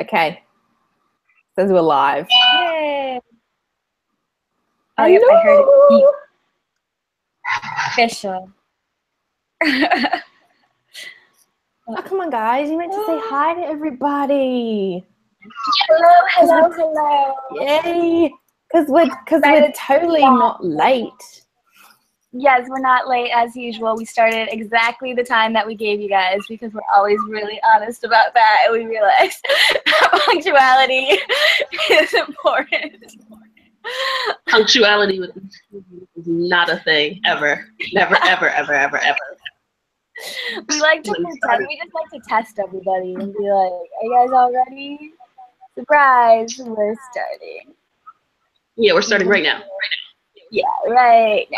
Okay. Says we're live. Yay! Oh, yep, I heard it beep. Official. Oh, come on, guys. You meant to say hi to everybody. Hello. Yay. Because we're totally not late. Yes, we're not late as usual. We started exactly the time that we gave you guys because we're always really honest about that, and we realize punctuality is important. Punctuality is not a thing ever. Never, ever, ever, ever, ever. We like to pretend. We just like to test everybody and be like, "Are you guys all ready? Surprise! We're starting." Yeah, we're starting right now. Yeah, right.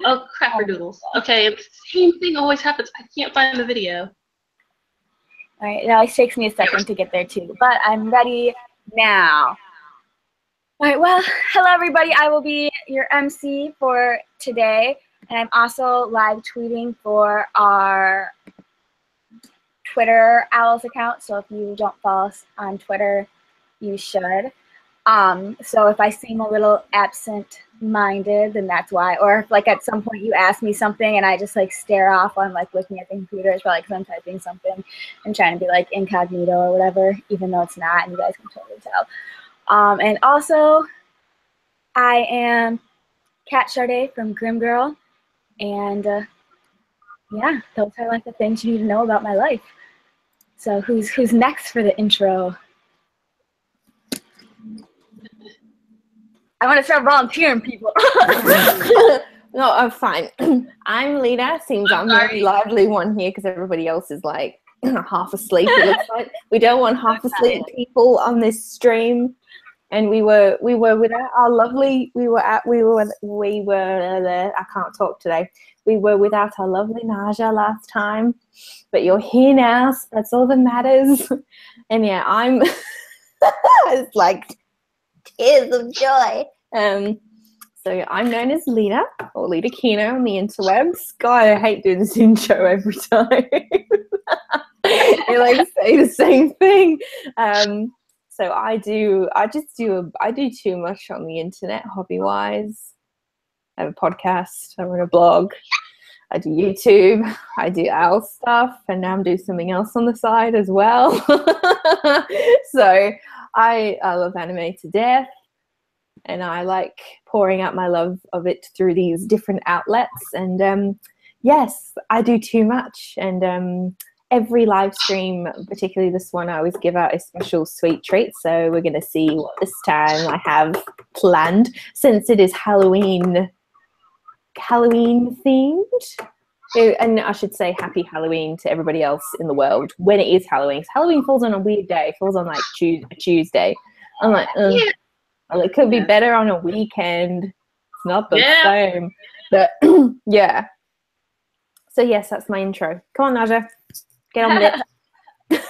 Oh, crapperdoodles. Okay, and the same thing always happens. I can't find the video. All right, it always takes me a second to get there too, but I'm ready now. All right, well, hello everybody. I will be your MC for today, and I'm also live tweeting for our Twitter Owls account, so if you don't follow us on Twitter, you should. So if I seem a little absent-minded, then that's why. Or if, like, at some point you ask me something and I just, like, stare off on, like, looking at the computer, it's probably because I'm typing something and trying to be, like, incognito or whatever, even though it's not, and you guys can totally tell. And also, I am Kat Charday from Grim Girl, and, yeah, those are, like, the things you need to know about my life. So who's next for the intro? I want to start volunteering people. No, I'm fine. I'm Lita. Seems I'm the only lively one here because everybody else is like half asleep. It looks like we don't want half asleep people on this stream. And we were without our lovely. I can't talk today. We were without our lovely Naja last time, but you're here now. So that's all that matters. And yeah, I'm. It's like tears of joy. So I'm known as Lita, or Lita Kino on the interwebs. God, I hate doing this intro every time. You like say the same thing. So I do too much on the internet, hobby-wise. I have a podcast, I run a blog, I do YouTube, I do owl stuff, and now I'm doing something else on the side as well. So I love anime to death, and I like pouring out my love of it through these different outlets. And yes, I do too much. And every live stream, particularly this one, I always give out a special sweet treat. So we're going to see what this time I have planned, since it is Halloween themed. And I should say happy Halloween to everybody else in the world when it is Halloween. Halloween falls on a weird day. It falls on like Tuesday. I'm like, yeah. Well, it could be better on a weekend. It's not the same. But yeah. So yes, that's my intro. Come on, Naja. Get on with it.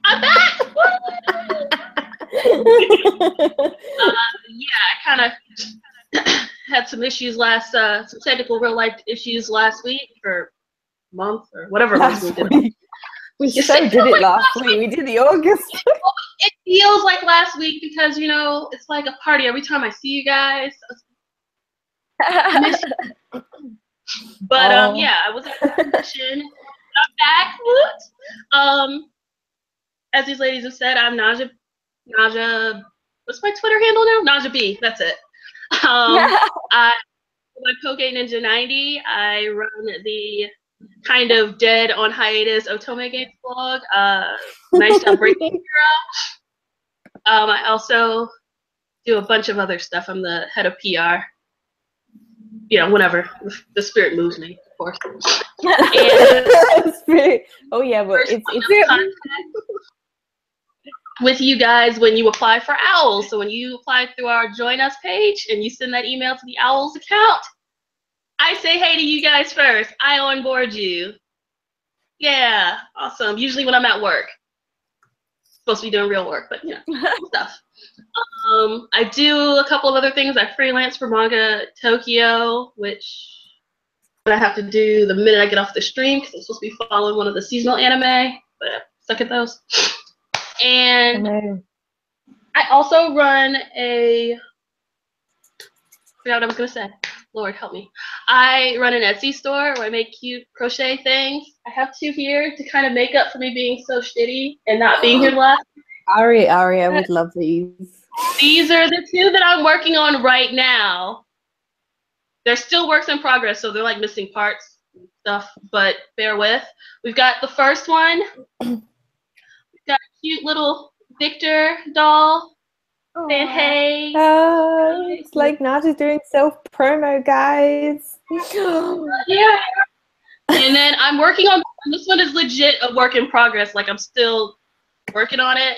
I'm back! Yeah, I kind of had some issues some technical real life issues last week or month or whatever month we did. We did it last week. We did the August. It feels like last week because, you know, it's like a party every time I see you guys. I miss you. But yeah, I was at the convention. I'm back. As these ladies have said, I'm Naja. What's my Twitter handle now? Naja B. That's it. I my Poke Ninja 90. I run the kind of dead on hiatus Otome Games blog. Nice Job Breaking Hero. I also do a bunch of other stuff. I'm the head of PR. You know, whenever the spirit moves me, of course. And, oh yeah, but it's with you guys when you apply for Owls. So when you apply through our Join Us page and you send that email to the Owls account, I say hey to you guys first. I onboard you. Yeah, awesome. Usually when I'm at work. Supposed to be doing real work, but you know, stuff. I do a couple of other things. I freelance for Manga Tokyo, which I have to do the minute I get off the stream because I'm supposed to be following one of the seasonal anime, but I suck at those. And I also run a, I forgot what I was going to say. Lord help me. I run an Etsy store where I make cute crochet things. I have 2 here to kind of make up for me being so shitty and not being here last. Ari, I would love these. These are the 2 that I'm working on right now. They're still works in progress, so they're like missing parts and stuff, but bear with. We've got the first one. We've got a cute little Victor doll. Saying hey. It's like Naja's doing self-promo, guys. Yeah. And then I'm working on, this one is legit a work in progress. Like I'm still working on it.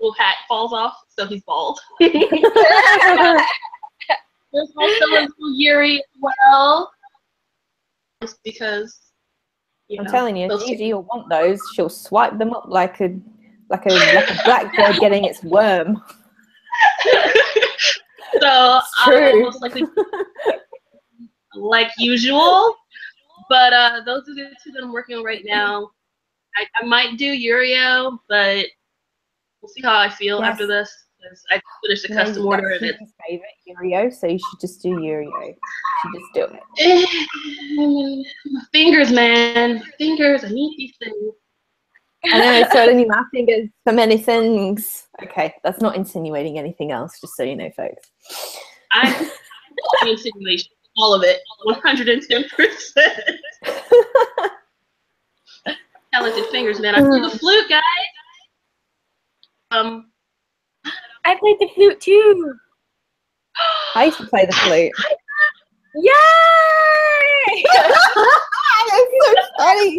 Little hat falls off, so he's bald. There's also a little Yuri as well. Just because, I'm telling you, Gigi will want those. She'll swipe them up like a blackbird getting its worm. So I'll most likely like usual. But those are the 2 that I'm working on right now. I might do Yurio, but we'll see how I feel after this. I finished a custom order. That's his favorite, Yurio, so you should just do Yurio. You should just do it. My fingers, man. My fingers. I need these things. I know, it's only my fingers for many things. Okay, that's not insinuating anything else, just so you know, folks. I'm insinuation. All of it. 110%. Talented fingers, man. I play the flute, guys. I played the flute too. I used to play the flute. Yay! That's so funny.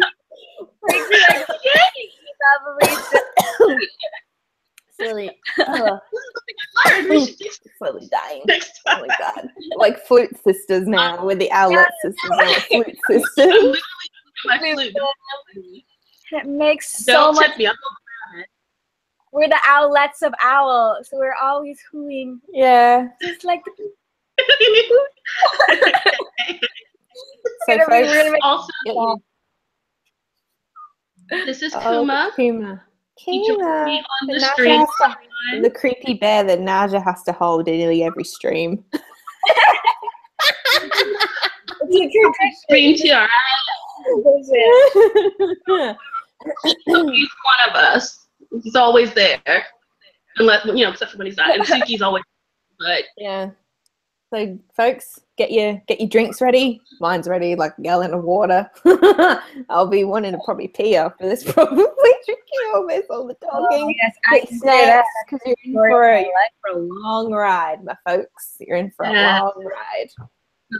Silly. Slowly dying. Oh my god. Like flute sisters now. We're the Owlet sisters and the flute sisters. My flute. It makes so much. We're the owlets of owl, so we're always hooing. Yeah. Just like the so folks, also, this is Kuma. Kuma. He joined me on the stream. The creepy bear that Naja has to hold in nearly every stream. Stream too, alright? He's one of us. He's always there, unless except for when he's not. And Suki's always. But yeah. So, folks, get your drinks ready. Mine's ready, like a gallon of water. I'll be wanting to probably pee after this, probably drinking almost all the talking. Yes, I snacks because you're in for a long ride, my folks. You're in for a long ride.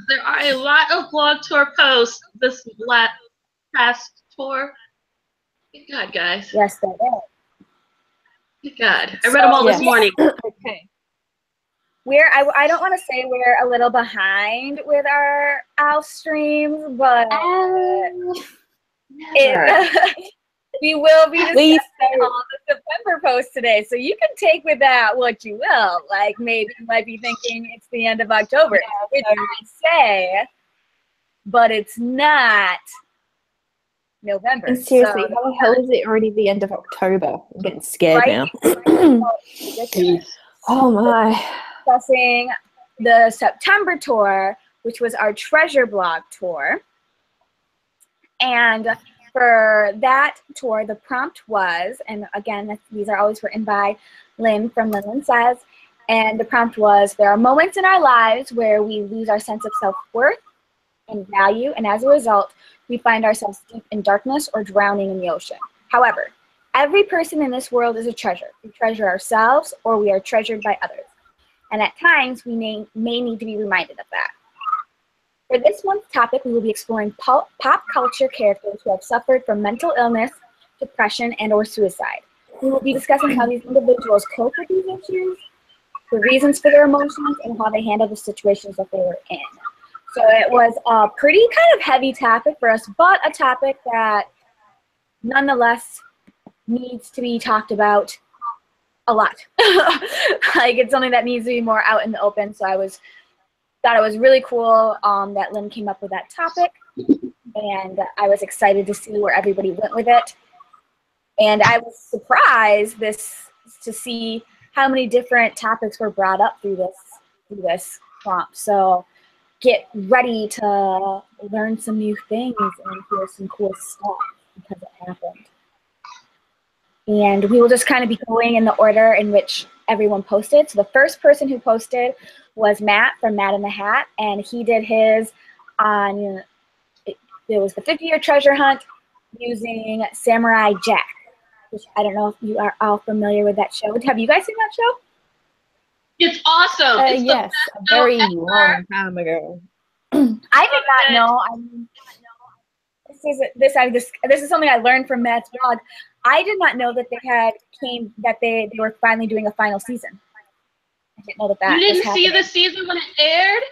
There are a lot of blog tour posts this past tour. Good God, guys. Yes, there is. Good God. I read them all this morning. Okay. I don't want to say we're a little behind with our owl streams, but we will be discussing all the September posts today. So you can take with that what you will. Like maybe you might be thinking it's the end of October, which I say, but it's not November. And seriously, how the hell is it already the end of October? I'm getting scared now. Oh my. Discussing the September tour, which was our treasure blog tour. And for that tour, the prompt was, and again, these are always written by Lynn from Lynn Says, and the prompt was, there are moments in our lives where we lose our sense of self-worth and value, and as a result, we find ourselves deep in darkness or drowning in the ocean. However, every person in this world is a treasure. We treasure ourselves or we are treasured by others. And at times, we may need to be reminded of that. For this month's topic, we will be exploring pop culture characters who have suffered from mental illness, depression, and or suicide. We will be discussing how these individuals cope with these issues, the reasons for their emotions, and how they handle the situations that they were in. So it was a pretty kind of heavy topic for us, but a topic that nonetheless needs to be talked about a lot. Like it's something that needs to be more out in the open. So I thought it was really cool that Lynn came up with that topic. and I was excited to see where everybody went with it. And I was surprised to see how many different topics were brought up through this prompt. So get ready to learn some new things and hear some cool stuff because it happened. And we will just kind of be going in the order in which everyone posted. So the first person who posted was Matt from Matt in the Hat, and he did his on, it was the 50-year treasure hunt using Samurai Jack, which I don't know if you are all familiar with that show. Have you guys seen that show? It's awesome. It's yes, a very long time ago. I did not know. I mean, this is something I learned from Matt's blog. I did not know that they were finally doing a final season. I didn't know that. You didn't see the season when it aired?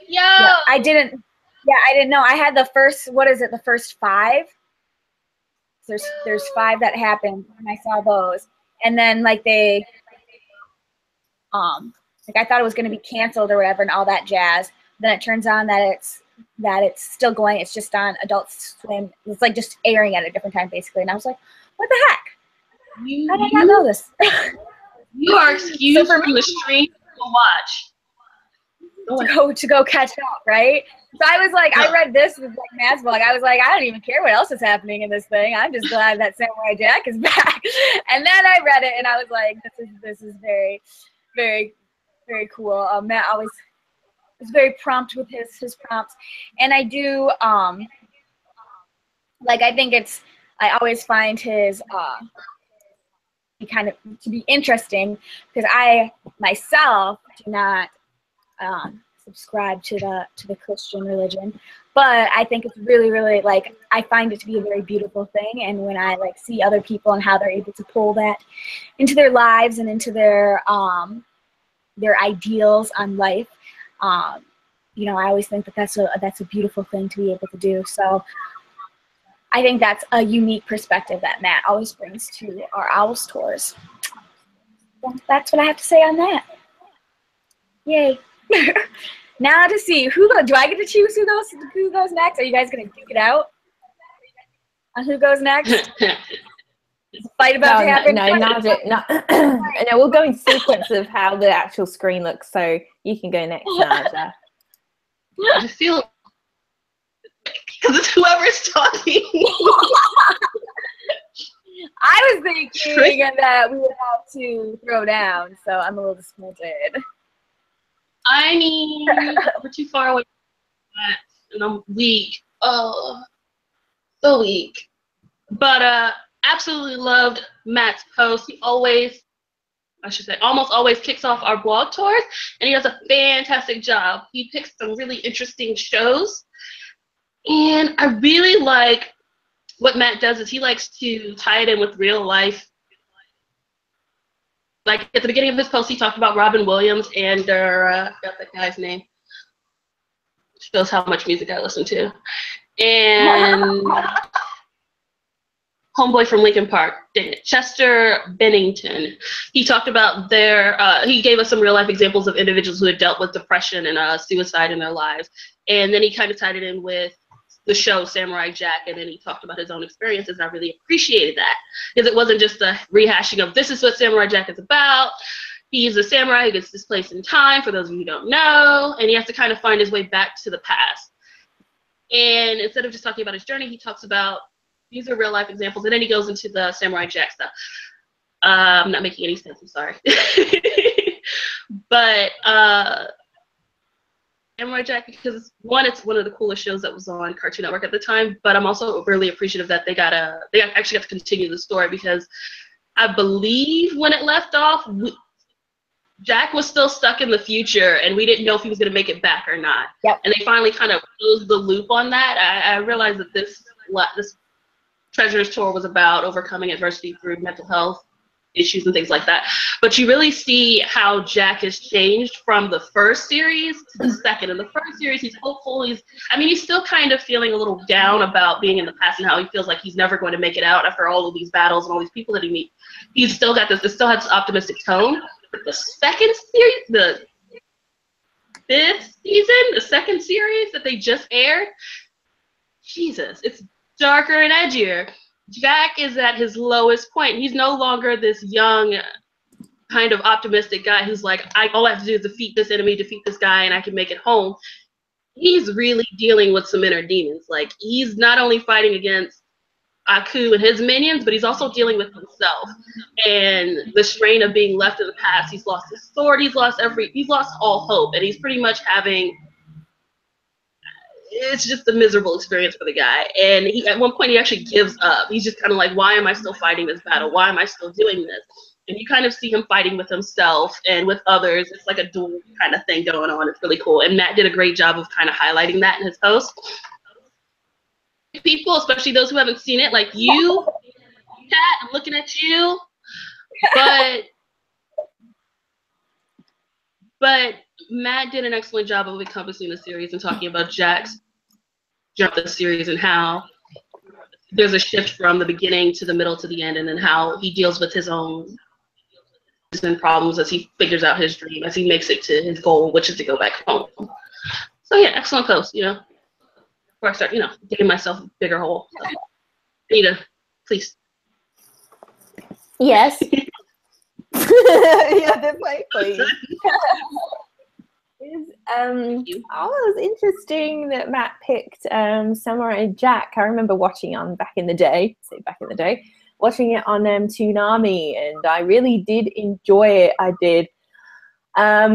Yo. Yeah, I didn't. Yeah, I didn't know. I had the first. What is it? The first 5. There's 5 that happened, and I saw those. And then like I thought it was going to be canceled or whatever and all that jazz. Then it turns on that it's still going. It's just on Adult Swim. It's like just airing at a different time basically. And I was like, what the heck? I did not know this. You are excused from the stream to watch. To go catch up, right? So I was like, I read this with like Matt's blog. I was like, I don't even care what else is happening in this thing. I'm just glad that Samurai Jack is back. And then I read it and I was like, this is very, very, very cool. Matt always is very prompt with his prompts, and I do I always find his kind of to be interesting because I myself do not subscribe to the Christian religion, but I think it's really, really I find it to be a very beautiful thing. And when I see other people and how they're able to pull that into their lives and into their ideals on life, I always think that that's a beautiful thing to be able to do. So I think that's a unique perspective that Matt always brings to our Owls tours. So that's what I have to say on that. Yay. Now to see do I get to choose who goes next? Are you guys gonna duke it out on who goes next? Is a fight about to happen? No, no, we'll go in sequence of how the actual screen looks. So you can go next, Naja. I just feel because it's whoever's talking. I was thinking that we would have to throw down, so I'm a little disappointed. I mean, we're too far away from that, and I'm weak. Oh, so weak. But absolutely loved Matt's post. He always, almost always kicks off our blog tours, and he does a fantastic job. He picks some really interesting shows, and I really like what Matt does is he likes to tie it in with real life. Like at the beginning of his post, he talked about Robin Williams and got that guy's name. Shows how much music I listen to. And homeboy from Lincoln Park, dang it, Chester Bennington. He talked about he gave us some real life examples of individuals who had dealt with depression and suicide in their lives. And then he kind of tied it in with the show Samurai Jack, and then he talked about his own experiences, and I really appreciated that because it wasn't just a rehashing of this is what Samurai Jack is about. He's a samurai who gets displaced in time, for those of you who don't know, and he has to kind of find his way back to the past. And instead of just talking about his journey, he talks about these are real life examples, and then he goes into the Samurai Jack stuff. I'm not making any sense, I'm sorry. But Samurai Jack, because it's one of the coolest shows that was on Cartoon Network at the time, but I'm also really appreciative that they actually got to continue the story, because I believe when it left off, Jack was still stuck in the future, and we didn't know if he was going to make it back or not. Yep. And they finally kind of closed the loop on that. I realized that this Treasures tour was about overcoming adversity through mental health issues and things like that. But you really see how Jack has changed from the first series to the second. In the first series, he's hopeful. He's still kind of feeling a little down about being in the past and how he feels like he's never going to make it out after all of these battles and all these people that he meets. He's still got this. It still has this optimistic tone. But the second series, the fifth season, the second series that they just aired, Jesus, it's darker and edgier. Jack is at his lowest point. He's no longer this young, kind of optimistic guy who's like, all I have to do is defeat this enemy, defeat this guy, and I can make it home. He's really dealing with some inner demons. Like, he's not only fighting against Aku and his minions, but he's also dealing with himself and the strain of being left in the past. He's lost his sword. He's lost all hope, and he's pretty much having. It's just a miserable experience for the guy. And at one point, he actually gives up. He's just kind of like, why am I still fighting this battle? Why am I still doing this? And you kind of see him fighting with himself and with others. It's like a dual kind of thing going on. It's really cool. And Matt did a great job of kind of highlighting that in his post. People, especially those who haven't seen it, like you, Kat, I'm looking at you. But Matt did an excellent job of encompassing the series and talking about Jack's jump the series and how there's a shift from the beginning to the middle to the end, and then how he deals with his own problems as he figures out his dream, as he makes it to his goal, which is to go back home. So yeah, excellent post, before I start, digging myself a bigger hole. So, Lita, please. Yes. Yeah, definitely. It was interesting that Matt picked Samurai Jack. I remember watching back in the day, watching it on Toonami, and I really did enjoy it. I did. I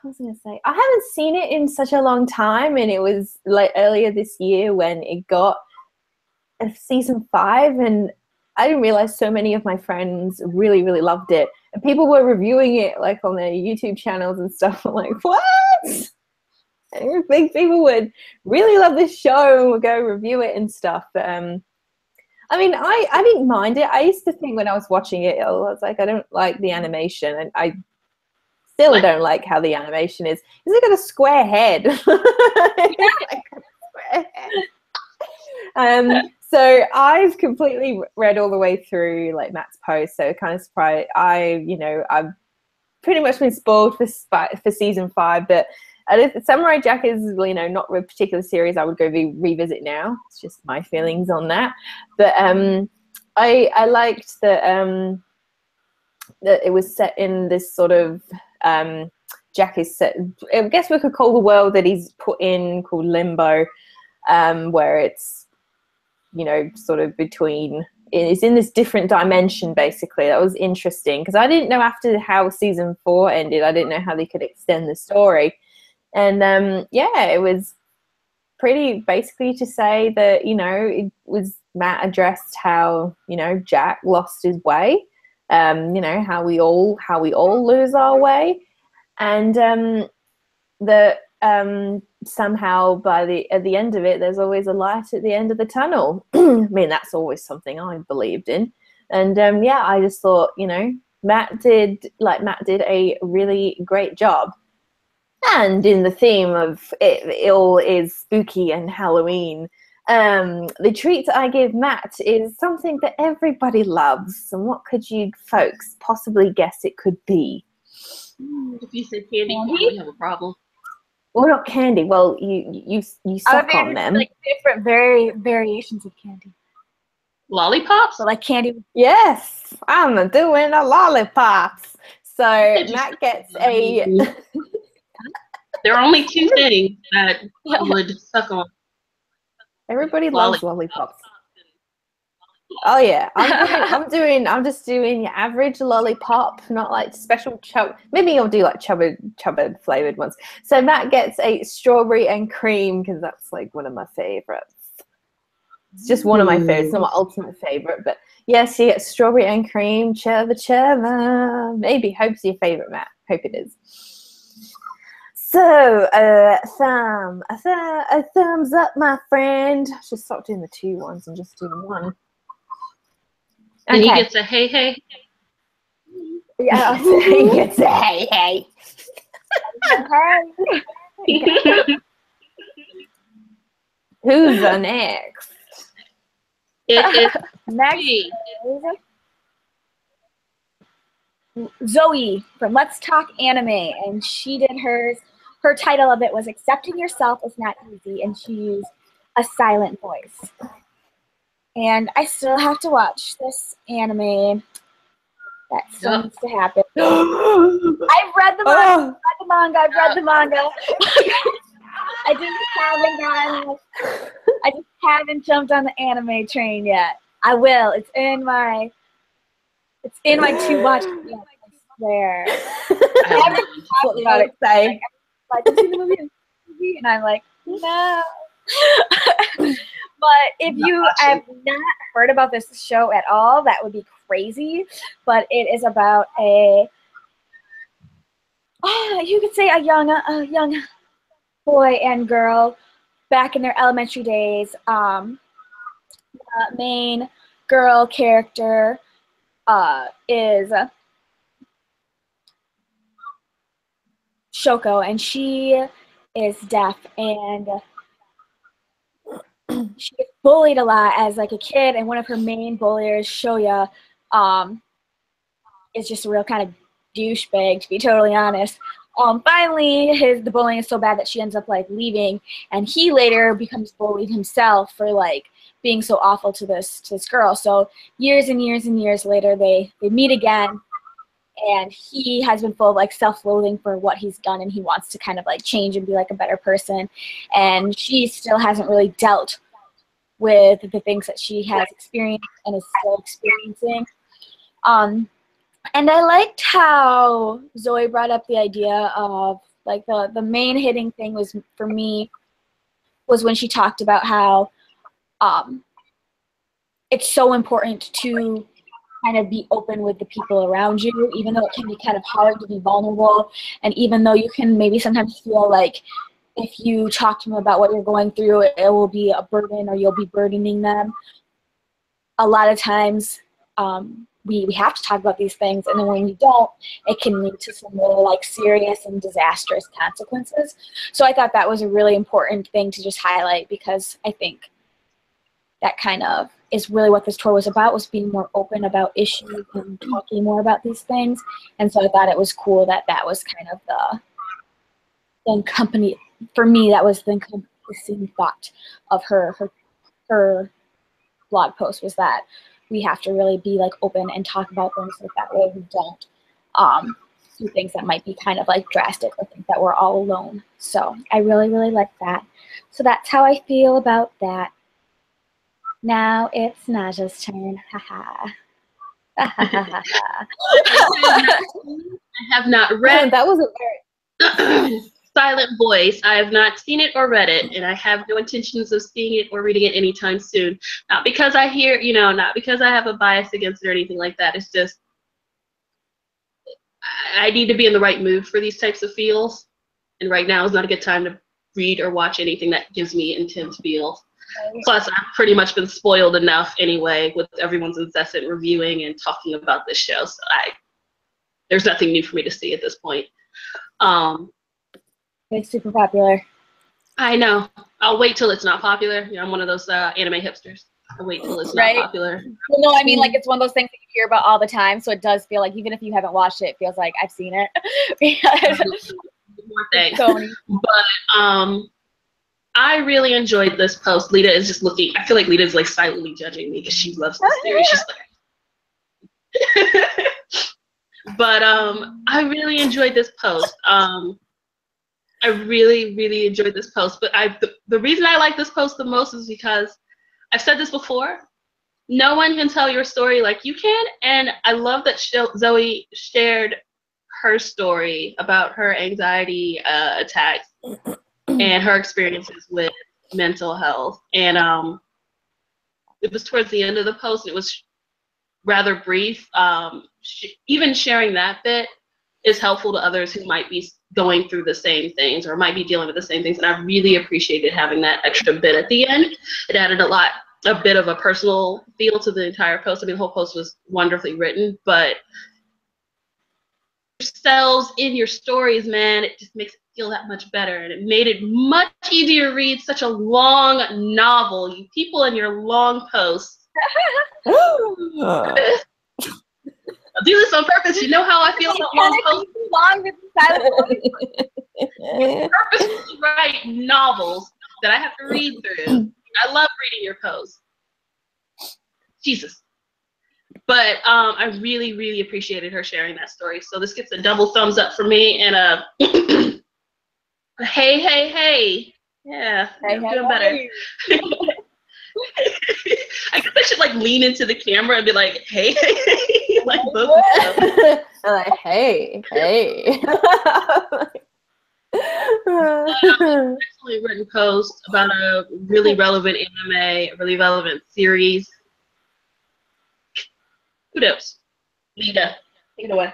was going to say, I haven't seen it in such a long time, and it was like earlier this year when it got season 5, and I didn't realize so many of my friends really, really loved it. And people were reviewing it like on their YouTube channels and stuff. I'm like, what? And big people would really love this show and would go review it and stuff. But I mean, I didn't mind it. I used to think when I was watching it, I was like, I don't like the animation, and I still don't like how the animation is. Is it got a square head? So I've completely read all the way through like Matt's post, so kind of surprised. I've pretty much been spoiled for season 5, but Samurai Jack is not a particular series I would go revisit now. It's just my feelings on that. But I liked that it was set in this sort of Jack is set. I guess we could call the world that he's put in called Limbo, where it's sort of between. It's in this different dimension, basically. That was interesting because I didn't know after how season 4 ended. I didn't know how they could extend the story, and it was pretty basically to say that it was Matt addressed how Jack lost his way, how we all lose our way, and that somehow at the end of it, there's always a light at the end of the tunnel. I mean, that's always something I believed in, and I just thought Matt did a really great job. And in the theme of it all is spooky and Halloween, the treat I give Matt is something that everybody loves. And what could you folks possibly guess it could be? If you said candy corn, we have a problem. Well, not candy. Well, you suck on them. Like different variations of candy. Lollipops? So like candy. Yes, I'm doing a lollipops. So Matt gets a. There are only 2 things that I would suck on. Everybody loves lollipops. Oh yeah, I'm just doing your average lollipop, not like special chub. Maybe I'll do like chubba flavored ones. So Matt gets a strawberry and cream because that's like one of my favorites. It's just one of my favorites. It's not my ultimate favorite, but yes, you get strawberry and cream, chubba. Maybe. Hope's your favorite, Matt. Hope it is. So, a thumbs up, my friend. I should stop doing the 2 ones and just do 1. And he gets a hey, hey. Yeah, he gets a hey, hey. Who's the next? It is Next. Zoe from Let's Talk Anime, and she did hers. her title of it was Accepting Yourself is Not Easy, and she used a silent voice. And I still have to watch this anime. That still needs to happen. I've read the manga. I've read the manga. I just haven't jumped on the anime train yet. I will. It's in my to watch. I swear. Everyone's talking about it. Like, I've seen the movie, and I'm like, no. But if you have not heard about this show at all, that would be crazy. But it is about you could say a young boy and girl back in their elementary days. The main girl character is Shoko, and she is deaf, and she gets bullied a lot as like a kid, and one of her main bulliers, Shoya, is just a real kind of douchebag, to be totally honest. Finally, the bullying is so bad that she ends up like leaving, and he later becomes bullied himself for like being so awful to this girl. So years and years and years later, they meet again, and he has been full of like self-loathing for what he's done, and he wants to kind of like change and be like a better person. And she still hasn't really dealt with the things that she has experienced and is still experiencing. And I liked how Zoe brought up the idea of like the main hitting thing was for me was when she talked about how it's so important to kind of be open with the people around you, even though it can be kind of hard to be vulnerable, and even though you can maybe sometimes feel like if you talk to them about what you're going through, it will be a burden or you'll be burdening them. A lot of times we have to talk about these things, and then when we don't, it can lead to some really like serious and disastrous consequences. So I thought that was a really important thing to just highlight, because I think that kind of is really what this tour was about, was being more open about issues and talking more about these things. And so I thought it was cool that that was kind of the company, for me, that was the encompassing thought of her blog post, was that we have to really be like open and talk about things, so that way we don't do things that might be kind of like drastic or think that we're all alone. So I really, really like that. So that's how I feel about that. Now it's Naja's turn. Haha. I have not read. That wasn't very. Silent Voice. I have not seen it or read it, and I have no intentions of seeing it or reading it anytime soon. Not because I hear, not because I have a bias against it or anything like that. It's just I need to be in the right mood for these types of feels, and right now is not a good time to read or watch anything that gives me intense feels. Plus, I've pretty much been spoiled enough anyway with everyone's incessant reviewing and talking about this show, so there's nothing new for me to see at this point. It's super popular. I know. I'll wait till it's not popular. I'm one of those anime hipsters. I'll wait till it's not popular. Well, no, I mean, like, it's one of those things that you hear about all the time, so it does feel like, even if you haven't watched it, it feels like I've seen it. More thing. But I really enjoyed this post. Lita is just looking. I feel like Lita is like silently judging me because she loves this series. She's like, but I really enjoyed this post. I really, really enjoyed this post. But the reason I like this post the most is because I've said this before. No one can tell your story like you can, and I love that Zoe shared her story about her anxiety attacks and her experiences with mental health. And it was towards the end of the post. It was rather brief. Even sharing that bit is helpful to others who might be going through the same things or might be dealing with the same things. And I really appreciated having that extra bit at the end. It added a bit of a personal feel to the entire post. I mean, the whole post was wonderfully written, but yourselves in your stories, man, it just makes it feel that much better. And it made it much easier to read such a long novel. You people in your long posts. I'll do this on purpose. You know how I feel about long posts. Long with the silent voice. Purposely write novels that I have to read through. I love reading your posts. Jesus. But I really, really appreciated her sharing that story. So this gets a double thumbs up for me and a hey, hey, hey. Yeah, Hey, I'm hey, doing better. hey. I guess I should like lean into the camera and be like, hey, hey, hey. Like both of I'm like, hey, hey. Excellently written post about a really relevant anime, a really relevant series. Kudos. Lita, take it away.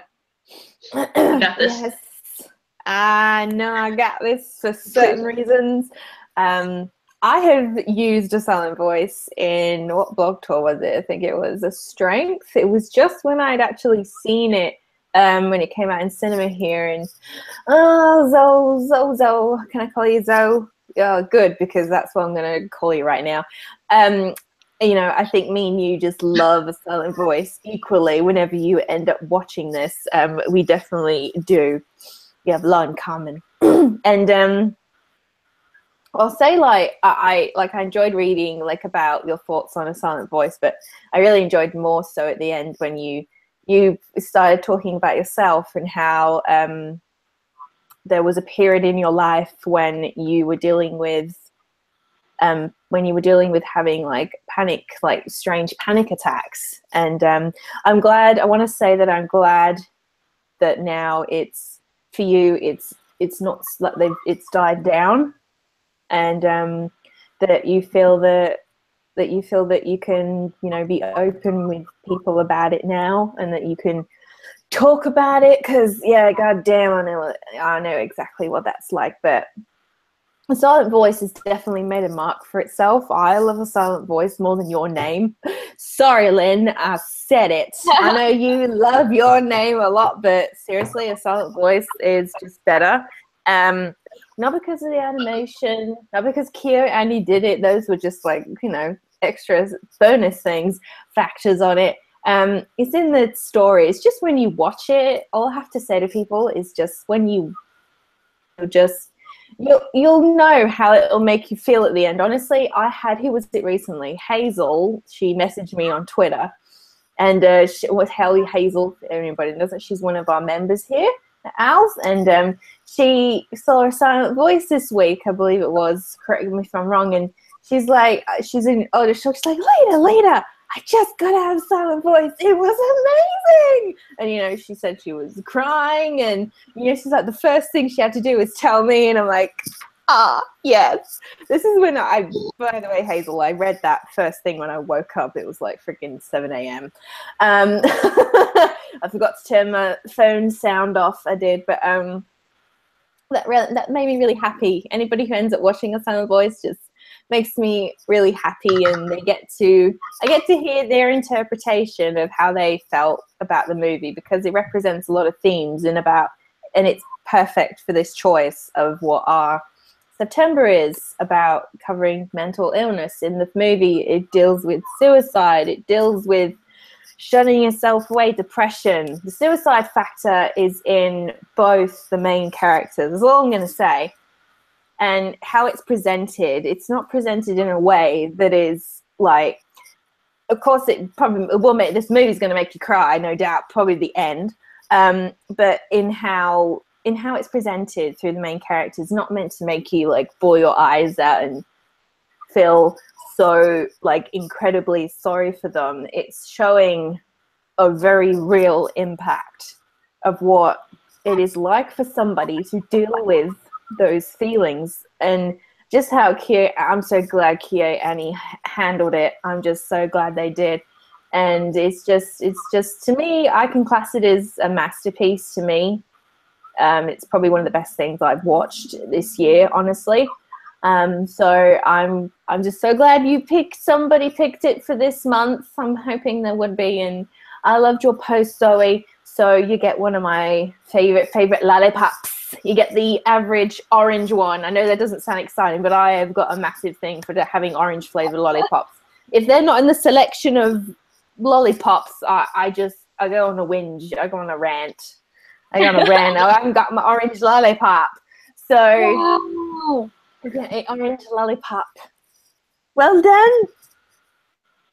You got this. Yes. I know I got this for certain reasons. I have used a silent voice in, what blog tour was it? I think it was A Strength. It was just when I'd actually seen it when it came out in cinema here. And, Zoe, can I call you Zoe? Good, because that's what I'm going to call you right now. You know, I think me and you just love a silent voice equally. Whenever you end up watching this, we definitely do. We have a lot in common. And I'll say like I enjoyed reading like about your thoughts on a silent voice, but I really enjoyed more so at the end when you started talking about yourself and how there was a period in your life when you were dealing with having like strange panic attacks. And I want to say that I'm glad that now it's for you, it's not like it's died down. And that you feel that you can, you know, be open with people about it now, and that you can talk about it, because yeah, goddamn, I know exactly what that's like. But a silent voice has definitely made a mark for itself. I love a silent voice more than your name. Sorry, Lynn, I said it. I know you love your name a lot, but seriously, a silent voice is just better. Not because of the animation, not because Kyo Annie did it. Those were just like, you know, extra bonus things, factors on it. It's in the story. It's just when you watch it, all I have to say to people is just when you'll know how it'll make you feel at the end. Honestly, who was it recently? Hazel, she messaged me on Twitter, and Hazel, if anybody knows, she's one of our members here at Owls, and she saw a silent voice this week, I believe it was, correct me if I'm wrong, and she's like, she's in utter shock. She's like, Lita, I just got out of silent voice. It was amazing. And, you know, she said she was crying, and, you know, she's like, the first thing she had to do was tell me, and I'm like, yes. This is when by the way, Hazel, I read that first thing when I woke up. It was like freaking 7 a.m. I forgot to turn my phone sound off. I did, but that made me really happy. Anybody who ends up watching a silent voice just makes me really happy, and I get to hear their interpretation of how they felt about the movie, because it represents a lot of themes and it's perfect for this choice of what our September is about, covering mental illness. In the movie, it deals with suicide, it deals with shutting yourself away, depression. The suicide factor is in both the main characters, is all I'm going to say. And how it's presented, it's not presented in a way that is like, of course it will make, this movie's going to make you cry, no doubt, probably the end. But in how it's presented through the main characters, not meant to make you like bawl your eyes out and feel so like incredibly sorry for them. It's showing a very real impact of what it is like for somebody to deal with those feelings, and just how I'm so glad Kyo Annie handled it. I'm just so glad they did. And it's just to me, I can class it as a masterpiece to me. It's probably one of the best things I've watched this year, honestly. So I'm just so glad somebody picked it for this month. I'm hoping there would be, and I loved your post, Zoe. So you get one of my favorite lollipops. You get the average orange one. I know that doesn't sound exciting, but I have got a massive thing for having orange flavored lollipops. If they're not in the selection of lollipops, I go on a whinge. I go on a rant. I go on a rant. I haven't got my orange lollipop. So Wow. I'm going to eat orange lollipop. Well done.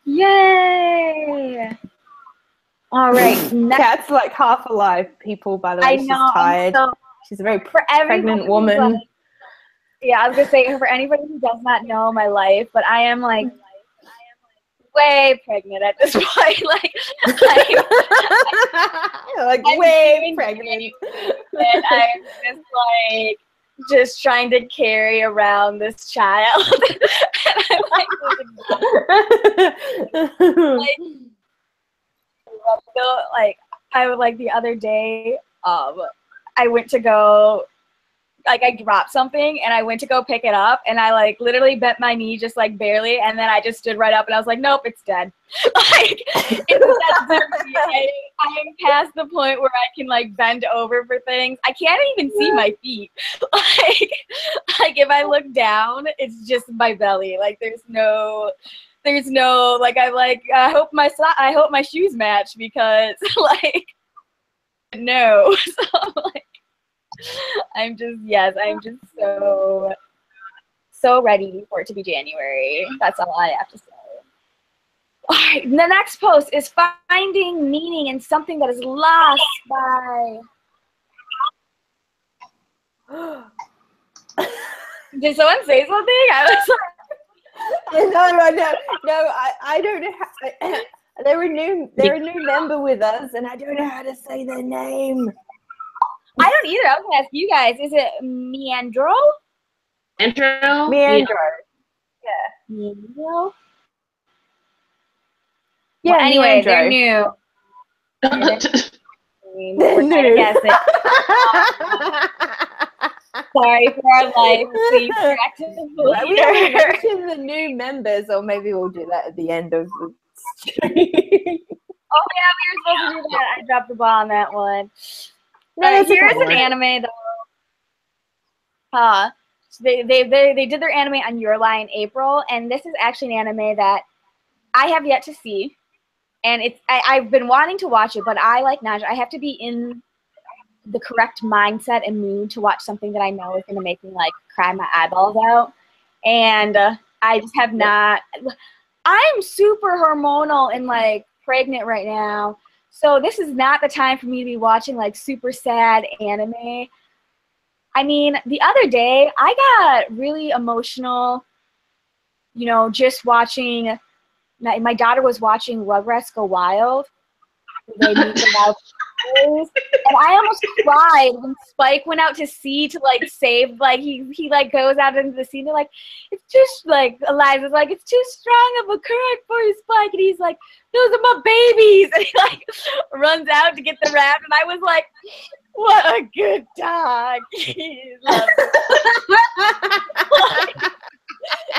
Yay. All right. Kat's like half alive, people, by the way. I She's know. tired. So She's a very for pregnant woman. Like, yeah, I was going to say, for anybody who does not know my life, but I am like way pregnant at this point. Like I'm way pregnant. And I'm just like, just trying to carry around this child. And I'm like, I would like the other day, I went to go, like I dropped something and I went to go pick it up and I like literally bent my knee just like barely and then I just stood right up and I was like, nope, it's dead. Like I am past the point where I can like bend over for things. I can't even see my feet. Like if I look down, it's just my belly. Like there's no like I hope my shoes match because like no. So like I'm just so ready for it to be January. That's all I have to say. All right, the next post is finding meaning in something that is lost by. Did someone say something? I was like, No, I don't know how. They're a new member with us, and I don't know how to say their name. I don't either. I was gonna ask you guys. Is it Meandro? Meandro? Yeah. Meandro? Yeah, well, anyway, Meandro. they're new. They're new. Sorry for our life. Please We haven't mentioned the new members, or maybe we'll do that at the end of the stream. Oh yeah, we were supposed to do that. I dropped the ball on that one. No, here's an anime though. They did their anime on Your Lie in April, and this is actually an anime that I have yet to see. And I've been wanting to watch it, but I, like Naja, I have to be in the correct mindset and mood to watch something that I know is going to make me, like, cry my eyeballs out. And I just have not. I'm super hormonal and, like, pregnant right now. So this is not the time for me to be watching, like, super sad anime. I mean, the other day, I got really emotional, you know, just watching. My daughter was watching Rugrats Go Wild. They meet the wild boys, and I almost cried when Spike went out to sea to like save. Like he like goes out into the sea. And they're like, it's just like Eliza's like, it's too strong of a current for you, Spike, and he's like, those are my babies, and he like runs out to get the raft, and I was like, what a good dog. He loves it.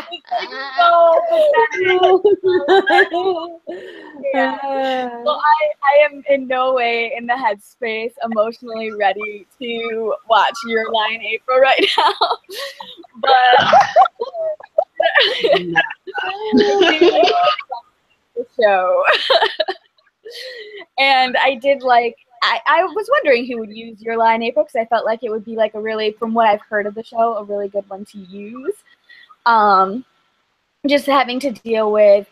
It's like so pathetic. Yeah. Well, I am in no way in the headspace emotionally ready to watch Your Lie in April right now. But the show. And I did like I was wondering who would use Your Lie in April because I felt like it would be like a really, from what I've heard of the show, a really good one to use. Just having to deal with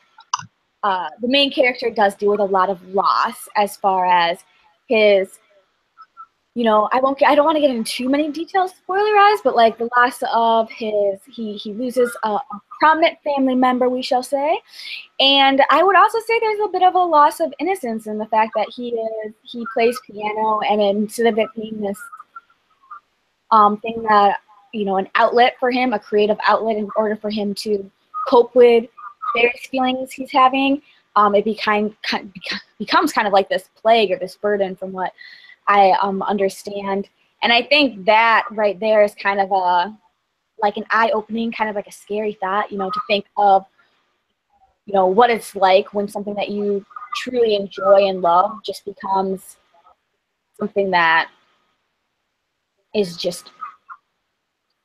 the main character does deal with a lot of loss as far as his, you know, I don't want to get into too many details spoiler-wise, but like the loss of his, he loses a prominent family member, we shall say. And I would also say there's a bit of a loss of innocence in the fact that he plays piano, and instead of it being this thing that, you know, an outlet for him, a creative outlet in order for him to cope with various feelings he's having, it becomes kind of like this plague or this burden from what I understand. And I think that right there is kind of like an eye-opening, kind of like a scary thought, you know, to think of, you know, what it's like when something that you truly enjoy and love just becomes something that is just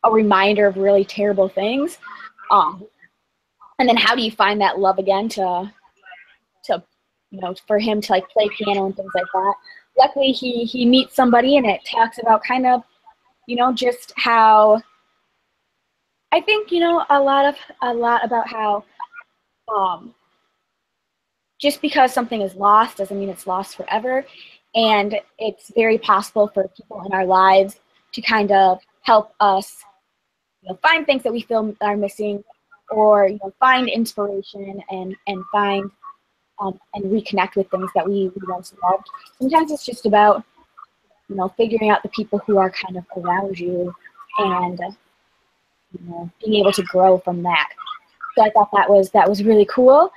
a reminder of really terrible things. And then how do you find that love again to you know, for him to like play piano and things like that. Luckily, he meets somebody, and it talks about kind of, you know, just how I think, you know, a lot about how just because something is lost doesn't mean it's lost forever, and it's very possible for people in our lives to kind of help us, you know, find things that we feel are missing, or, you know, find inspiration and find and reconnect with things that we once loved. Sometimes it's just about, you know, figuring out the people who are kind of around you and, you know, being able to grow from that. So I thought that was really cool.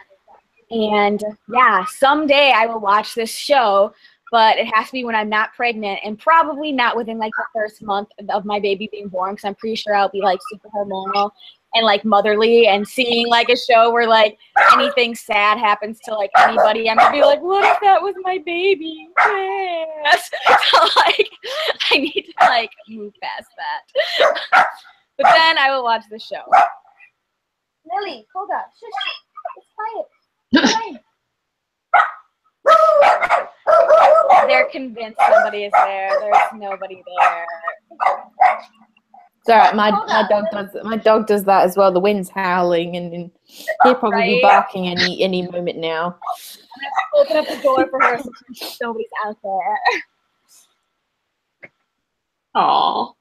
And yeah, someday I will watch this show, but it has to be when I'm not pregnant, and probably not within like the first month of my baby being born, because I'm pretty sure I'll be like super hormonal and like motherly, and seeing like a show where like anything sad happens to like anybody, I'm gonna be like, what if that was my baby? Yes. So like I need to like move past that. But then I will watch the show. Lily, hold up. Shush, it's quiet. They're convinced somebody is there. There's nobody there. It's all right. My dog does that as well. The wind's howling, and he'll probably be barking any moment now. I'm gonna open up the door for her so nobody's out there. Aww.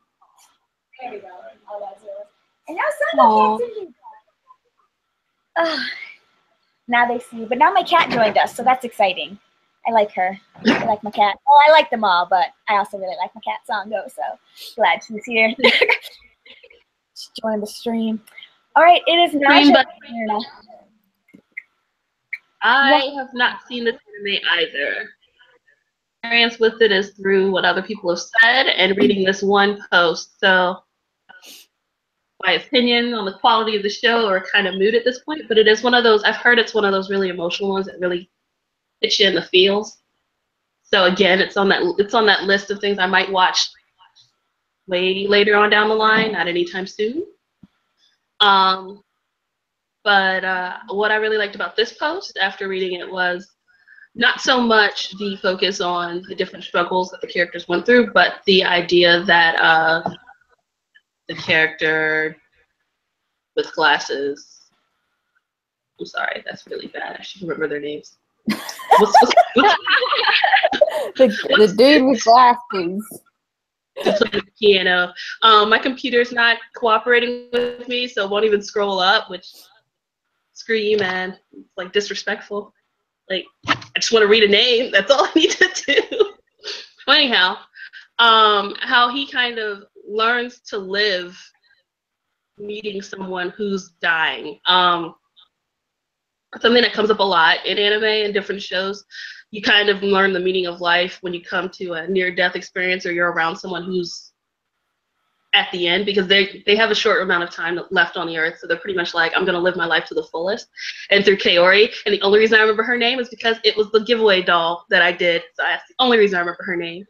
There we go. Oh, that's yours. And now Sandra can't see you. Now they see, but now my cat joined us, so that's exciting. I like her. I like my cat. Oh, I like them all, but I also really like my cat Songo, so glad she's here. She joined the stream. All right, it is Naja. I have not seen this anime either. My experience with it is through what other people have said and reading this one post, so my opinion on the quality of the show are kind of moot at this point, but it is one of those, I've heard it's one of those really emotional ones that really hits you in the feels. So again, it's on that list of things I might watch way later on down the line, not anytime soon. But what I really liked about this post after reading it was not so much the focus on the different struggles that the characters went through, but the idea that the character with glasses, I'm sorry, that's really bad. I should remember their names. The dude with glasses. To play the piano. My computer's not cooperating with me, so it won't even scroll up, which, screw you, man. It's like disrespectful. Like, I just want to read a name. That's all I need to do. Well, anyhow, how he kind of learns to live meeting someone who's dying. Something that comes up a lot in anime and different shows. You kind of learn the meaning of life when you come to a near-death experience, or you're around someone who's at the end, because they have a short amount of time left on the earth, so they're pretty much like, I'm going to live my life to the fullest. And through Kaori, and the only reason I remember her name is because it was the giveaway doll that I did, so that's the only reason I remember her name.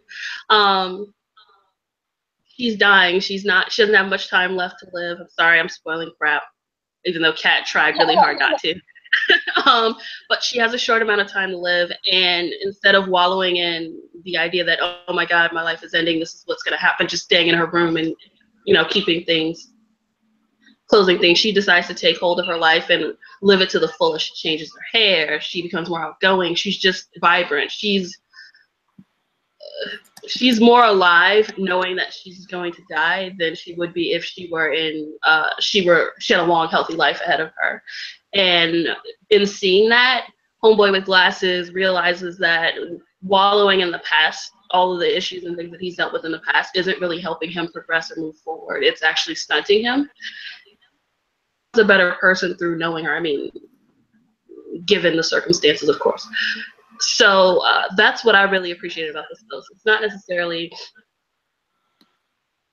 She's dying. She doesn't have much time left to live. I'm sorry, I'm spoiling crap, even though Kat tried really hard not to. But she has a short amount of time to live, and instead of wallowing in the idea that, oh my God, my life is ending, this is what's going to happen, just staying in her room and, you know, closing things, she decides to take hold of her life and live it to the fullest. She changes her hair. She becomes more outgoing. She's just vibrant. She's more alive knowing that she's going to die than she would be if she had a long, healthy life ahead of her. And in seeing that, Homeboy with Glasses realizes that wallowing in the past, all of the issues and things that he's dealt with in the past, isn't really helping him progress or move forward. It's actually stunting him. He's a better person through knowing her. I mean, given the circumstances, of course. So that's what I really appreciated about this post. It's not necessarily,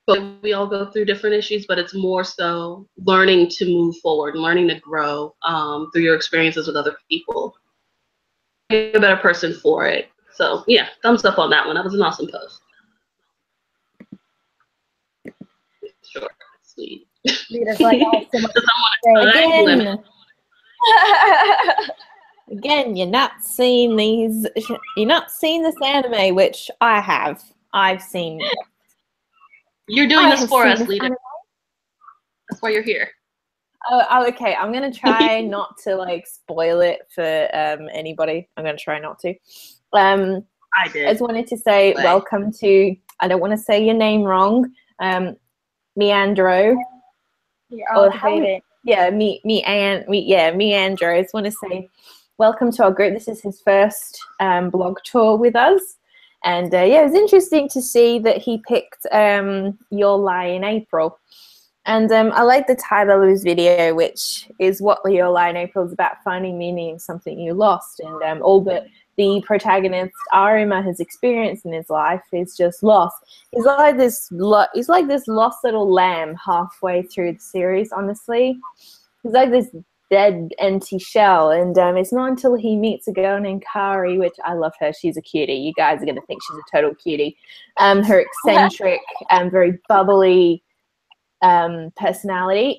but we all go through different issues, but it's more so learning to move forward, learning to grow through your experiences with other people. Be a better person for it. So yeah, thumbs up on that one. That was an awesome post. Short, sweet. Lita's like, oh, so much Again. Again, you're not seeing these. You're not seeing this anime, which I have. I've seen. You're doing this for us, Lita. That's why you're here. Oh, okay. I'm gonna try not to like spoil it for anybody. I'm gonna try not to. I did. I just wanted to say welcome to. I don't want to say your name wrong. Meandro. You're all debated. Meandro. I just want to say welcome to our group. This is his first blog tour with us. And it was interesting to see that he picked Your Lie in April. And I like the title of his video, which is what Your Lie in April is about, finding meaning in something you lost. And all that the protagonist Arima has experienced in his life is just loss. He's like this lost little lamb halfway through the series, honestly. He's like this dead, empty shell. And it's not until he meets a girl named Kari, which I love her. She's a cutie. You guys are going to think she's a total cutie. Her eccentric and very bubbly personality.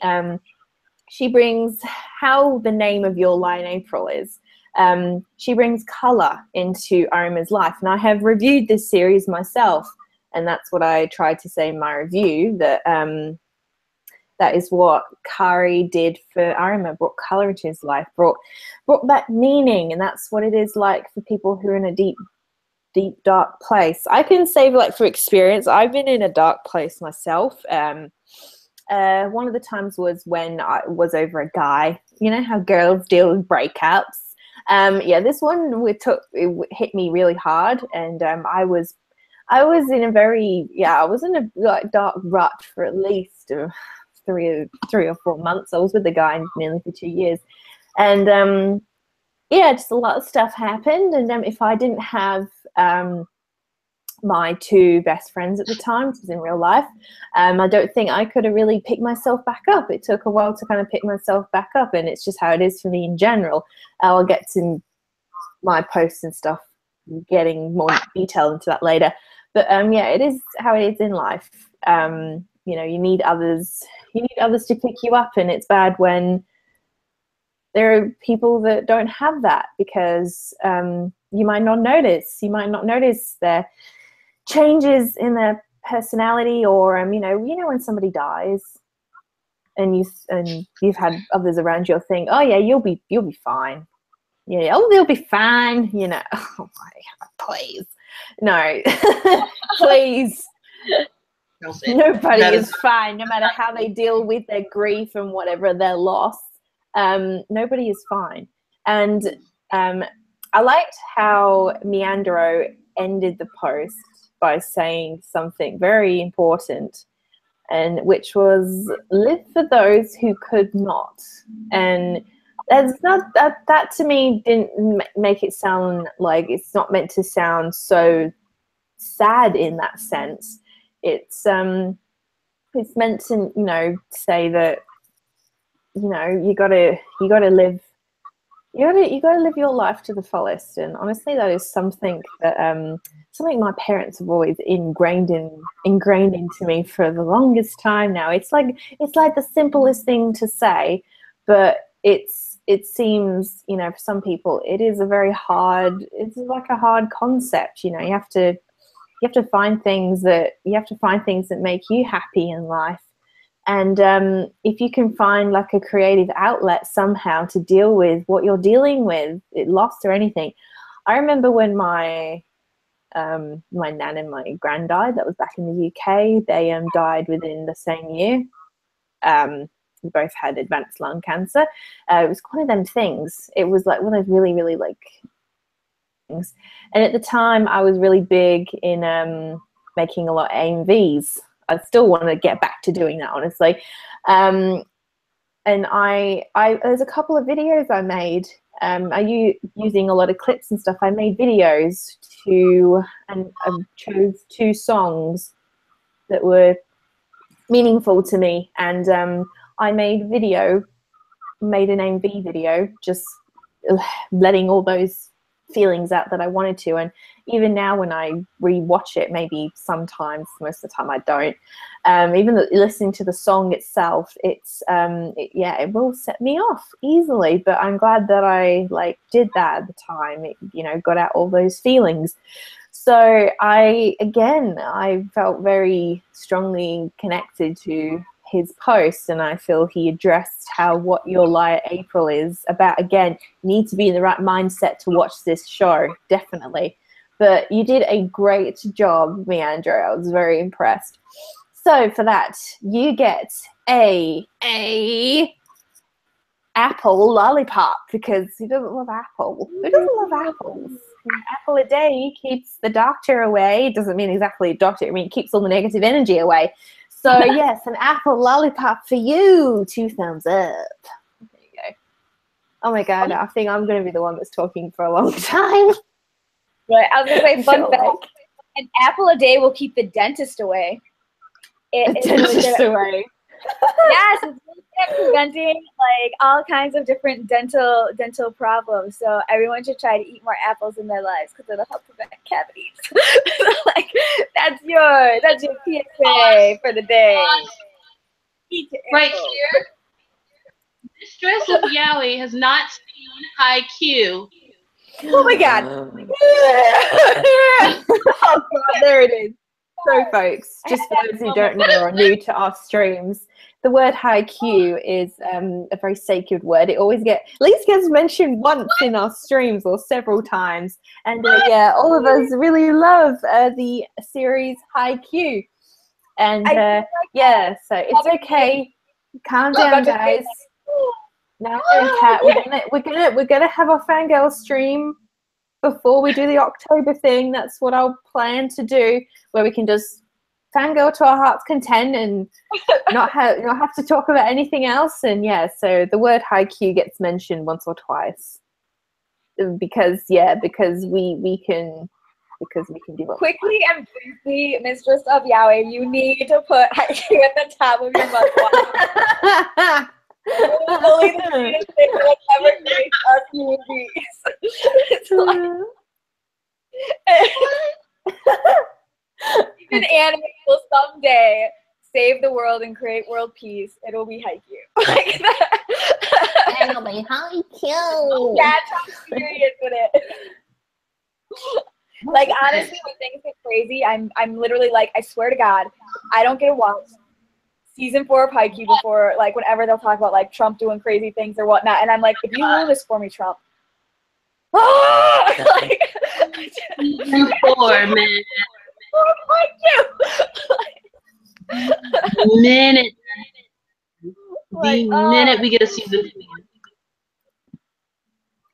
She brings how the name of Your Lie in April is. She brings color into Arima's life. And I have reviewed this series myself. And that's what I tried to say in my review, that that is what Kari did for Arima, brought color into his life, brought back meaning. And that's what it is like for people who are in a deep, dark place. I can say, like, for experience, I've been in a dark place myself. One of the times was when I was over a guy. You know how girls deal with breakups? This one it hit me really hard, and I was in a very like dark rut for at least 3 or 4 months. I was with the guy nearly for 2 years, and just a lot of stuff happened. And if I didn't have my 2 best friends at the time, which was in real life, I don't think I could have really picked myself back up. It took a while to kind of pick myself back up, and it's just how it is for me in general. I'll get to my posts and stuff, getting more detail into that later. But it is how it is in life. You need others to pick you up, and it's bad when there are people that don't have that, because you might not notice their changes in their personality, or when somebody dies and you've had others around you think, oh yeah, you'll be fine. Yeah, oh, they'll be fine. Oh my God, please, no, please. Nobody is fine, no matter how they deal with their grief and whatever their loss. Nobody is fine. And I liked how Meandro ended the post by saying something very important, and which was, live for those who could not. And that's not that to me didn't make it sound like, it's not meant to sound so sad in that sense. It's meant to say that you gotta live your life to the fullest. And honestly, that is something that something my parents have always ingrained into me for the longest time now. It's like the simplest thing to say, but it seems, for some people it is it's like a hard concept. You have to find things that make you happy in life. And if you can find like a creative outlet somehow to deal with what you're dealing with, loss or anything. I remember when my nan and my gran died. That was back in the UK. They died within the same year. We both had advanced lung cancer. It was one of them things. It was like one of those really, really like things. And at the time, I was really big in making a lot of AMVs. I still want to get back to doing that, honestly. And there's a couple of videos I made. Using a lot of clips and stuff. I made videos and I chose 2 songs that were meaningful to me, and I made an AMV video, just letting all those feelings out that I wanted to. And even now when I rewatch it, maybe sometimes, most of the time I don't, even listening to the song itself, it's it will set me off easily. But I'm glad that I like did that at the time. It, you know, got out all those feelings. So I felt very strongly connected to his post, and I feel he addressed how What Your Lie April is about. Again, you need to be in the right mindset to watch this show, definitely. But you did a great job, Meandra. I was very impressed. So for that, you get a apple lollipop, because who doesn't love apple? Who doesn't love apples? An apple a day keeps the doctor away. It doesn't mean exactly doctor. I mean, it keeps all the negative energy away. So yes, an apple lollipop for you. 2 thumbs up. There you go. Oh my God, I think I'm going to be the one that's talking for a long time. Right, I was going to say, fun fact, an apple a day will keep the dentist away. It's dentist away. Yes, it's really good at preventing like all kinds of different dental problems. So everyone should try to eat more apples in their lives because it'll help prevent cavities. Like that's your PSA for the day. Right here, Mistress of Yowie has not seen Haikyuu. Oh my God! Oh God, there it is. So, folks, just for those who don't know or are new to our streams, the word Haikyuu is a very sacred word. It always at least gets mentioned once in our streams or several times. And yeah, all of us really love the series Haikyuu. And yeah, so it's okay. Calm down, guys. Now, Kat, we're gonna have our fangirl stream before we do the October thing. That's what I'll plan to do, where we can just fangirl to our heart's content and not have to talk about anything else. And yeah, so the word Haikyuu gets mentioned once or twice because we can do it. Quickly and briefly, Mistress of Yahweh, you need to put Haikyuu at the top of your mouth. Only the greatest thing that ever graced us human beings. It's like, even anime will someday save the world and create world peace. It'll be Haikyuu. Like that. It'll be Haikyuu. That's how serious with it. Like honestly, when things get crazy, I'm literally like, I swear to God, I don't get to watch season 4 of Haikyuu before, like, whenever they'll talk about, like, Trump doing crazy things or whatnot, and I'm like, if you ruin this for me, Trump. Like, Season 4, man. Minute. Like, the minute we get a season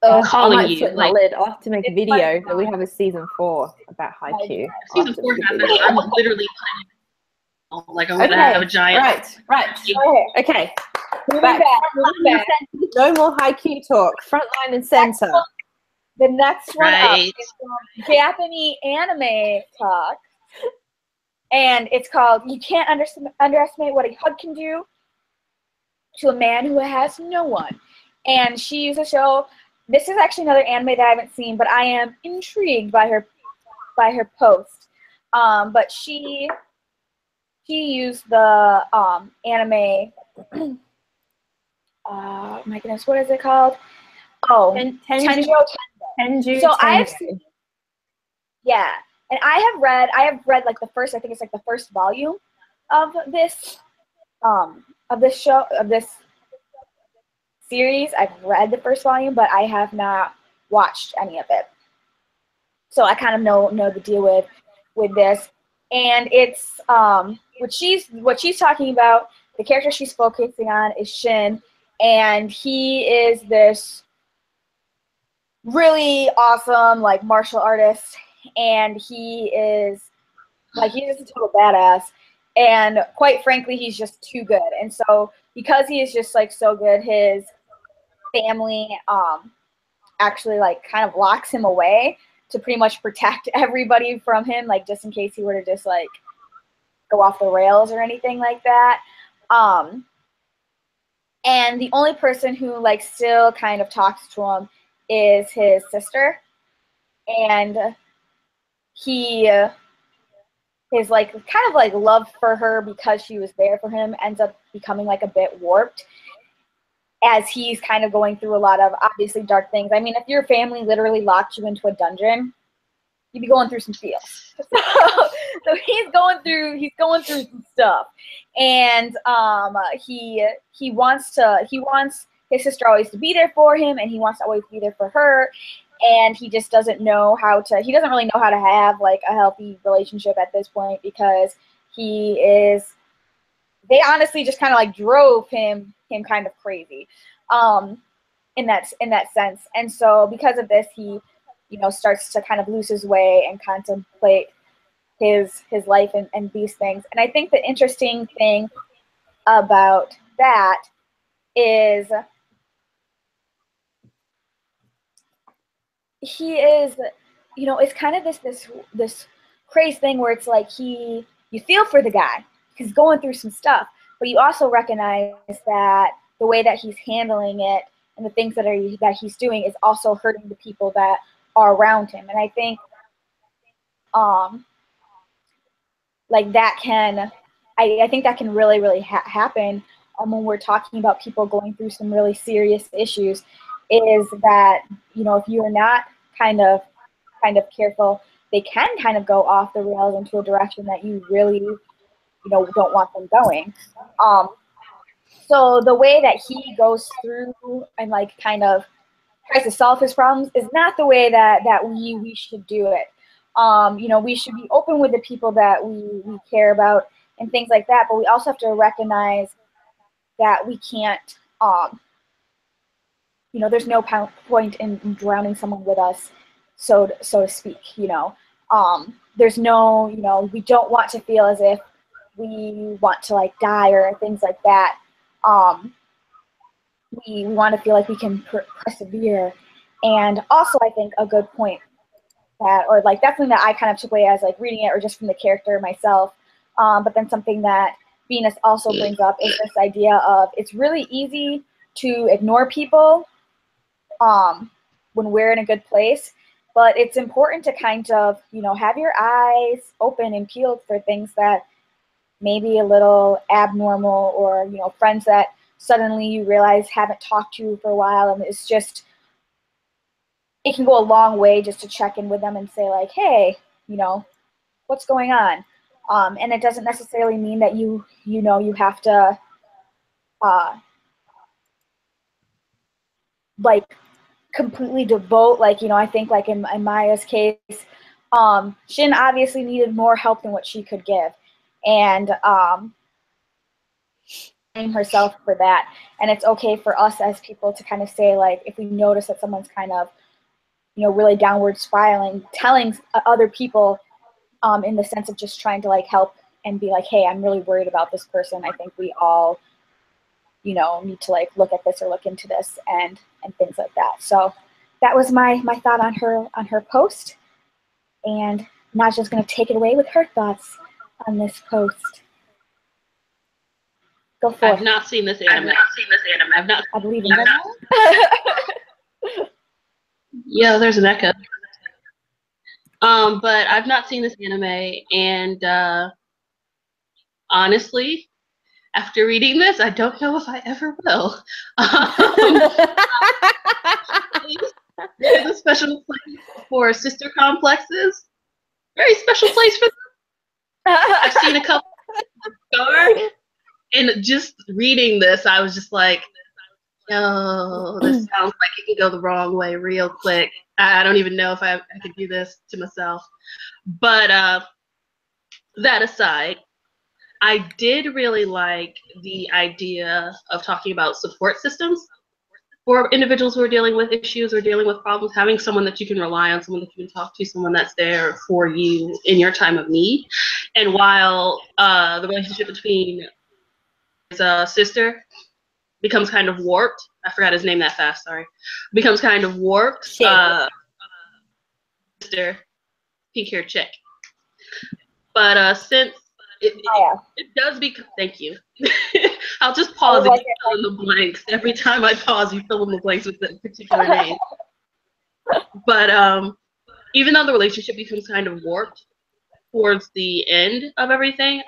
4. I'm calling I might you. flip my lid. I'll have to make a video that we have a season 4 about Haikyuu. Season 4 happens. I'm literally planning. Like I'm gonna have a giant. Right. Okay. Moving Back. back. No more Haikyuu talk. Frontline and center. The next one up Right. is Japanese anime talk, and it's called "You Can't Underestimate What a Hug Can Do to a Man Who Has No One." And she used a show. This is actually another anime that I haven't seen, but I am intrigued by her post. But she used the anime. My goodness, what is it called? Oh, Tenjo Tendo. So I've seen, yeah, and I have read like the first. I think it's like the first volume of this series. I've read the first volume, but I have not watched any of it. So I kind of know the deal with this. And it's what she's talking about. The character she's focusing on is Shin, and he is this really awesome like martial artist, and he's just a total badass. And quite frankly, he's just too good. And so because he is just like so good, his family actually like kind of locks him away to pretty much protect everybody from him, like just in case he were to just like go off the rails or anything like that. And the only person who like still kind of talks to him is his sister. and he his like kind of like love for her because she was there for him ends up becoming like a bit warped as he's kind of going through a lot of obviously dark things. I mean, if your family literally locked you into a dungeon, you'd be going through some feels. So he's going through some stuff, and he wants his sister always to be there for him, and he wants to always be there for her, and he just doesn't know how to. He doesn't really know how to have like a healthy relationship at this point because they honestly just kind of like drove him kind of crazy, in that sense, and so because of this he starts to kind of lose his way and contemplate his life and these things. And I think the interesting thing about that is he is, it's kind of this crazy thing where it's like you feel for the guy. He's going through some stuff, but you also recognize that the way that he's handling it and the things that he's doing is also hurting the people that are around him. And I think like that can, I think that can really, really happen when we're talking about people going through some really serious issues, is that, if you're not kind of careful, they can kind of go off the rails into a direction that you really, don't want them going. So the way that he goes through and like kind of tries to solve his problems is not the way that we should do it. We should be open with the people that we care about and things like that, but we also have to recognize that we can't, there's no point in drowning someone with us, so to speak. There's no, we don't want to feel as if we want to like die or things like that. We want to feel like we can persevere. And also, I think a good point that, or like definitely that I kind of took away as like reading it or just from the character myself, but then something that Venus also brings up is this idea of it's really easy to ignore people when we're in a good place, but it's important to kind of, have your eyes open and peeled for things that may be a little abnormal, or, friends that suddenly you realize haven't talked to you for a while, and it's just, it can go a long way just to check in with them and say like, hey, what's going on? And it doesn't necessarily mean that you have to like completely devote, like, I think like in Maya's case, Shin obviously needed more help than what she could give, and blame herself for that. And it's okay for us as people to kind of say, like, if we notice that someone's kind of really downward spiraling, telling other people in the sense of just trying to like help and be like, hey, I'm really worried about this person. I think we all, need to like look at this or look into this and things like that. So that was my thought on her post. And Naja's going to take it away with her thoughts on this post. Go for it. I've not seen this anime. I believe in that. Yeah, there's an echo. But I've not seen this anime, and honestly, after reading this, I don't know if I ever will. There's a special place for sister complexes. Very special place for them. I've seen a couple dark, and just reading this, I was just like, oh, this sounds like it could go the wrong way real quick. I don't even know if I could do this to myself. But that aside, I did really like the idea of talking about support systems for individuals who are dealing with issues or dealing with problems, having someone that you can rely on, someone that you can talk to, someone that's there for you in your time of need. And while the relationship between his sister becomes kind of warped, I forgot his name that fast, sorry, becomes kind of warped, sister, pink-haired chick. But since it does become, thank you. I'll just pause and fill in the blanks. Every time I pause, you fill in the blanks with the particular name. But even though the relationship becomes kind of warped towards the end of everything,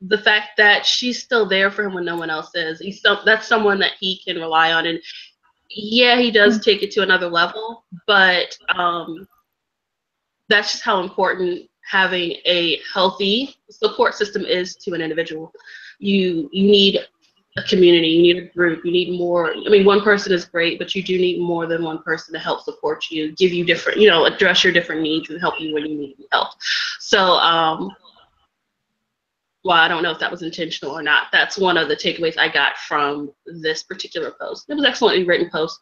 the fact that she's still there for him when no one else is, that's someone that he can rely on. And yeah, he does take it to another level, but that's just how important having a healthy support system is to an individual. You need a community, you need a group, you need more. I mean, one person is great, but you do need more than one person to help support you, give you different, address your different needs and help you when you need help. So, well, I don't know if that was intentional or not. That's one of the takeaways I got from this particular post. It was an excellently written post,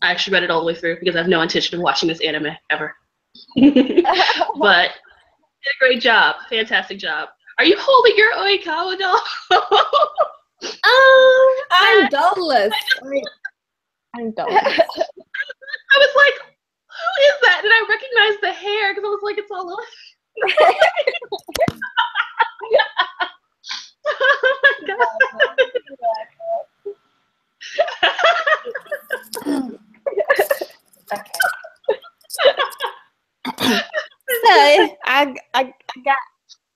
I actually read it all the way through because I have no intention of watching this anime ever. But did a great job. Fantastic job. Are you holding your Oikawa doll? I'm dollarless. I'm dollarless. I was like, who is that? And I recognized the hair because I was like, it's all over. Oh my God. Okay. So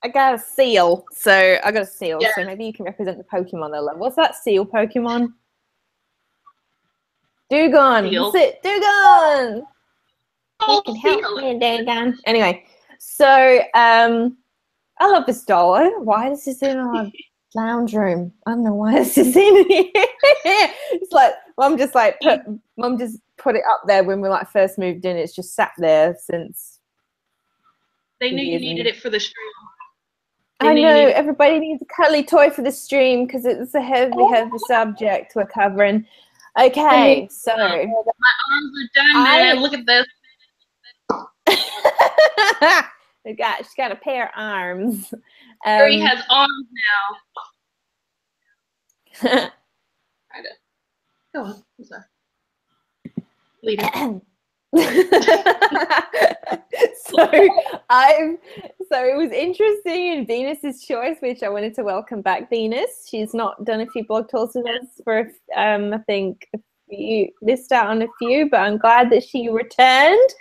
I got a seal. So I got a seal. Yeah. So maybe you can represent the Pokemon they love. What's that seal Pokemon? Dugong. That's it. Dugong. You can help me, Dugong. Anyway, so I love this doll. I don't know why this is in our lounge room. I don't know why this is in here. It's like Mum just put it up there when we first moved in. It's just sat there since. They knew you needed it for the stream. I know everybody needs a cuddly toy for the stream because it's a heavy subject we're covering. Okay, so my arms are done, man. Look at this. She's got a pair of arms. He has arms now. Go on. I'm sorry. Lita. So it was interesting in Venus's choice, which I wanted to welcome back Venus. She's not done a few blog talks with us for I think missed out on a few, but I'm glad that she returned.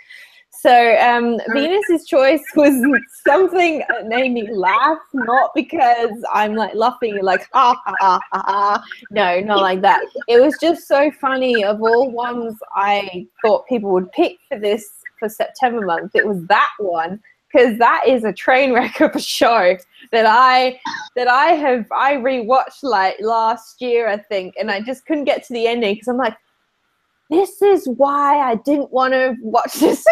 So Venus's choice was something that made me laugh, not because I'm laughing ha ha ha ha. No, not like that. It was just so funny. Of all ones I thought people would pick for September month, it was that one, because that is a train wreck of a show that I rewatched last year, I think, and I just couldn't get to the ending because I'm like, this is why I didn't want to watch this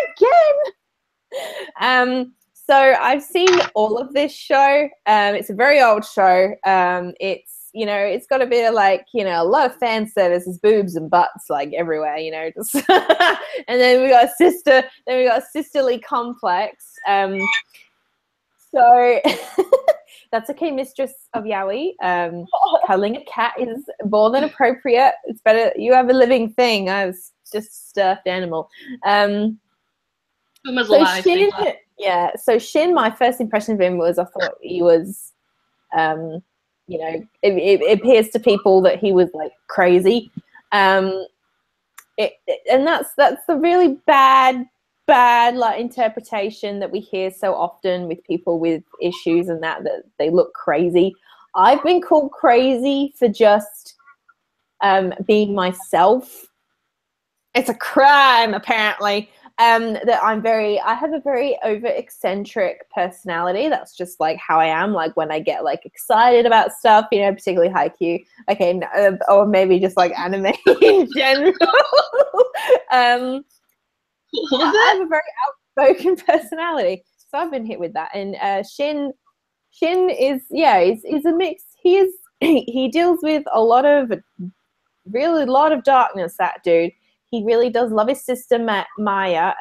again. So I've seen all of this show. It's a very old show. It's got a bit of a lot of fan service. There's boobs and butts everywhere, just and then we got a sisterly complex. So that's okay, Mistress of Yaoi. Cuddling a cat is more than appropriate. It's better. You have a living thing. I was just a stuffed animal. So Shin, my first impression of him was I thought he was, it appears to people that he was crazy. And that's the really bad interpretation that we hear so often with people with issues and that they look crazy. I've been called crazy for just being myself. It's a crime, apparently. That I have a very over eccentric personality. That's just how I am. When I get excited about stuff, particularly Haikyuu. Okay, or maybe just anime in general. I have a very outspoken personality, so I've been hit with that. And Shin is he's a mix. He deals with a lot of darkness. That dude. He really does love his sister Maya,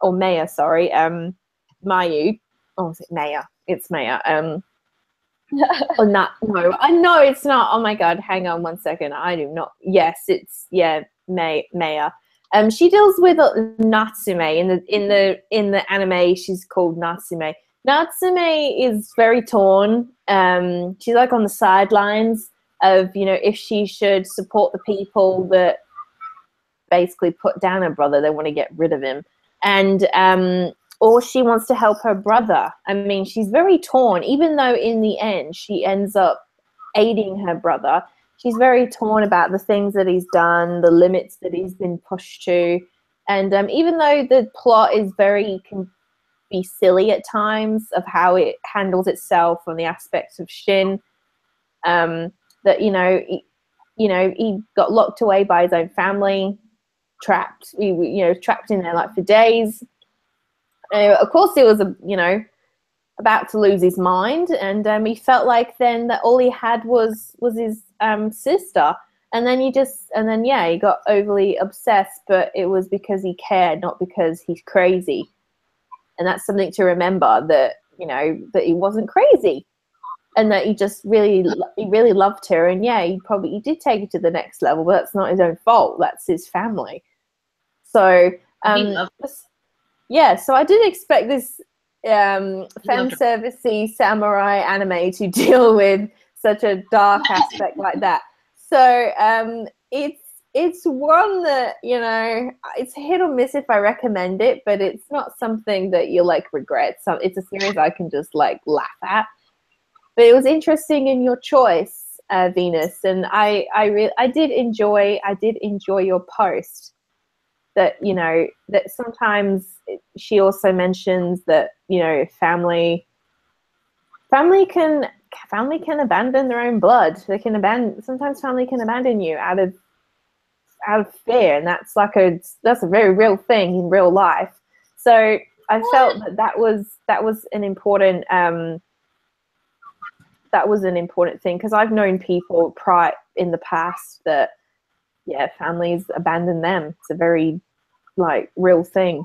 or Maya, sorry, Mayu. Oh, is it Maya? It's Maya. Or not? No, I know it's not. Oh my God, hang on one second. I do not. Yes, it's Maya. She deals with Natsume in the anime. She's called Natsume. Natsume is very torn. She's on the sidelines of if she should support the people that basically put down her brother. They want to get rid of him. And or she wants to help her brother. I mean, she's very torn, even though in the end she ends up aiding her brother. She's very torn about the things that he's done, the limits that he's been pushed to. And even though the plot is can be silly at times of how it handles itself on the aspects of Shin, that, he got locked away by his own family, trapped in there like for days. Of course, he was, about to lose his mind, and he felt like then that all he had was his sister, and then he got overly obsessed, but it was because he cared, not because he's crazy. And that's something to remember, that that he wasn't crazy, and that he just really loved her. And he did take it to the next level, but that's not his own fault. That's his family. So so I did expect this fan servicey samurai anime to deal with such a dark aspect like that. So it's one that, it's hit or miss if I recommend it, but it's not something that you'll regret. So it's a series I can just laugh at. But it was interesting in your choice, Venus, and I did enjoy your post. That that sometimes she also mentions that family can abandon their own blood. Sometimes family can abandon you out of fear, and that's a very real thing in real life. So I felt that was an important thing, because I've known people in the past that families abandon them. It's a very real thing.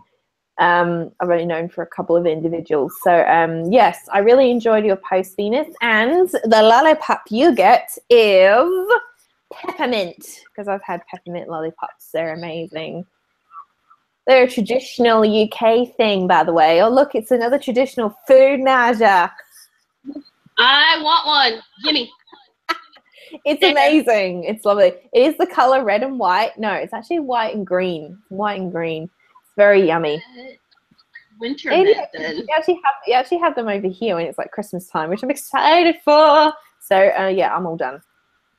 I've only known for a couple of individuals. So yes, I really enjoyed your post, Venus, and the lollipop you get is peppermint, because I've had peppermint lollipops. They're amazing. They're a traditional UK thing, by the way. Oh look, it's another traditional food, Naja. I want one. Gimme. It's amazing. It's lovely. It is the color red and white. No, it's actually white and green. White and green. It's very yummy. Winter then. You actually have them over here when it's Christmas time, which I'm excited for. So I'm all done.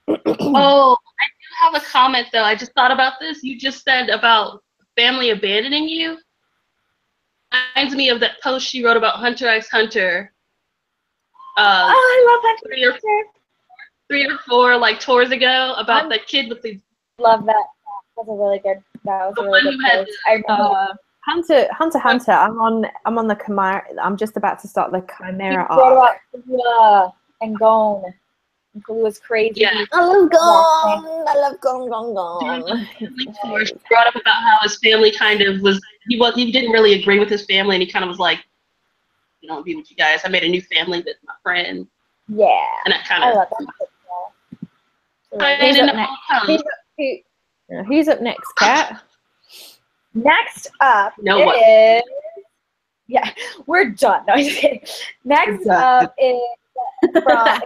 Oh, I do have a comment though. I just thought about this. You just said about family abandoning you. Reminds me of that post she wrote about Hunter x Hunter. I love Hunter. 3 or 4 tours ago, about that kid with the. Love that. That was a really good post. I remember. Hunter. I'm on the Chimera. I'm just about to start the Chimera arc. And Gone. It was crazy. Yeah. I love Gone. I love Gone. He brought up about how his family kind of was. He didn't really agree with his family, and he kind of was like, "I don't want to be with you guys. I made a new family with my friend." Yeah. And that kind of. I love that. Who's up next, Kat? Next up we're done. No, I'm just kidding. Next up is from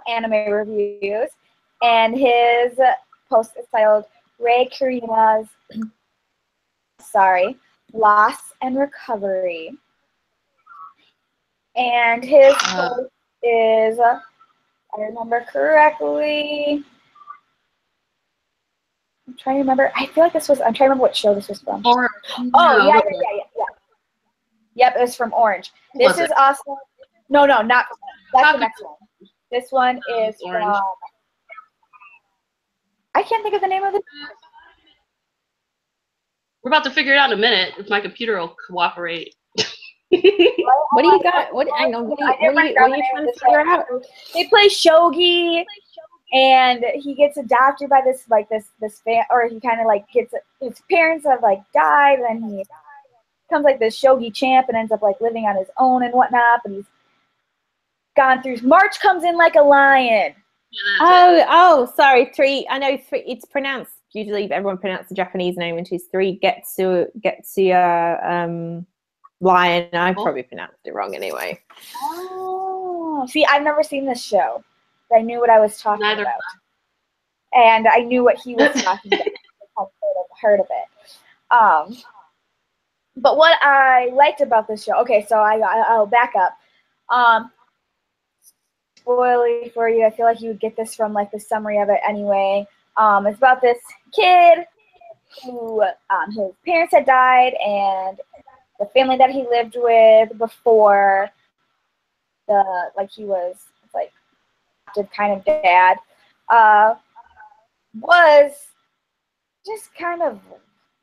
Anime Reviews, and his post is titled Ray Karina's Loss and Recovery. And his post is, I remember correctly, I'm trying to remember. I feel like I'm trying to remember what show this was from. Yeah. Yep, it was from Orange. This is also, no, not, that's the next one. This one is from, I can't think of the name of it. We're about to figure it out in a minute if my computer will cooperate. What do you got? What are you trying to figure out? They play shogi, and he gets adopted by this fan, or he kind of gets, his parents have died, and he becomes this shogi champ and ends up living on his own and whatnot. But he's gone through. March comes in like a lion. Sorry. 3. I know 3. It's pronounced. Usually, everyone pronounces the Japanese name, which is 3 Getsuya lion. I probably pronounced it wrong anyway. Oh, see, I've never seen this show. But I knew what I was talking about, and I knew what he was talking about. heard of it. But what I liked about this show, okay, so I'll back up. Spoiler for you, I feel like you would get this from like the summary of it anyway. It's about this kid who his parents had died, and the family that he lived with before he was like kind of dad was just kind of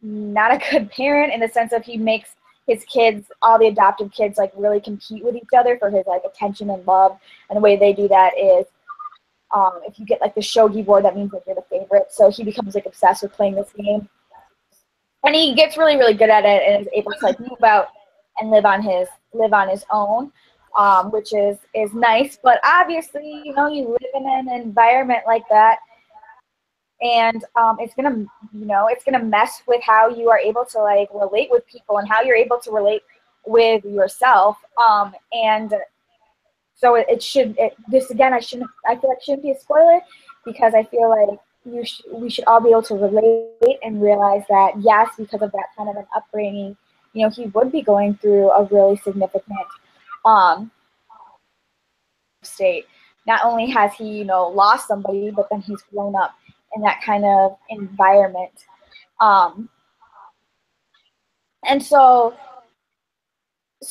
not a good parent, in the sense of he makes his kids, all the adopted kids, like really compete with each other for his like attention and love. And the way they do that is if you get like the shogi board, that means like you're the favorite. So he becomes like obsessed with playing this game, and he gets really, really good at it, and is able to like move out and live on his own, which is nice. But obviously, you know, you live in an environment like that, and it's gonna mess with how you are able to like relate with people and how you're able to relate with yourself. And so I feel like it shouldn't be a spoiler, because I feel like we should all be able to relate and realize that, yes, because of that kind of an upbringing, you know, he would be going through a really significant state. Not only has he, you know, lost somebody, but then he's grown up in that kind of environment. And so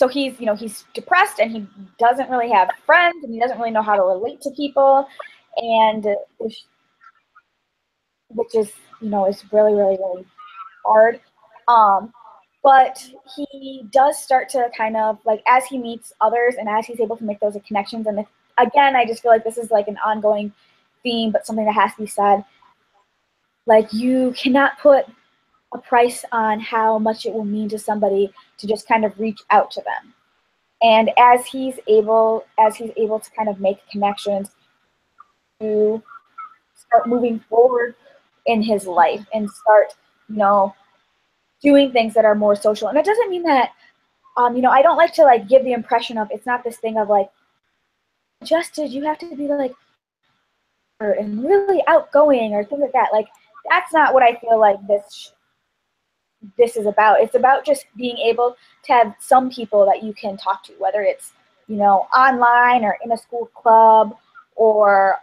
he's, you know, he's depressed, and he doesn't really have friends, and he doesn't really know how to relate to people, and which is, you know, is really, really, really hard. But he does start to kind of, like, as he meets others and as he's able to make those connections, and again, I just feel like this is like an ongoing theme, but something that has to be said. Like, you cannot put a price on how much it will mean to somebody to just kind of reach out to them. And as he's able to kind of make connections, to start moving forward in his life and start, you know, doing things that are more social. And it doesn't mean that, you know, I don't like to like give the impression of, it's not this thing of like, adjusted, you have to be like, and really outgoing or things like that. Like, that's not what I feel like this is about. It's about just being able to have some people that you can talk to, whether it's, you know, online or in a school club, or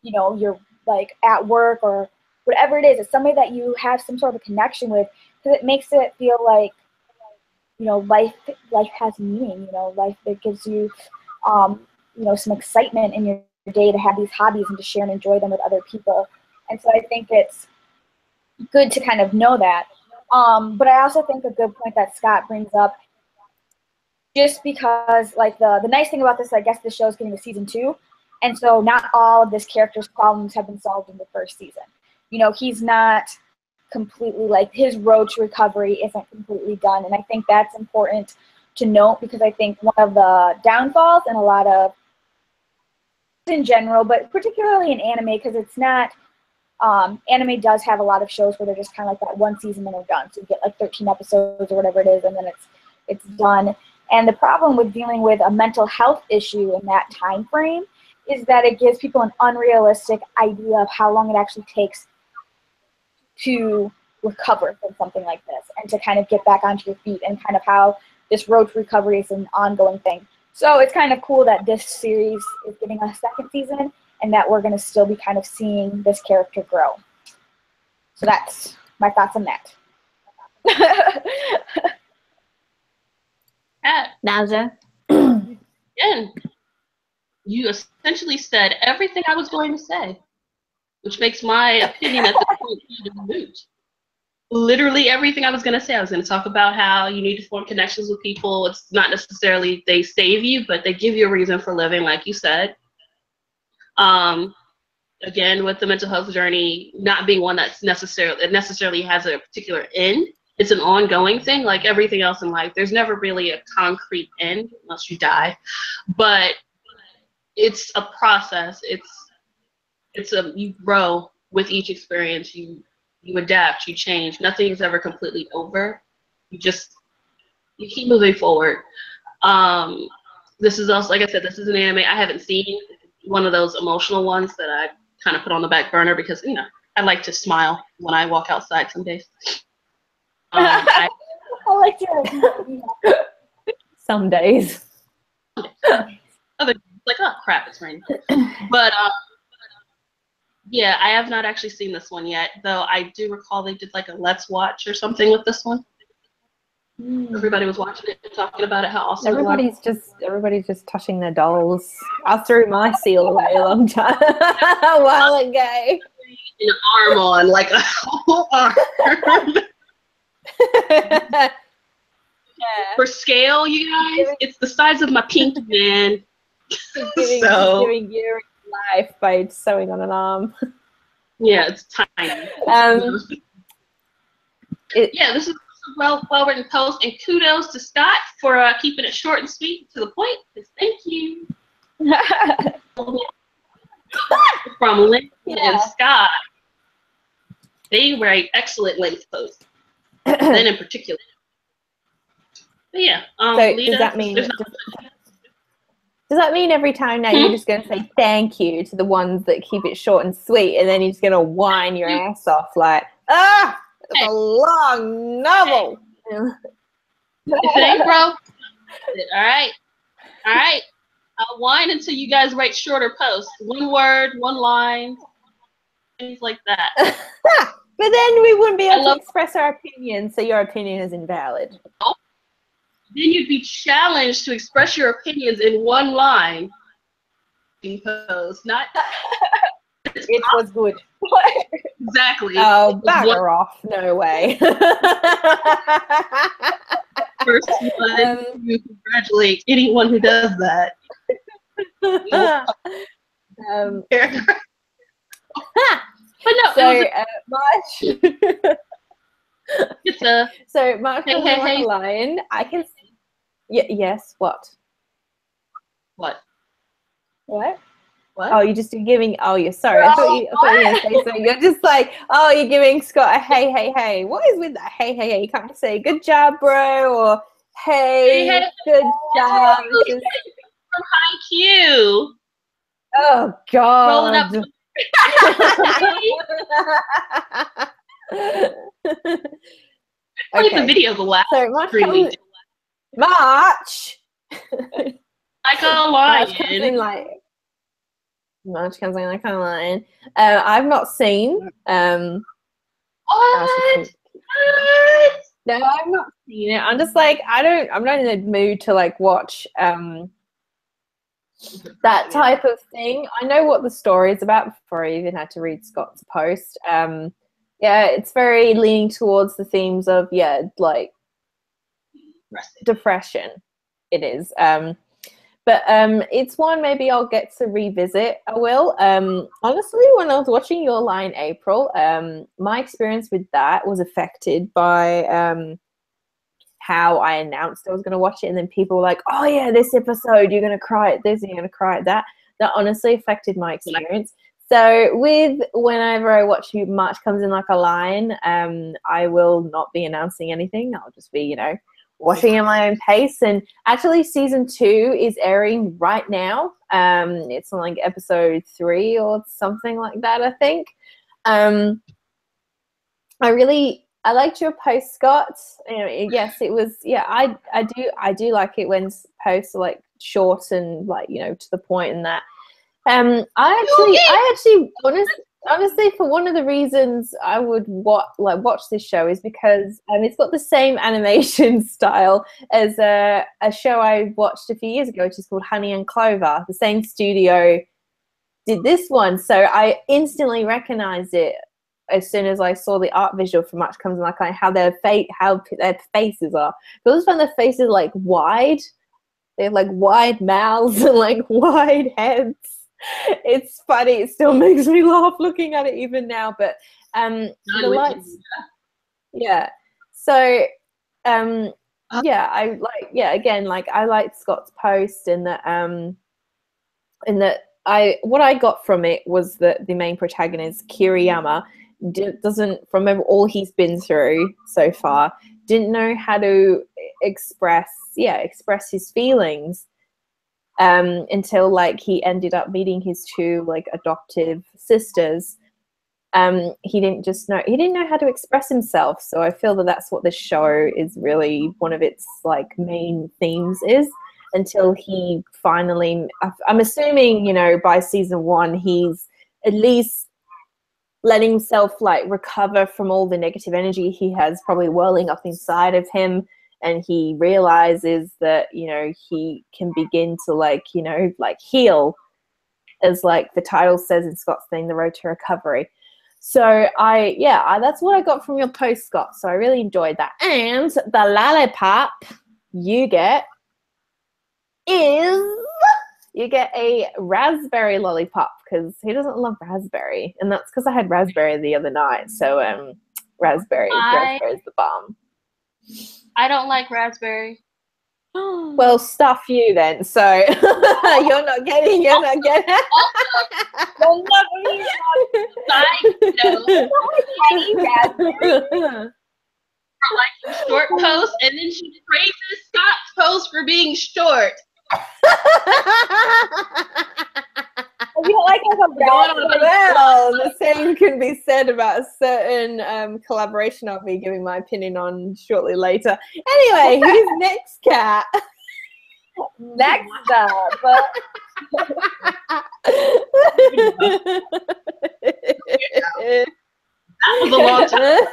you know, you're like at work or whatever it is. It's somebody that you have some sort of a connection with, because it makes it feel like, you know, life has meaning. You know, life that gives you you know, some excitement in your day to have these hobbies and to share and enjoy them with other people. And so I think it's good to kind of know that. But I also think a good point that Scott brings up, just because like the nice thing about this, I guess the show is getting to season 2, and so not all of this character's problems have been solved in the first season. You know, he's not completely, like, his road to recovery isn't completely done, and I think that's important to note, because I think one of the downfalls in a lot of, in general, but particularly in anime, because it's not, anime does have a lot of shows where they're just kind of like that one season and they're done. So you get like 13 episodes or whatever it is, and then it's done. And the problem with dealing with a mental health issue in that time frame is that it gives people an unrealistic idea of how long it actually takes to recover from something like this, and to kind of get back onto your feet, and kind of how this road to recovery is an ongoing thing. So it's kind of cool that this series is getting a second season, and that we're going to still be kind of seeing this character grow. So that's my thoughts on that. Naja? Again, you essentially said everything I was going to say, which makes my opinion at this point moot. Literally everything I was going to say. I was going to talk about how you need to form connections with people. It's not necessarily they save you, but they give you a reason for living, like you said. Again, with the mental health journey not being one that's necessarily has a particular end. It's an ongoing thing, like everything else in life. There's never really a concrete end unless you die, but it's a process. You grow with each experience. You adapt, you change. Nothing is ever completely over. You keep moving forward. This is also, like I said, this is an anime I haven't seen. One of those emotional ones that I kind of put on the back burner because, you know, I like to smile when I walk outside some days. I like to. Some days. other like, oh crap, it's raining. But yeah, I have not actually seen this one yet, though I do recall they did like a Let's Watch or something with this one. Everybody was watching it and talking about it, how awesome everybody's just touching their dolls. I threw my seal away a long time a while ago. An arm on, like a whole arm. Yeah. For scale, you guys, it's the size of my pinky, man. Giving you life by sewing on an arm. Yeah, it's tiny. Yeah, this is a well written post, and kudos to Scott for keeping it short and sweet to the point. Thank you. From Lynn and Scott, they write excellent length posts. Then in particular. But yeah, so Lita, does that mean every time now you're just going to say thank you to the ones that keep it short and sweet, and then you're just going to whine your ass off like, it's a long novel. If it ain't broke, all right. I'll whine until you guys write shorter posts. One word, one line, things like that. But then we wouldn't be able to express our opinion, so your opinion is invalid. Then you'd be challenged to express your opinions in one line. Post, not. It was good. Exactly. Oh, bugger off. No way. First one, you congratulate anyone who does that. But no, so March. So March was like a lion. I can. Yes. What? Oh, you're just giving. Oh, you're sorry. I thought you were going to say something. You're just like, oh, you're giving Scott a hey. What is with that hey? You can't say good job, bro, or hey good job. From High Q. Oh God. Roll it up. Played the video the last so March. Like a lion. March comes in like a lion. I've not seen. What? No, I've not seen it. I'm just like I'm not in the mood to like watch that type of thing. I know what the story is about before I even had to read Scott's post. Yeah, it's very leaning towards the themes of like depression. It is. But it's one maybe I'll get to revisit. I will. Honestly, when I was watching Your Lie, April, my experience with that was affected by how I announced I was going to watch it, and then people were like, "Oh yeah, this episode, you're going to cry at this, and you're going to cry at that." That honestly affected my experience. So whenever I watch March Comes in Like a Lion, I will not be announcing anything. I'll just be, watching at my own pace. And actually season 2 is airing right now. It's on like episode 3 or something like that, I think. I liked your post, Scott. Yes, it was. Yeah, I do like it when posts are like short and like to the point and that. I actually honestly, for one of the reasons I would watch this show is because it's got the same animation style as a show I watched a few years ago, which is called Honey and Clover. The same studio did this one, so I instantly recognized it as soon as I saw the art visual for March Comes in Like how their faces are. But I just find their faces like wide. They have like wide mouths and like wide heads. It's funny. It still makes me laugh looking at it even now. But the lights, yeah. So I liked Scott's post, and that what I got from it was that the main protagonist Kiriyama doesn't, from all he's been through so far, didn't know how to express his feelings. Until like he ended up meeting his 2 like adoptive sisters, he didn't know how to express himself. So I feel that that's what this show is really one of its like main themes is, until he finally, I'm assuming, you know, by season 1 he's at least letting himself like recover from all the negative energy he has probably whirling up inside of him, and he realizes that, you know, he can begin to like, you know, like heal, as like the title says in Scott's thing, the road to recovery. So that's what I got from your post, Scott. So I really enjoyed that. And the lollipop you get is you get a raspberry lollipop, because who doesn't love raspberry? And that's because I had raspberry the other night. So raspberry is the bomb. I don't like raspberry. Well, stuff you then. So you're not getting. You'll never be for liking short posts, and then she praises Scott's post for being short. You don't like well, the same can be said about a certain collaboration I'll be giving my opinion on shortly later. Anyway, who's next, Kat? Next up. That was a long time.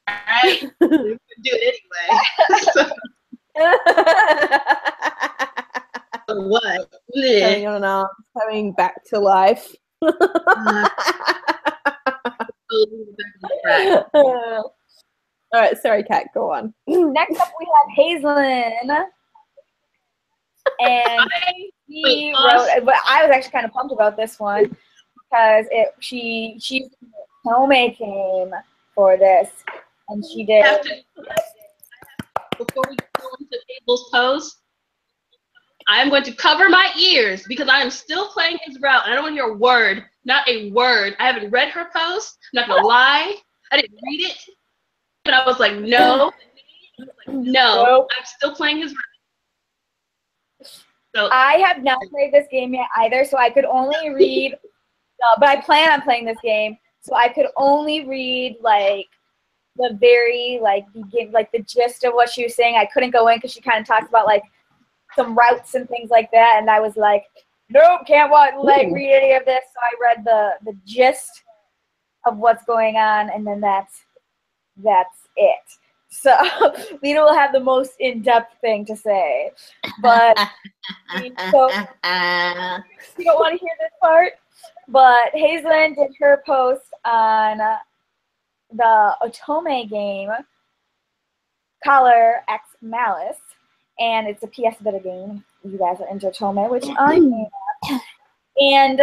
All right, we can do it anyway. What? Coming on arms, coming back to life. All right, sorry, Kat, go on. Next up, we have Hazelyn. And she wrote, but I was actually kind of pumped about this one because she Tome came for this, and she did. Before we go into Hazel's post, I'm going to cover my ears because I am still playing his route. And I don't want to hear a word, not a word. I haven't read her post. I'm not gonna lie, I didn't read it, but I was like, no, nope. I'm still playing his route. So I have not played this game yet either, so I could only read. But I plan on playing this game, so I could only read like the very the gist of what she was saying. I couldn't go in because she kind of talks about like some routes and things like that, and I was like, nope, can't read any of this. So I read the gist of what's going on, and then that's it. So Lita will have the most in-depth thing to say, but so you don't want to hear this part. But Hazelyn did her post on the Otome game, Collar X Malice, and it's a PS Vita game. You guys are into Otome, which I am. And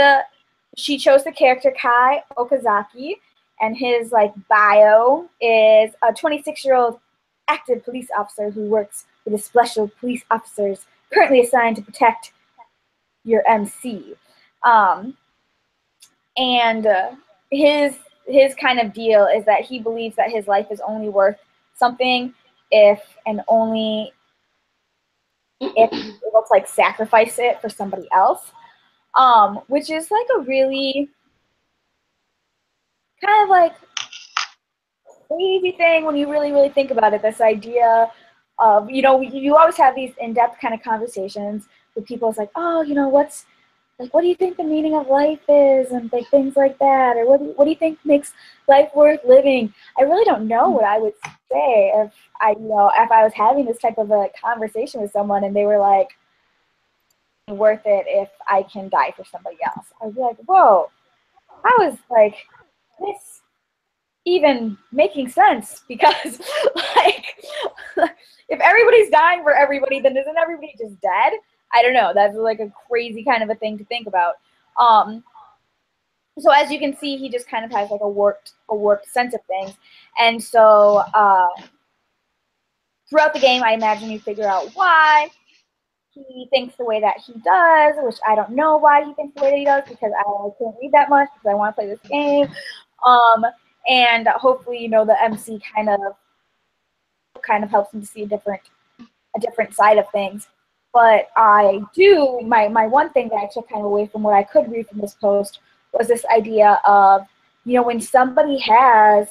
she chose the character Kai Okazaki, and his bio is a 26-year-old active police officer who works with the special police officers currently assigned to protect your MC. And his kind of deal is that he believes that his life is only worth something if he will sacrifice it for somebody else, which is like a really kind of crazy thing when you really think about it. This idea of, you always have these in-depth kind of conversations with people. It's like, oh, what do you think the meaning of life is, and things like that, or what do you think makes life worth living? I really don't know what I would say if I was having this type of a conversation with someone and they were like, worth it if I can die for somebody else. I'd be like, whoa, how is this even making sense? Because if everybody's dying for everybody, then isn't everybody just dead? I don't know. That's a crazy kind of a thing to think about. So as you can see, he just kind of has a warped sense of things. And so throughout the game, I imagine you figure out why he thinks the way that he does, which I don't know why he thinks the way that he does, because I can't read that much because I want to play this game. And hopefully, the MC kind of helps him to see a different side of things. But I do, my one thing that I took kind of away from what I could read from this post was this idea of you know, when somebody has,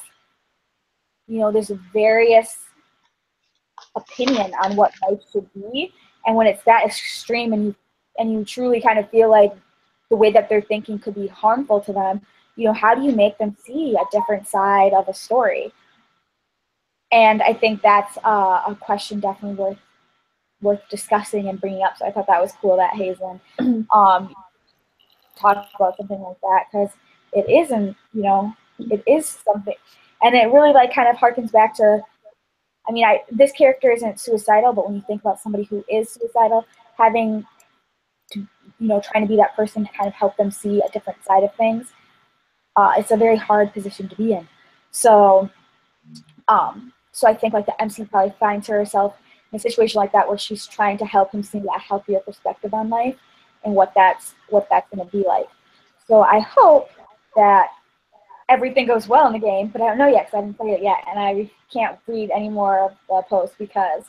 you know, there's various opinion on what life should be, and when it's that extreme and you truly kind of feel like the way that they're thinking could be harmful to them, you know, how do you make them see a different side of a story? And I think that's a question definitely worth discussing and bringing up. So I thought that was cool that Hazen talked about something like that, because it isn't, you know, it is something, and it really like kind of harkens back to, I mean, this character isn't suicidal, but when you think about somebody who is suicidal, having to, you know, trying to be that person to kind of help them see a different side of things, it's a very hard position to be in. So, so I think like the MC probably finds herself in a situation like that where she's trying to help him see that healthier perspective on life and what that's going to be like. So I hope that everything goes well in the game, but I don't know yet because I haven't played it yet, and I can't read any more of the posts because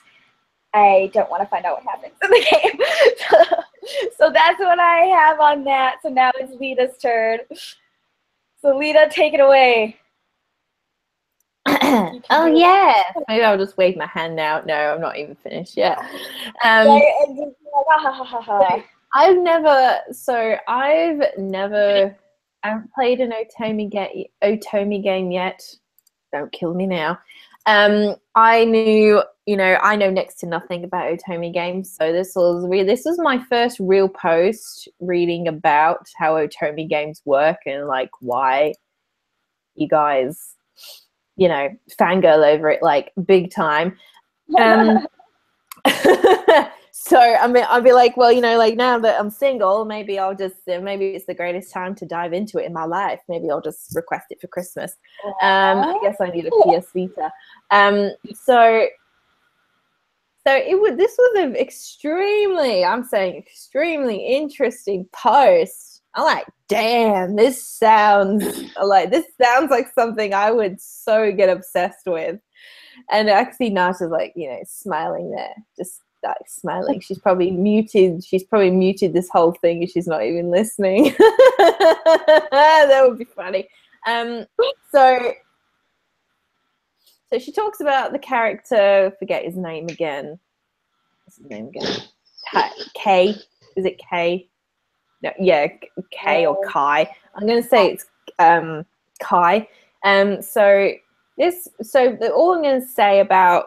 I don't want to find out what happens in the game. So that's what I have on that. So now it's Lita's turn. So Lita, take it away. Oh yeah. Maybe I'll just wave my hand now. No, I'm not even finished yet. I've never I haven't played an Otomi game yet. Don't kill me now. I know next to nothing about Otomi games, so this was my first real post reading about how Otomi games work and like why you guys, you know, fangirl over it like big time. So I mean, I'd be like, well, you know, like now that I'm single, maybe it's the greatest time to dive into it in my life. Maybe I'll just request it for Christmas. I guess I need a PS Vita. So this was an extremely interesting post. I'm like, damn, this sounds like something I would so get obsessed with. And actually Naja's like, you know, smiling there, just like smiling. She's probably muted this whole thing if she's not even listening. That would be funny. So she talks about the character, forget his name again. What's his name again? K. Is it K? No, yeah, K or Kai. I'm gonna say it's Kai. So all I'm gonna say about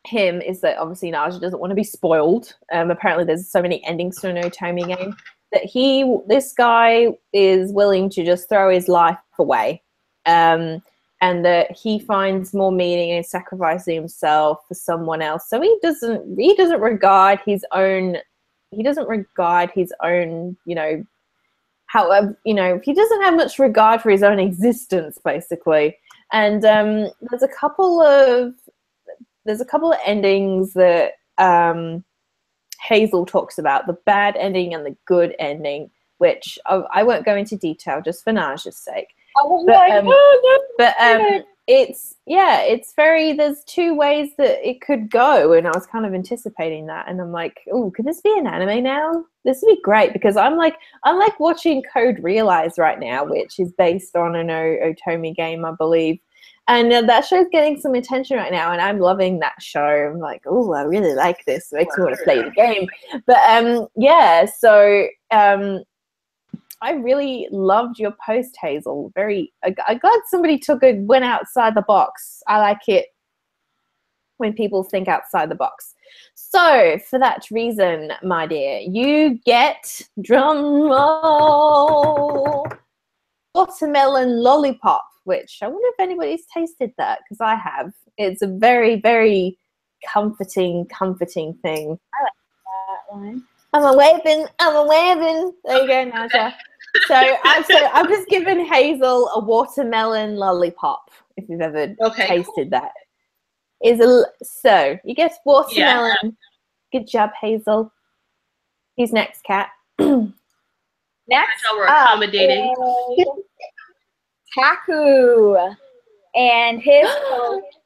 him is that obviously Naja doesn't want to be spoiled. Apparently there's so many endings to an Otomi game that this guy is willing to just throw his life away, and that he finds more meaning in sacrificing himself for someone else. So he doesn't regard his own, you know, however, you know, he doesn't have much regard for his own existence, basically. And there's a couple of endings that Hazel talks about, the bad ending and the good ending, which I won't go into detail just for Naja's sake. It's very, there's two ways that it could go, and I was kind of anticipating that, and I'm like, oh, could this be an anime now? This would be great, because I'm like watching Code Realize right now, which is based on an Otomi game, I believe. And that show's getting some attention right now, and I'm loving that show. I'm like, oh, I really like this. It makes me want to play the game. But I really loved your post, Hazel. I'm glad somebody went outside the box. I like it when people think outside the box. So for that reason, my dear, you get, drum roll, watermelon lollipop, which I wonder if anybody's tasted that, because I have. It's a very, very comforting thing. I like that one. I'm a waving. There you go, Naja. So I've just given Hazel a watermelon lollipop, if you've ever tasted that. So you get watermelon. Yeah. Good job, Hazel. Who's next, Kat? Next, that's how we're accommodating. Taku, and his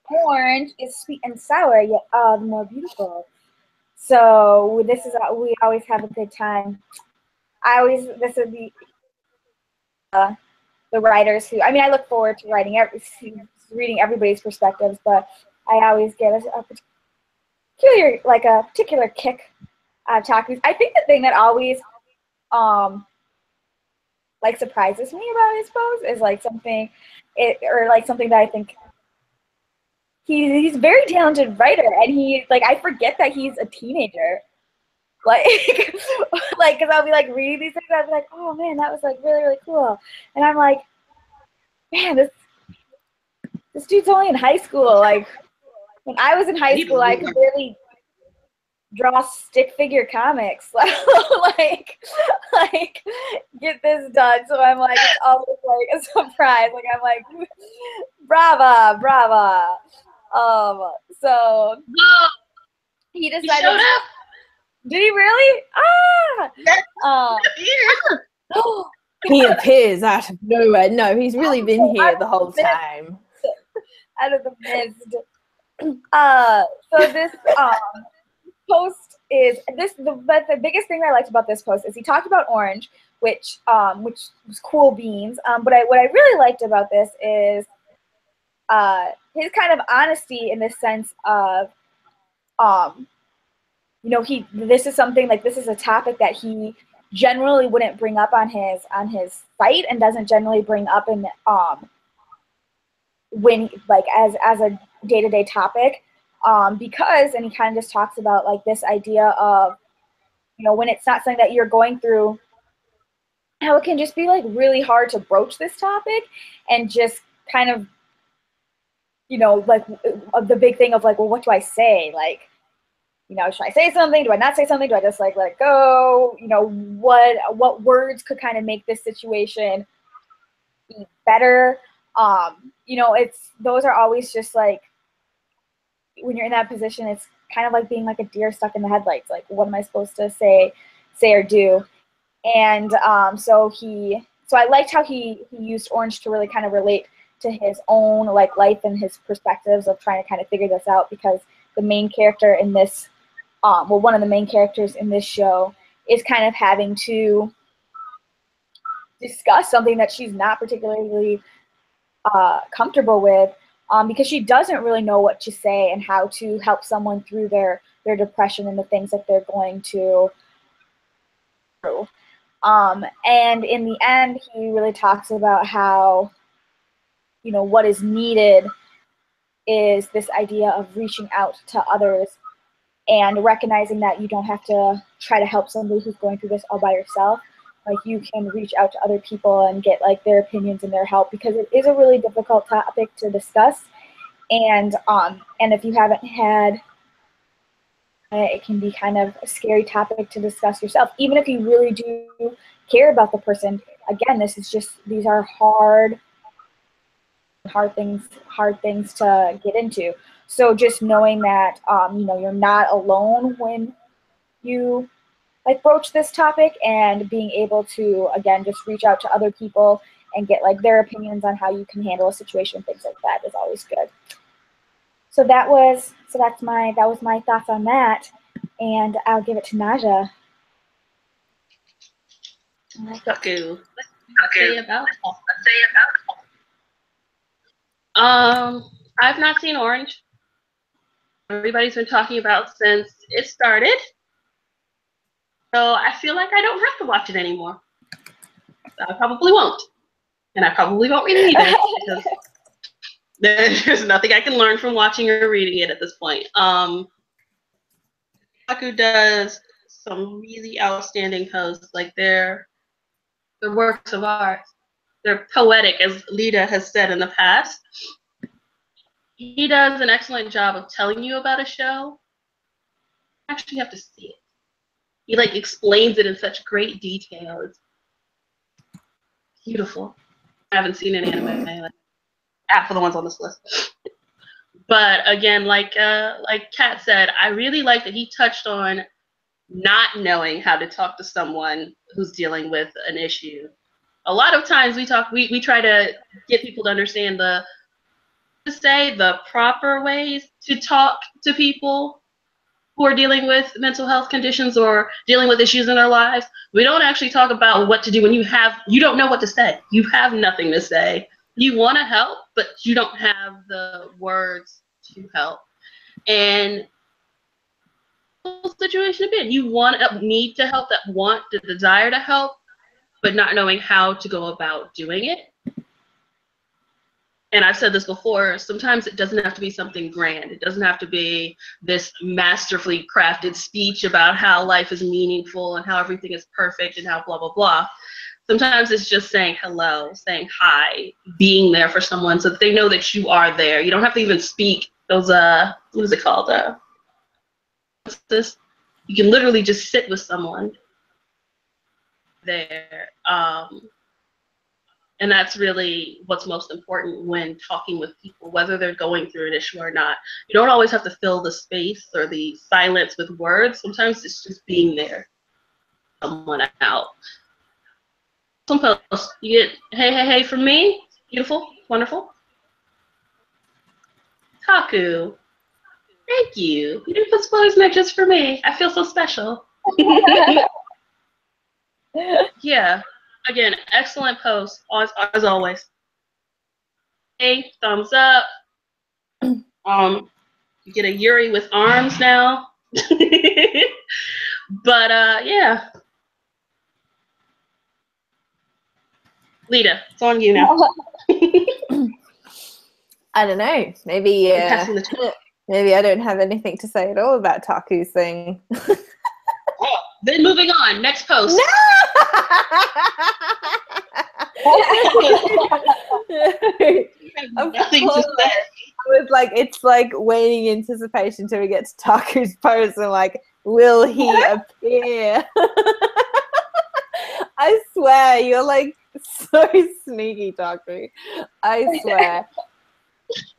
orange is sweet and sour, yet all the more beautiful. So we always have a good time. This would be the writers who, I mean, I look forward to reading everybody's perspectives, but I always get a particular kick out of talking. I think the thing that always like surprises me about his post is like something that I think he's a very talented writer, and he, like, I forget that he's a teenager. Like, like, because I'll be like reading these things, I'll be like, oh man, that was like really, really cool. And I'm like, man, this dude's only in high school. Like, when I was in high school, I could barely draw stick figure comics. like get this done. So I'm like, it's always like a surprise. Like, I'm like, brava. So he decided. He showed up. Did he really? He appears out of nowhere. No, he's really been here the whole time. Out of the mist. So this post is but the biggest thing I liked about this post is he talked about Orange, which was cool beans. But what I really liked about this is his kind of honesty in the sense of you know, this is something, like, this is a topic that he generally wouldn't bring up on his site, and doesn't generally bring up in when, like, as a day-to-day topic, because, and he kind of just talks about, like, this idea of, you know, when it's not something that you're going through, how it can just be, like, really hard to broach this topic, and just kind of, you know, like, the big thing of, like, well, what do I say? Like, you know, should I say something? Do I not say something? Do I just, like, let it go? You know, what words could kind of make this situation be better? You know, those are always just, like, when you're in that position, it's kind of like being like a deer stuck in the headlights. Like, what am I supposed to say or do? And so I liked how he used Orange to really kind of relate to his own, like, life and his perspectives of trying to kind of figure this out, because the main character in this, one of the main characters in this show is kind of having to discuss something that she's not particularly comfortable with, because she doesn't really know what to say and how to help someone through their depression and the things that they're going to through. And in the end, he really talks about how, you know, what is needed is this idea of reaching out to others and recognizing that you don't have to try to help somebody who's going through this all by yourself. Like, you can reach out to other people and get, like, their opinions and their help, because it is a really difficult topic to discuss. And if you haven't had it, can be kind of a scary topic to discuss yourself, even if you really do care about the person. Again, these are hard things to get into. So just knowing that, you know, you're not alone when you, like, broach this topic, and being able to, again, just reach out to other people and get, like, their opinions on how you can handle a situation, things like that, is always good. So that was my thoughts on that, and I'll give it to Naja. Let's say about I've not seen Orange. Everybody's been talking about since it started. So I feel like I don't have to watch it anymore. I probably won't. And I probably won't read it either, because there's nothing I can learn from watching or reading it at this point. Kaku does some really outstanding posts. Like, they're works of art. They're poetic, as Lita has said in the past. He does an excellent job of telling you about a show. You actually have to see it. He, like, explains it in such great detail. It's beautiful. I haven't seen an anime, like half of the ones on this list. But again, like Kat said, I really like that he touched on not knowing how to talk to someone who's dealing with an issue. A lot of times we try to get people to understand the proper ways to talk to people who are dealing with mental health conditions or dealing with issues in their lives, we don't actually talk about what to do when you don't know what to say. You have nothing to say. You want to help, but you don't have the words to help. And situation to be in. You need to help, that want the desire to help, but not knowing how to go about doing it. And I've said this before, sometimes it doesn't have to be something grand. It doesn't have to be this masterfully crafted speech about how life is meaningful and how everything is perfect and how blah, blah, blah. Sometimes it's just saying hello, saying hi, being there for someone so that they know that you are there. You don't have to even speak those, what is it called? What's this? You can literally just sit with someone there. And that's really what's most important when talking with people, whether they're going through an issue or not. You don't always have to fill the space or the silence with words. Sometimes it's just being there, someone out. Some posts, you get, hey, hey, hey from me. Beautiful, wonderful. Taku, thank you. You didn't put spoilers in there just for me. I feel so special. Yeah. Again, excellent post, as always. Hey, thumbs up. You get a Yuri with arms now. But yeah. Lita, it's on you now. I don't know. Maybe maybe I don't have anything to say at all about Taku's thing. Oh, then moving on. Next post. No! Nothing to say. I was like, it's like waiting in anticipation till we get to Taku's post and like, will he appear? I swear, you're like so sneaky, Taku. I swear.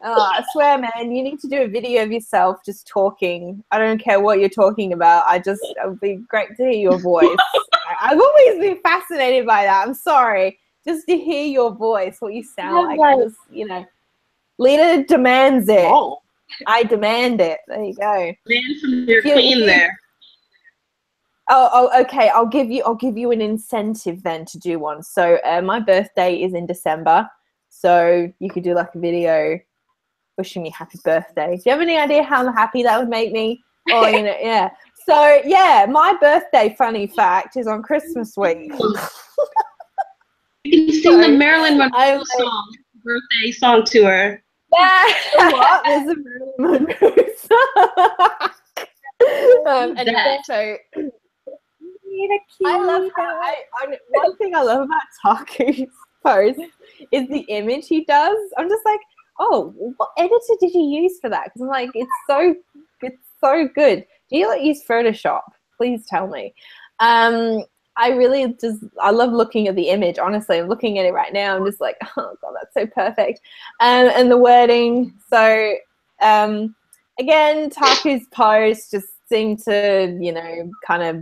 Oh, I swear, man, you need to do a video of yourself just talking. I don't care what you're talking about. It would be great to hear your voice. I've always been fascinated by that. I'm sorry. Just to hear your voice, what you sound like. Just, you know, Lita demands it. Oh. I demand it. There you go. Man from your queen there. Oh, okay. I'll give you an incentive then to do one. So my birthday is in December. So you could do like a video wishing me happy birthday. Do you have any idea how happy that would make me? Oh, you know, yeah. So yeah, my birthday, funny fact, is on Christmas week. You can sing the Marilyn Monroe song, birthday song to her. Yeah. What? There's a Marilyn Monroe song. Anyway, so I love one thing I love about Taku's post is the image he does. I'm just like, oh, what editor did you use for that? Because I'm like, it's so good. Do you like use Photoshop? Please tell me. I love looking at the image. Honestly, I'm looking at it right now. I'm just like, oh god, that's so perfect. And the wording. So again, Taku's post just seemed to, you know, kind of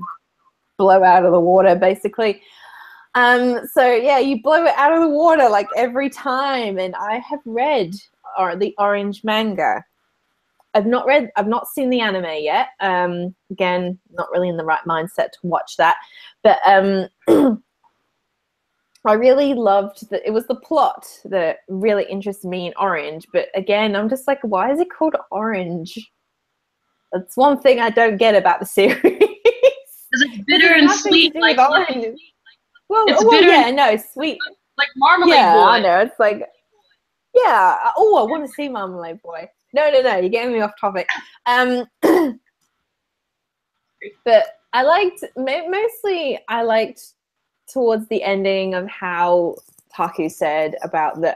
blow out of the water basically. So yeah, you blow it out of the water like every time. And I have read the Orange manga. I've not seen the anime yet. Again, not really in the right mindset to watch that. But I really loved that. It was the plot that really interested me in Orange. But again, I'm just like, why is it called Orange? That's one thing I don't get about the series. Because it's bitter and sweet, like orange. Well, sweet. Like Marmalade yeah, Boy. I know. It's like, yeah. Oh, I want to see Marmalade Boy. No, you're getting me off topic. But I liked towards the ending of how Taku said about the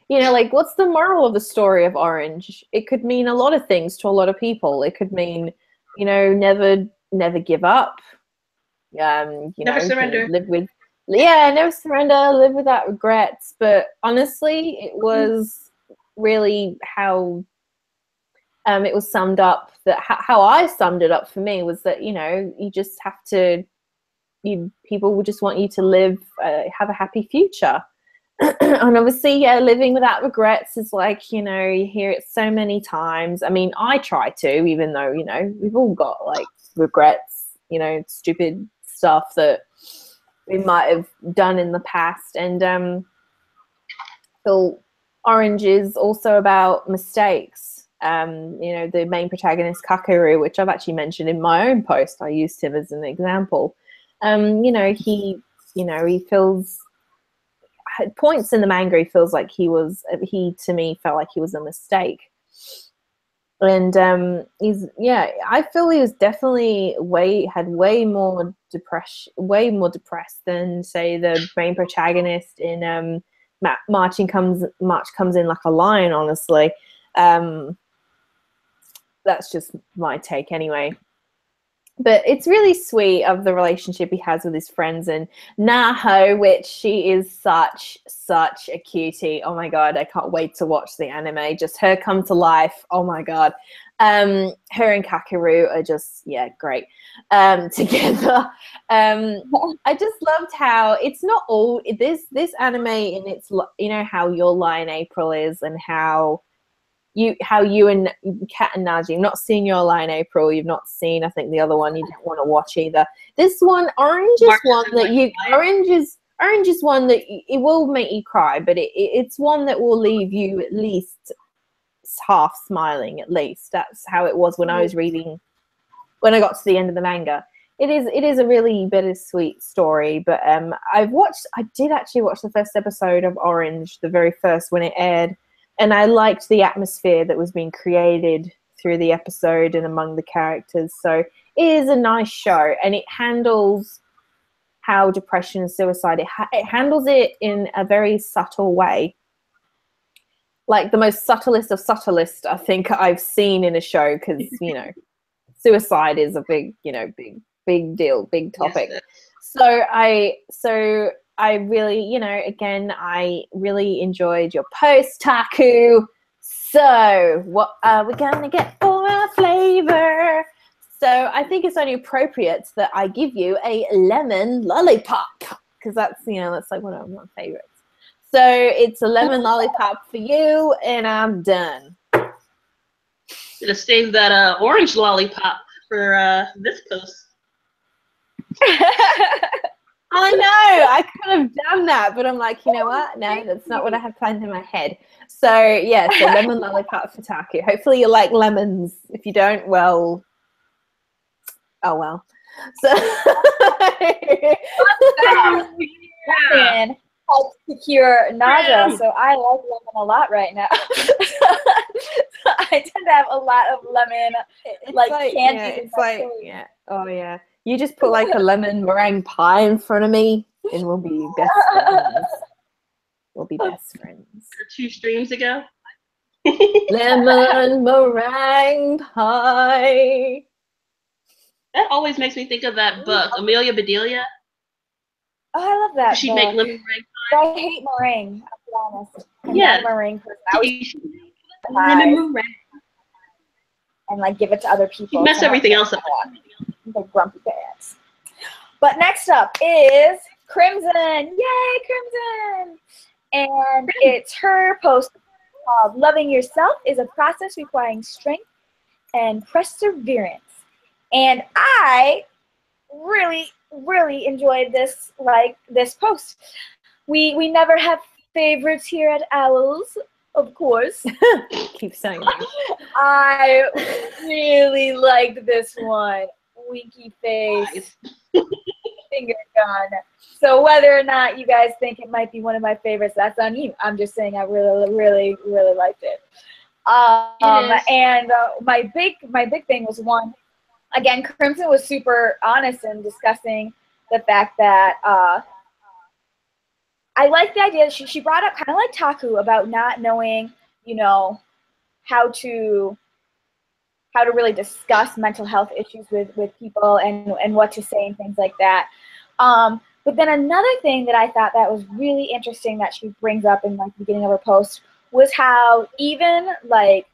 you know, like, what's the moral of the story of Orange? It could mean a lot of things to a lot of people. It could mean, you know, never give up. You Never know, surrender. Never surrender, live without regrets. But honestly, it was really how it was summed up, that how I summed it up for me was that, you know, you just have to, people will just want you to live, have a happy future. And obviously, yeah, living without regrets is like, you know, you hear it so many times. I mean, I try to, even though, you know, we've all got like regrets, you know, stupid stuff that we might have done in the past. And so Orange is also about mistakes. You know, the main protagonist, Kakeru, which I've actually mentioned in my own post, I used him as an example. You know, he feels, at points in the manga, he feels like he to me felt like he was a mistake. And I feel he was definitely had way more depressed than, say, the main protagonist in March comes in like a lion, honestly. That's just my take anyway. But it's really sweet of the relationship he has with his friends, and Naho, which she is such a cutie. Oh my god, I can't wait to watch the anime. Just her come to life. Oh my god. Her and Kakeru are just great together. I just loved how it's not all this anime, and it's, you know, how Your Lie in April is, and how you and Kat and Naja, you've not seen Your Lie in April, you've not seen, I think, the other one you don't want to watch either. This one, Orange is one that Orange is one that it will make you cry, but it's one that will leave you at least half smiling. At least that's how it was when I was reading, when I got to the end of the manga. It is a really bittersweet story, but I did actually watch the first episode of Orange, the very first, when it aired. And I liked the atmosphere that was being created through the episode and among the characters. So it is a nice show, and it handles how depression and suicide, it handles it in a very subtle way. Like the most subtlest of subtlest, I think, I've seen in a show, because, you know, suicide is a big, you know, big deal, big topic. Yes. So I really, you know, again, I really enjoyed your post, Taku. So what are we going to get for our flavor? So I think it's only appropriate that I give you a lemon lollipop, because that's, you know, that's like one of my favorites. So it's a lemon lollipop for you, and I'm done. Gonna save that orange lollipop for this post. I know, I could have done that, but I'm like, you know what? No, that's not what I have planned in my head. So, yeah, so lemon lollipop for Taku. Hopefully you like lemons. If you don't, well, oh well. So, lemon helps to cure nausea, so I like lemon a lot right now. I tend to have a lot of lemon, like candy. Yeah, it's like, yeah, oh yeah. You just put like a lemon meringue pie in front of me, and we'll be best friends. We'll be best friends. 2 streams ago. Lemon meringue pie. That always makes me think of that book, Amelia Bedelia. Oh, I love that. She'd make lemon meringue pie. I hate meringue, I'll be honest. I'm yeah. not a meringue person. Lemon meringue. And like give it to other people. You mess everything else up. Like grumpy pants. But next up is Crimson. Yay, Crimson! And it's her post called "Loving Yourself is a Process Requiring Strength and Perseverance." And I really enjoyed this post. We never have favorites here at Owls, of course. Keep saying that. I really liked this one. Winky face, finger gun. So whether or not you guys think it might be one of my favorites, that's on you. I'm just saying I really liked it. And my big thing was, one, again, Crimson was super honest in discussing the fact that I like the idea that she brought up, kind of like Taku, about not knowing, you know, how to really discuss mental health issues with people and what to say and things like that. But then another thing that I thought that was really interesting that she brings up in like the beginning of her post was how even like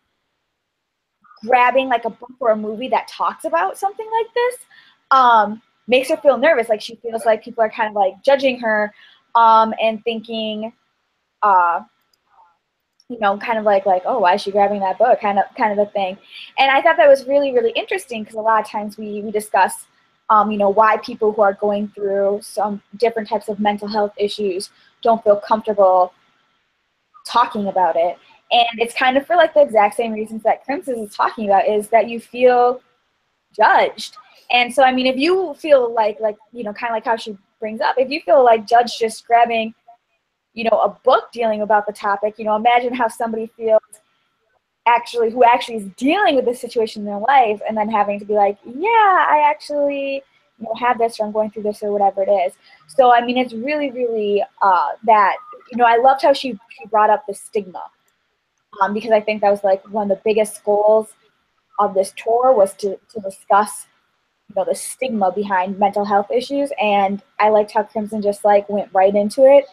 grabbing like a book or a movie that talks about something like this makes her feel nervous. Like she feels like people are kind of like judging her and thinking you know, kind of like, oh, why is she grabbing that book, kind of a thing. And I thought that was really, really interesting, because a lot of times we discuss, you know, why people who are going through some different types of mental health issues don't feel comfortable talking about it. And it's kind of for like the exact same reasons that Crimson is talking about, is that you feel judged. And so, I mean, if you feel like, you know, kind of like how she brings up, if you feel like judged just grabbing, you know, a book dealing about the topic, you know, imagine how somebody feels who actually is dealing with this situation in their life, and then having to be like, yeah, I actually, you know, have this, or I'm going through this, or whatever it is. So, I mean, it's really, really that, you know, I loved how she brought up the stigma, because I think that was like one of the biggest goals of this tour, was to discuss, you know, the stigma behind mental health issues. And I liked how Crimson just like went right into it.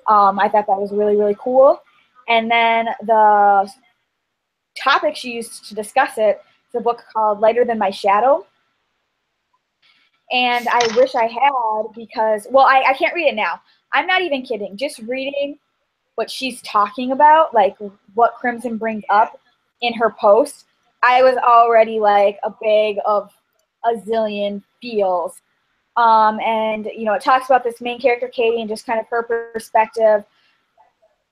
I thought that was really, really cool. And then the topic she used to discuss it is a book called Lighter Than My Shadow. And I wish I had, because, well, I can't read it now. I'm not even kidding. Just reading what she's talking about, like what Crimson brings up in her post, I was already like a bag of a zillion feels. And, you know, it talks about this main character, Katie, and just kind of her perspective,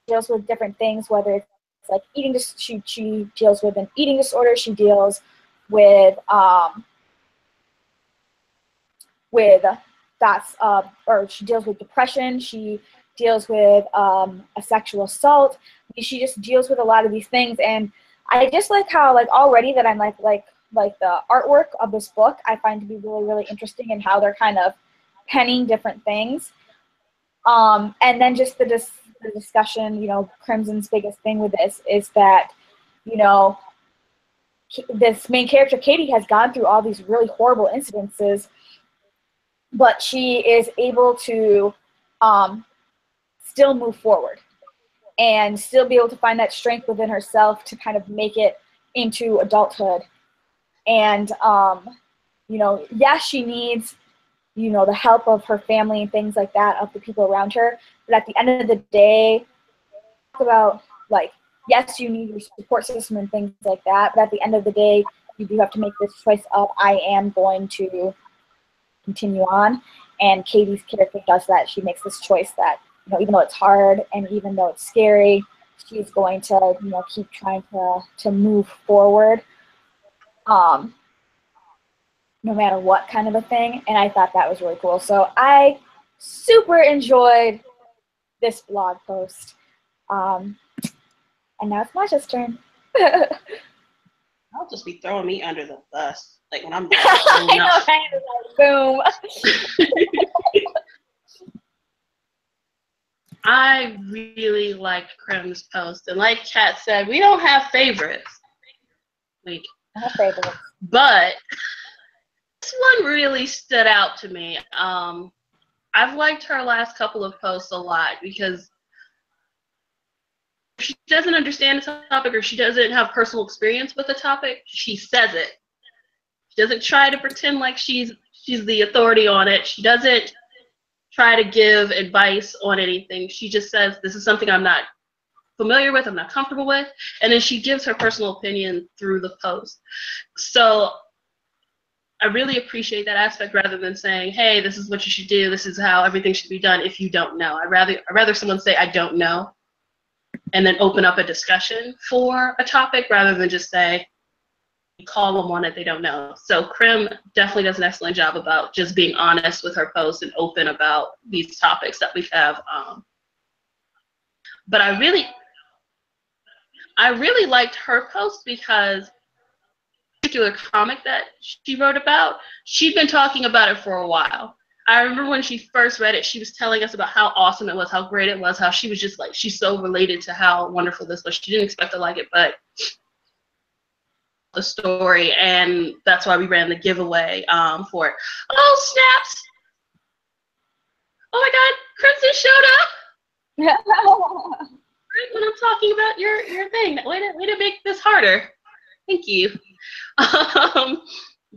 deals with different things, whether it's like eating, she deals with an eating disorder, she deals with thoughts, or she deals with depression, she deals with a sexual assault, she just deals with a lot of these things. And I just like how, like, already that I'm like the artwork of this book I find to be really, really interesting, and how they're kind of penning different things. And then just the discussion, you know, Crimson's biggest thing with this is that, you know, this main character, Katie, has gone through all these really horrible incidences, but she is able to still move forward and still be able to find that strength within herself to kind of make it into adulthood. And, you know, yes, she needs, you know, the help of her family and things like that, of the people around her. But at the end of the day, talk about, like, yes, you need your support system and things like that. But at the end of the day, you do have to make this choice of, I am going to continue on. And Katie's character does that. She makes this choice that, you know, even though it's hard and even though it's scary, she's going to, you know, keep trying to move forward. No matter what kind of a thing. And I thought that was really cool. So I super enjoyed this blog post. And now it's Naja's turn. I'll just be throwing me under the bus. Like when I'm I know, boom. I really liked Crim's post. And like Kat said, we don't have favorites. Like, I have favorites. But this one really stood out to me. I've liked her last couple of posts a lot, because if she doesn't understand the topic, or she doesn't have personal experience with the topic, she says it. She doesn't try to pretend like she's the authority on it. She doesn't try to give advice on anything. She just says, this is something I'm not familiar with, I'm not comfortable with, and then she gives her personal opinion through the post. So I really appreciate that aspect, rather than saying, hey, this is what you should do, this is how everything should be done if you don't know. I'd rather someone say, I don't know, and then open up a discussion for a topic, rather than just say, call them on it, they don't know. So Crim definitely does an excellent job about just being honest with her posts and open about these topics that we have. But I really liked her post, because particular comic that she wrote about, she'd been talking about it for a while. I remember when she first read it, she was telling us about how awesome it was, how great it was, how she was just like, she's so related to how wonderful this was. She didn't expect to like it, but the story, and that's why we ran the giveaway for it. Oh, snaps! Oh my God, Crimson showed up! When I'm talking about your thing, way to make this harder. Thank you.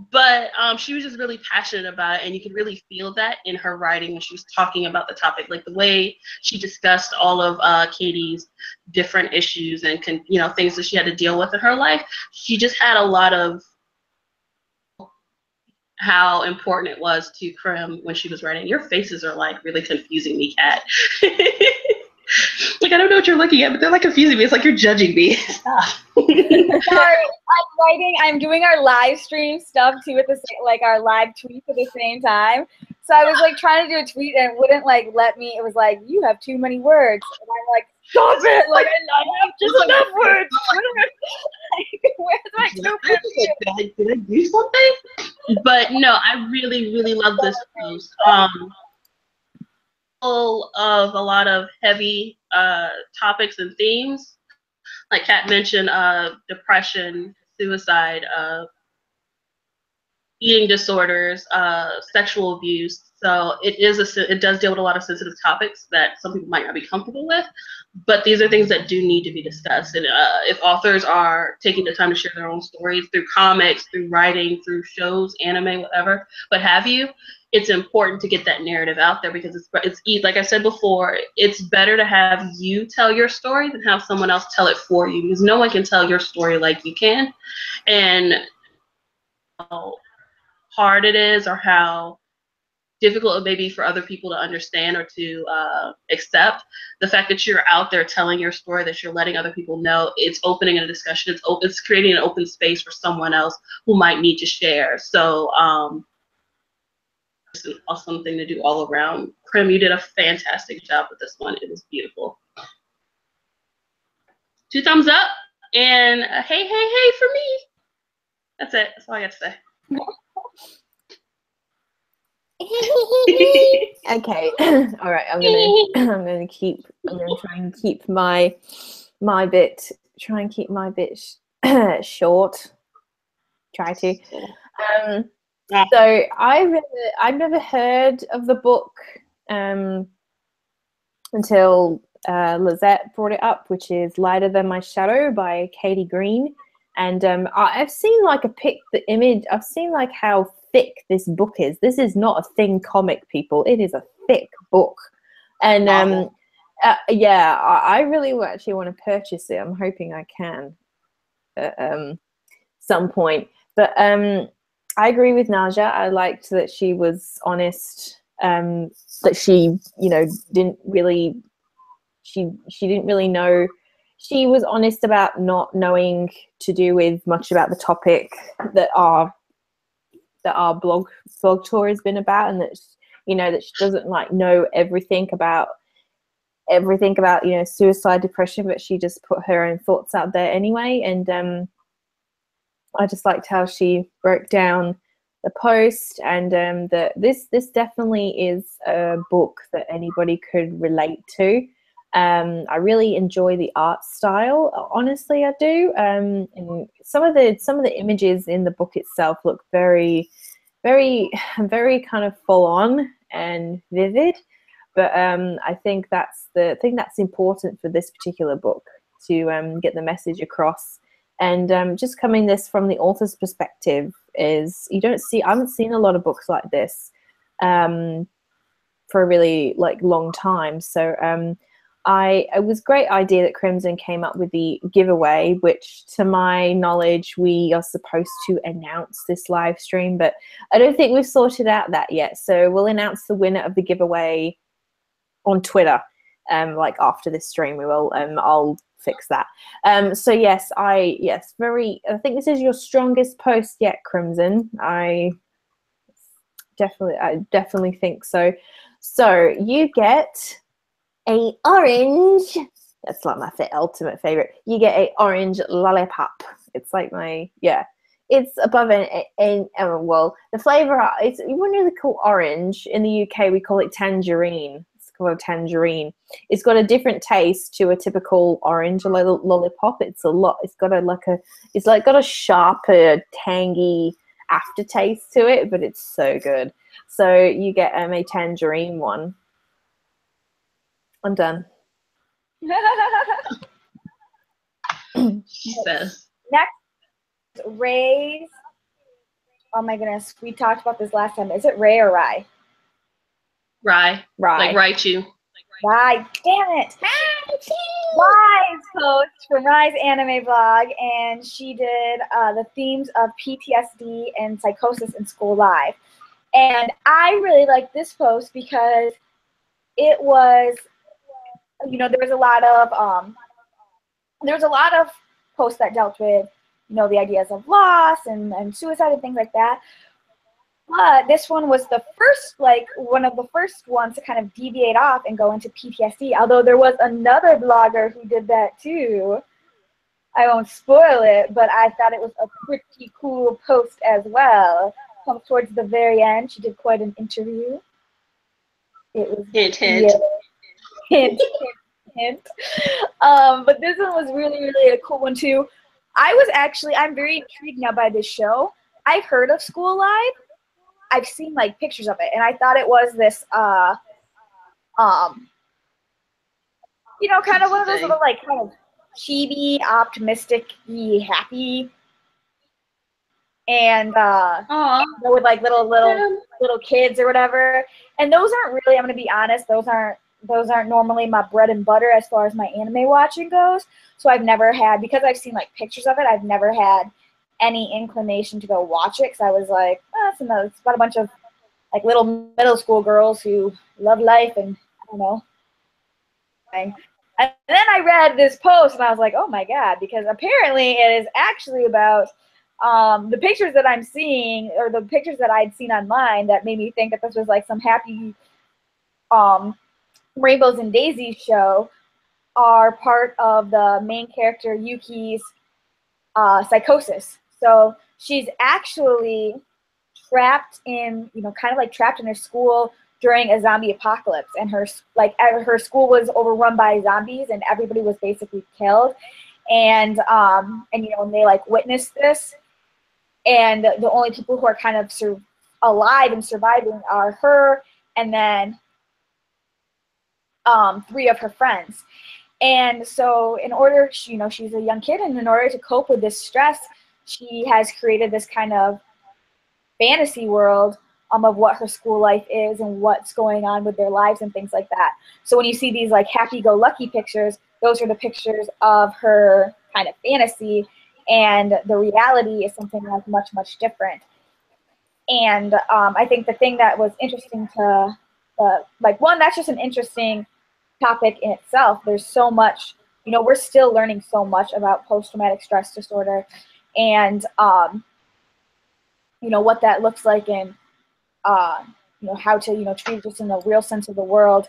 But she was just really passionate about it, and you could really feel that in her writing when she was talking about the topic, like the way she discussed all of Katie's different issues and things that she had to deal with in her life. She just had a lot of how important it was to Krim when she was writing. Your faces are like really confusing me, Kat. Like, I don't know what you're looking at, but they're like confusing me. It's like you're judging me. Stop. Sorry, I'm doing our live stream stuff too at the same, like our live tweets at the same time. So I was like trying to do a tweet and it wouldn't like let me. It was like, you have too many words. And I'm like, stop it! Like I have just enough words. Like, where's my did I do something? But no, I really, really love this post. Full of a lot of heavy topics and themes. Like Kat mentioned, depression, suicide, eating disorders, sexual abuse. So it does deal with a lot of sensitive topics that some people might not be comfortable with, but these are things that do need to be discussed. And if authors are taking the time to share their own stories through comics, through writing, through shows, anime, whatever, what have you, it's important to get that narrative out there, because it's like I said before, it's better to have you tell your story than have someone else tell it for you, because no one can tell your story like you can. And how hard it is, or how difficult it may be for other people to understand or to accept, the fact that you're out there telling your story, that you're letting other people know, it's opening a discussion, it's creating an open space for someone else who might need to share. So it's an awesome thing to do all around. Krim, you did a fantastic job with this one. It was beautiful. 2 thumbs up, and hey, hey, hey for me. That's it. That's all I got to say. Okay. All right. I'm gonna try and keep my bit short. Try to. So I've never heard of the book until Lizette brought it up, which is Lighter Than My Shadow by Katie Green. And I've seen like the image. I've seen like how thick this book is. This is not a thin comic, people. It is a thick book. And yeah, I really actually want to purchase it. I'm hoping I can at some point. But I agree with Naja. I liked that she was honest. That she, didn't really know. She was honest about not knowing to do with much about the topic that our blog tour has been about, and that that she doesn't like know everything about suicide, depression, but she just put her own thoughts out there anyway. And I just liked how she broke down the post, and that this definitely is a book that anybody could relate to. I really enjoy the art style. Honestly, I do. And some of the images in the book itself look very, very, very kind of full on and vivid. But I think that's important for this particular book, to get the message across. And just coming this from the author's perspective is I haven't seen a lot of books like this for a really long time. So it was a great idea that Crimson came up with the giveaway, which to my knowledge we are supposed to announce this live stream, but I don't think we've sorted out that yet. So we'll announce the winner of the giveaway on Twitter, after this stream. We will. I'll fix that. So yes, I think this is your strongest post yet, Crimson. I definitely think so. So you get a orange. That's like my ultimate favorite. You get a orange lollipop. It's like it's above well, the flavor. It's you wouldn't really call orange in the UK. We call it tangerine. It's called a tangerine. It's got a different taste to a typical orange lollipop. It's got a sharper, tangy aftertaste to it, but it's so good. So you get a tangerine one. I'm done. She says. Next, Ray's oh my goodness, we talked about this last time. Is it Ray or Rye? Rye. Rye. Like Raichu. Rye. Damn it. Rye's post from Rye's anime vlog, and she did the themes of PTSD and psychosis in school life. And I really like this post because it was, you know, there was a lot of posts that dealt with, you know, the ideas of loss and suicide and things like that. But this one was the first, like, one of the first ones to kind of deviate off and go into PTSD, although there was another blogger who did that too. I won't spoil it, but I thought it was a pretty cool post as well. Comes towards the very end, she did quite an interview. It was Hint, hint. Yeah, hint, hint. But this one was really, really a cool one too. I'm very intrigued now by this show. I've heard of School Live. I've seen like pictures of it, and I thought it was this, you know, kind of one of those little like kind of chibi, optimistic-y, happy, and with like little kids or whatever. And those aren't really, I'm gonna be honest, those aren't normally my bread and butter as far as my anime watching goes. So I've never had, because I've seen like pictures of it, I've never had any inclination to go watch it, because I was like, oh, it's about a bunch of like little middle school girls who love life and I don't know. And then I read this post and I was like, oh my god, because apparently it is actually about the pictures that I'm seeing, or the pictures that I'd seen online that made me think that this was like some happy Rainbows and Daisies show, are part of the main character Yuki's psychosis. So she's actually trapped in, you know, kind of like trapped in her school during a zombie apocalypse, and her school was overrun by zombies and everybody was basically killed, and you know, and they like witnessed this, and the only people who are kind of alive and surviving are her and then 3 of her friends. And so in order, you know, she's a young kid, and in order to cope with this stress, she has created this kind of fantasy world of what her school life is and what's going on with their lives and things like that. So when you see these like happy-go-lucky pictures, those are the pictures of her kind of fantasy, and the reality is something like much, much different. And I think the thing that was interesting to, like, one, that's just an interesting topic in itself. There's so much, you know, we're still learning so much about post-traumatic stress disorder, and you know, what that looks like, and you know, how to, you know, treat it just in the real sense of the world.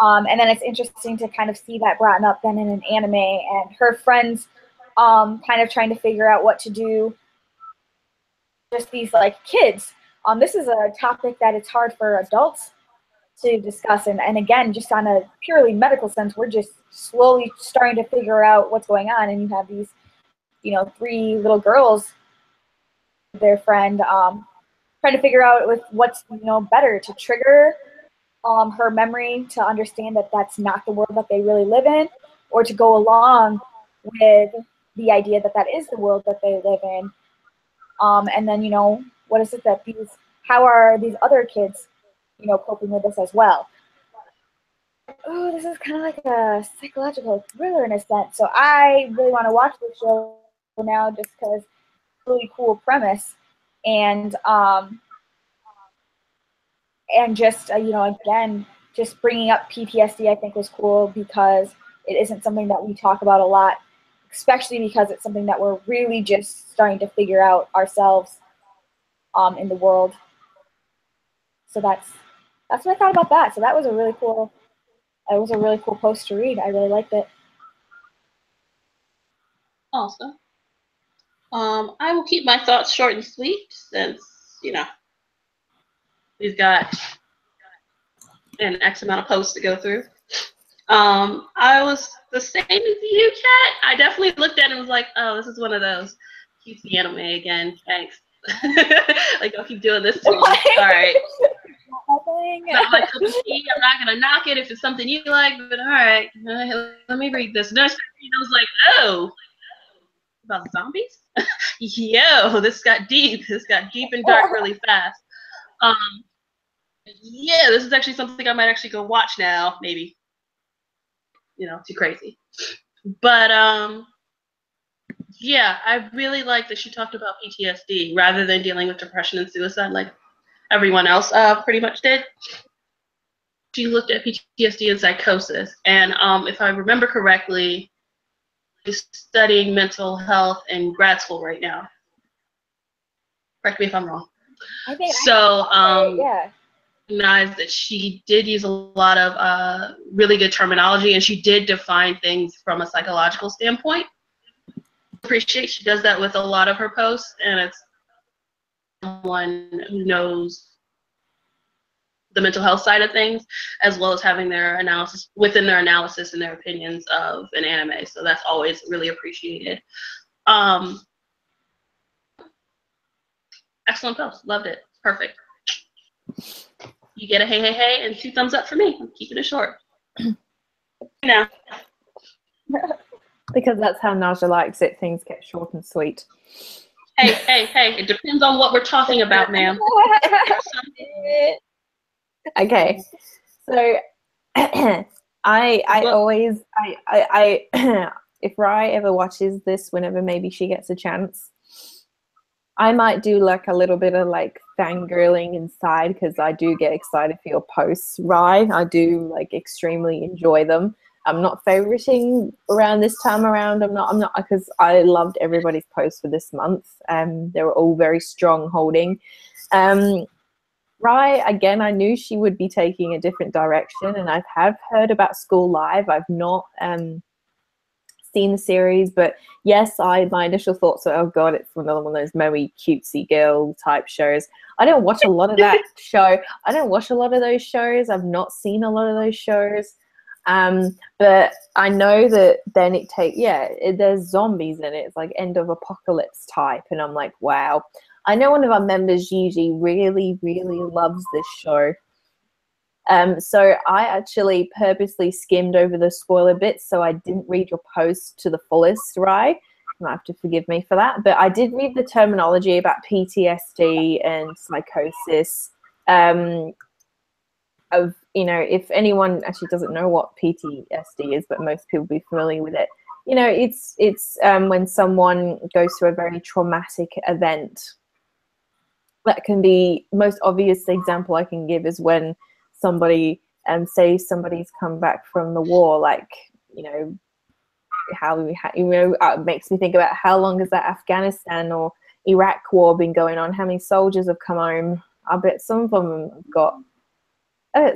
And then it's interesting to kind of see that brought up then in an anime, and her friends kind of trying to figure out what to do. Just these like kids. This is a topic that it's hard for adults to discuss, and again, just on a purely medical sense, we're just slowly starting to figure out what's going on. And you have these, you know, 3 little girls, their friend, trying to figure out with what's, you know, better to trigger her memory to understand that that's not the world that they really live in, or to go along with the idea that that is the world that they live in. And then, you know, what is it that how are these other kids, you know, coping with this as well? Oh, this is kind of like a psychological thriller in a sense. So I really want to watch this show now, just because it's a really cool premise. And just, you know, again, just bringing up PTSD, I think, was cool, because it isn't something that we talk about a lot, especially because it's something that we're really just starting to figure out ourselves in the world. So that's what I thought about that. So that was a really cool, post to read. I really liked it. Awesome. I will keep my thoughts short and sweet, since, you know, we've got an X amount of posts to go through. I was the same as you, Kat. I definitely looked at it and was like, oh, this is one of those cutesy anime again. Thanks. Like, I'll keep doing this to me. All right. Not my cup of tea. I'm not gonna knock it if it's something you like, but all right, let me read this. And I was like, oh, about zombies? Yo, this got deep. This got deep and dark really fast. Yeah, this is actually something I might actually go watch now. Maybe, too crazy. But yeah, I really like that she talked about PTSD rather than dealing with depression and suicide like everyone else pretty much did. She looked at PTSD and psychosis, and if I remember correctly, she's studying mental health in grad school right now. Correct me if I'm wrong. I think so. Yeah. Recognize that she did use a lot of really good terminology, and she did define things from a psychological standpoint. Appreciate she does that with a lot of her posts, and it's someone who knows the mental health side of things, as well as having their analysis within their analysis and their opinions of an anime. So that's always really appreciated. Excellent post, loved it, perfect. You get a hey, hey, hey, and 2 thumbs up for me. I'm keeping it short. Now. Because that's how Naja likes it. Things get short and sweet. Hey, hey, hey. It depends on what we're talking about, ma'am. Okay. So I always if Rai ever watches this, whenever maybe she gets a chance, I might do like a little bit of like fangirling inside, because I do get excited for your posts, Rai. I do like extremely enjoy them. I'm not favoriting around this time around. I'm not, because I loved everybody's posts for this month. They were all very strong holding. Rai, again, I knew she would be taking a different direction, and I have heard about School Live. I've not seen the series, but yes, my initial thoughts were, oh god, it's another one of those moe cutesy girl type shows. I don't watch a lot of that show. I don't watch a lot of those shows. I've not seen a lot of those shows. But I know that then there's zombies in it. It's like end of apocalypse type, and I'm like, wow. I know one of our members usually really, really loves this show. So I actually purposely skimmed over the spoiler bits, so I didn't read your post to the fullest, right? You might have to forgive me for that. But I did read the terminology about PTSD and psychosis. If anyone actually doesn't know what PTSD is, but most people will be familiar with it. It's when someone goes through a very traumatic event. That can be, most obvious example I can give is when somebody, say somebody's come back from the war, like, it makes me think about how long has that Afghanistan or Iraq war been going on? How many soldiers have come home? I bet some of them have got, I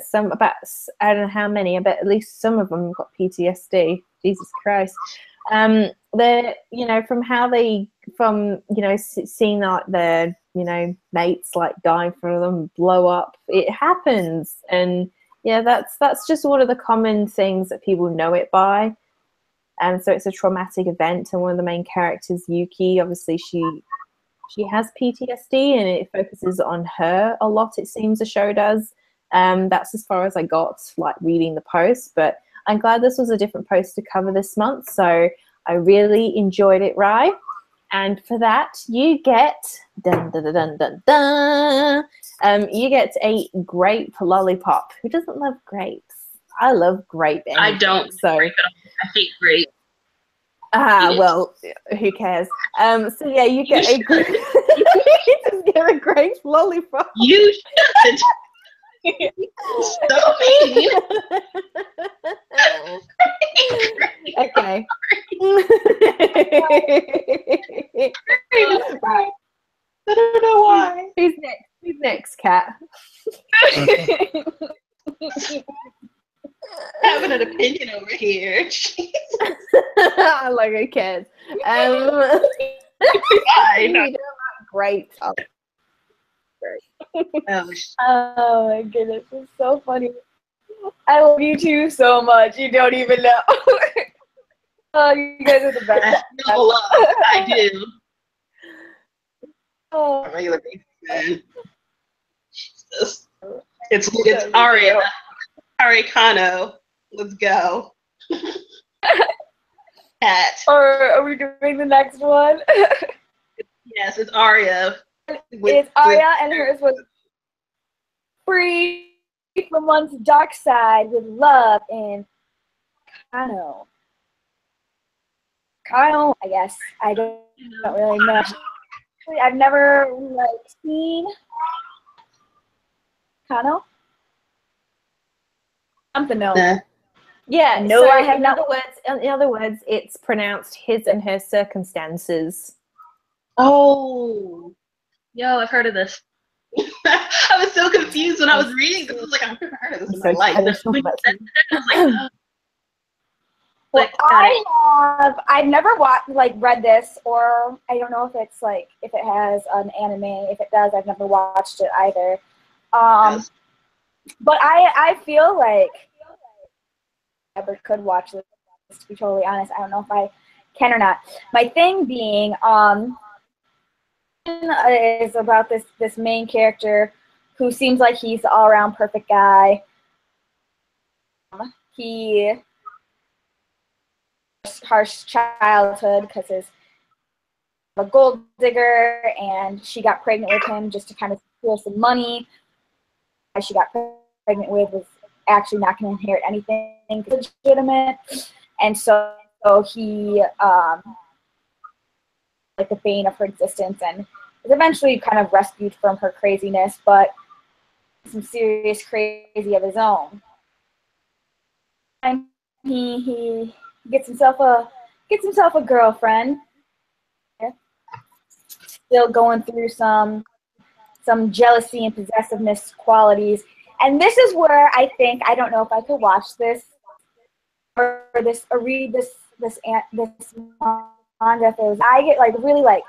don't know how many, I bet at least some of them have got PTSD. Jesus Christ. From seeing like their, mates like die in front of them, blow up, it happens. And yeah, that's just one of the common things that people know it by. And so it's a traumatic event, and one of the main characters, Yuki, obviously she has PTSD, and it focuses on her a lot, it seems the show does. That's as far as I got, like, reading the post, but I'm glad this was a different post to cover this month, so I really enjoyed it, Rai. And for that, you get you get a grape lollipop. Who doesn't love grapes? I love grape. I don't. So I hate grape. Well, who cares? So yeah, you get a grape. You just get a grape lollipop. You should. So mean. Okay. Right. I don't know why. Who's next? Who's next, Kat? Having an opinion over here. I like who cares. I know. You don't like grapes. Oh my goodness, it's so funny. I love you two so much. You don't even know. Oh, you guys are the best. I feel love. I do. Oh. A regular basis fan. Jesus. It's Aria. Ari Kano. Let's go. Cat. Or are we doing the next one? Yes, it's Arya. It's Arya, and hers was free from one's dark side with love and Kano. Kano, I guess. I don't really know. I've never like seen Kano. Something else. Nah. Yeah, No, so I have not. in other words, it's pronounced his and her circumstances. Oh, yo, I've heard of this. I was so confused when I was reading this. I was like, I've never heard of this in my life. When you said that, I was like, oh. Well, I've never read this, or I don't know if it's like, if it has an anime. If it does, I've never watched it either. Yes. But I feel like I ever could watch this, to be totally honest. I don't know if I can or not. My thing being, is about this main character who seems like he's the all-around perfect guy. He harsh childhood because he's a gold digger, and she got pregnant with him just to kind of steal some money. She got pregnant with was actually not going to inherit anything legitimate, and so he like the bane of her existence, and was eventually kind of rescued from her craziness, but some serious crazy of his own. And he gets himself a girlfriend. Still going through some jealousy and possessiveness qualities. And this is where I think, I don't know if I could watch this or read this manga. I get like really like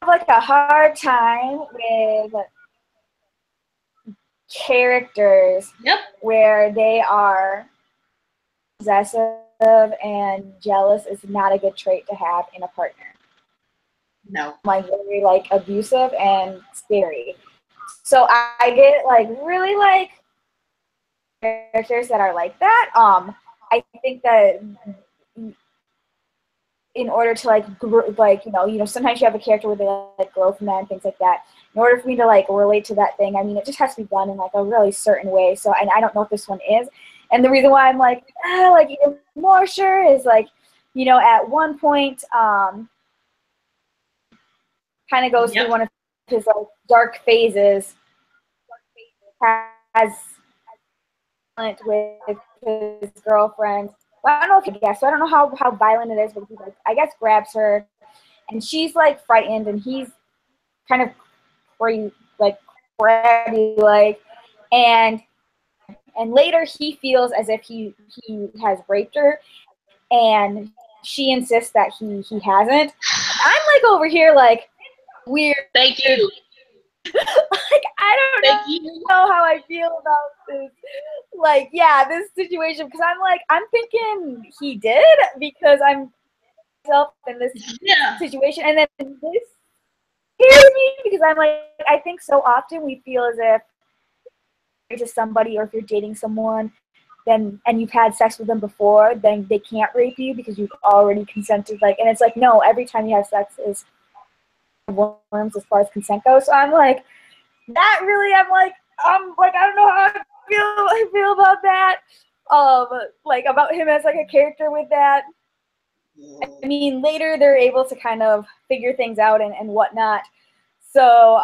have like a hard time with characters where they are possessive and jealous is not a good trait to have in a partner. No. Like very like abusive and scary. So I get like really like characters that are like that. I think that in order to like sometimes you have a character where they like grow from that and things like that. In order for me to like relate to that thing, I mean, it just has to be done in like a really certain way. So, and I don't know if this one is. And the reason why I'm like even more sure is like, at one point, kind of goes through one of his like dark phases. Has with his girlfriend. Well, I don't know if you guess. So I don't know how violent it is, but he like, I guess grabs her, and she's like frightened, and he's kind of crabby like, and later he feels as if he has raped her, and she insists that he hasn't. I'm like over here like weird. Thank you. Like I don't know how I feel about this. Like, yeah, this situation, because I'm thinking he did, because I'm myself in this situation, and then this scares me because I'm like, I think so often we feel as if you're just somebody, or if you're dating someone, then and you've had sex with them before, then they can't rape you because you've already consented. Like, and it's like, no, every time you have sex is worms as far as consent goes. So I'm like, that really, I'm like, I don't know how I feel about that. Like about him as like a character with that. I mean, later they're able to kind of figure things out and whatnot. So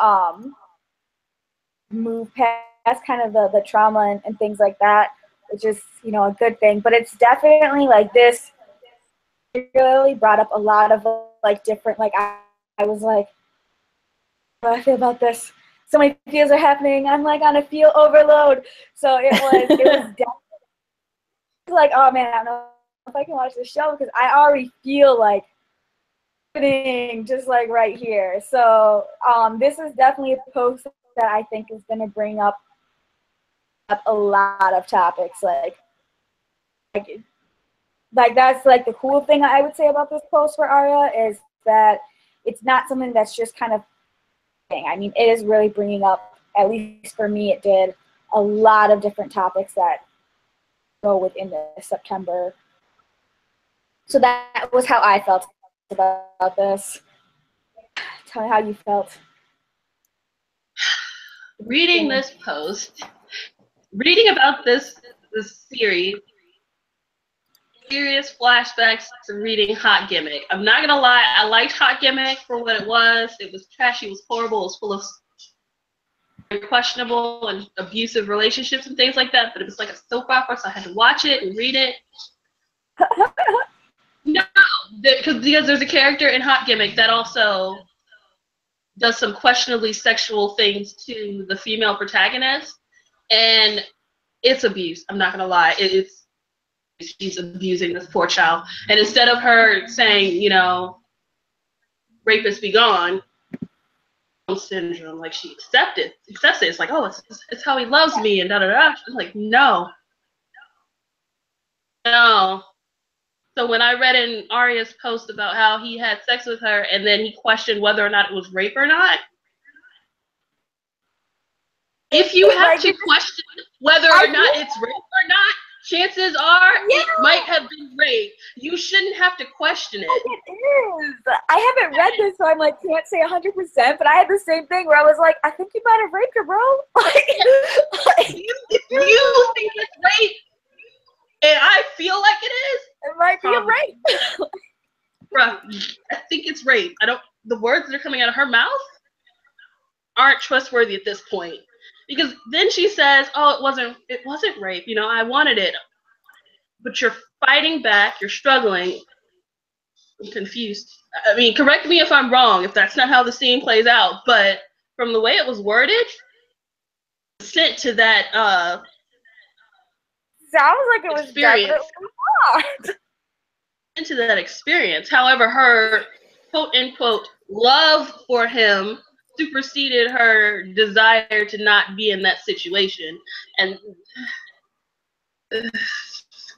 move past kind of the trauma and things like that, which is, a good thing. But it's definitely like this really brought up a lot of like different, like I was like, how do I feel about this? So many feels are happening. I'm like on a feel overload. So it was definitely like, oh man, I don't know if I can watch this show because I already feel like happening just like right here. So this is definitely a post that I think is going to bring up a lot of topics. Like that's like the cool thing I would say about this post for Arya is that it's not something that's just kind of thing. I mean, it is really bringing up, at least for me, it did a lot of different topics that go within this September. So that was how I felt about this. Tell me how you felt. Reading this post, reading about this series, serious flashbacks to reading Hot Gimmick. I'm not gonna lie, I liked Hot Gimmick for what it was. It was trashy, it was horrible, it was full of questionable and abusive relationships and things like that, but it was like a soap opera, so I had to watch it and read it. No, because there's a character in Hot Gimmick that also does some questionably sexual things to the female protagonist, and it's abuse. I'm not gonna lie, she's abusing this poor child, and instead of her saying, you know, rapist be gone, syndrome, like she accepts it. It's like, oh, it's how he loves me, and da da da. She's like, no. So when I read in Arya's post about how he had sex with her and then he questioned whether or not it was rape or not, if you have to question whether or not it's rape or not, chances are it might have been rape. You shouldn't have to question it. It is. I haven't read this, so I'm like, can't say 100%, but I had the same thing where I was like, I think you might have raped her, bro. If you think it's rape, and I feel like it is, it might be a rape. Bruh, I think it's rape. The words that are coming out of her mouth aren't trustworthy at this point. Because then she says, oh, it wasn't rape, you know, I wanted it. But you're fighting back, you're struggling. I'm confused. I mean, correct me if I'm wrong, if that's not how the scene plays out, but from the way it was worded, sent to that sounds like it was experience. definitely hard. Into that experience. However, her quote unquote love for him superseded her desire to not be in that situation, and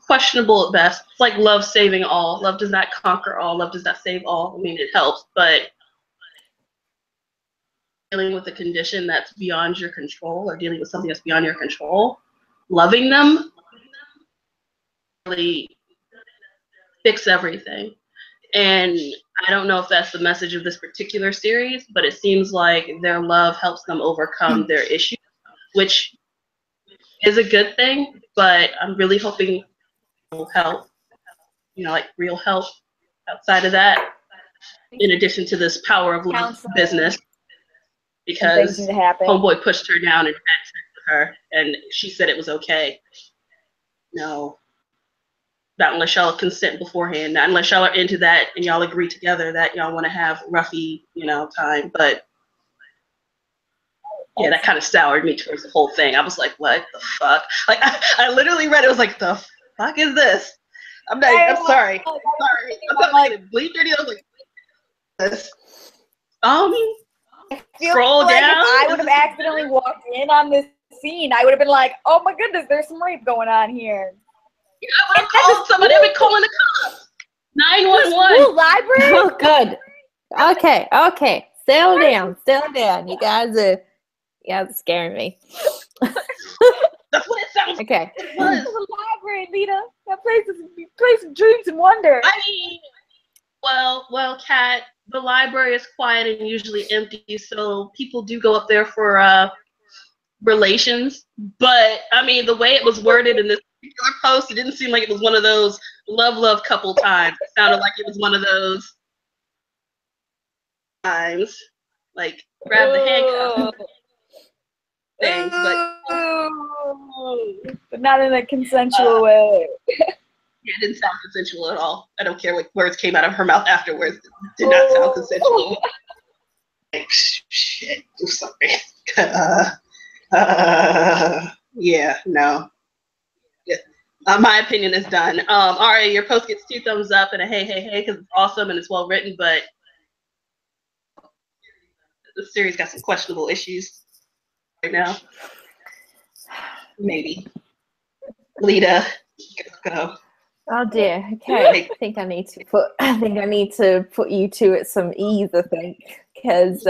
questionable at best. It's like love saving all. Love does not conquer all. Love does not save all. I mean, it helps, but dealing with a condition that's beyond your control, or dealing with something that's beyond your control, loving them really fix everything. And I don't know if that's the message of this particular series, but it seems like their love helps them overcome their issues, which is a good thing, but I'm really hoping it will help, you know, like real help outside of that, in addition to this power of love business, because homeboy pushed her down and had sex with her, and she said it was okay. No. Not unless y'all consent beforehand, not unless y'all are into that and y'all agree together that y'all want to have roughy, you know, time. But yeah, that kind of soured me towards the whole thing. I was like, what the fuck? Like, I literally read it, was like, the fuck is this? I'm sorry. I'm like, bleed 30. I was like, this. Scroll like down. If I would have accidentally walked in on this scene, I would have been like, oh my goodness, there's some rape going on here. I would have called somebody. I've been calling the cops. 911. School library? Oh, good. Okay. Settle down. You guys are scaring me. That's what it sounds like. Okay. It was a library, Lita. That place of dreams and wonder. I mean, well, Kat, the library is quiet and usually empty, so people do go up there for relations. But I mean, the way it was worded in this particular post, it didn't seem like it was one of those love couple times. It sounded like it was one of those times, like grab the handcuff thing, but not in a consensual way. Yeah, it didn't sound consensual at all. I don't care what words came out of her mouth afterwards. It did not sound consensual. Like, shit, I'm sorry. Yeah, no. Yeah. My opinion is done. Ari, your post gets 2 thumbs up and a hey, because it's awesome and it's well written, but the series got some questionable issues right now. Maybe. Lita, go. Oh dear. Okay. I think I need to put you two at some ease, I think, because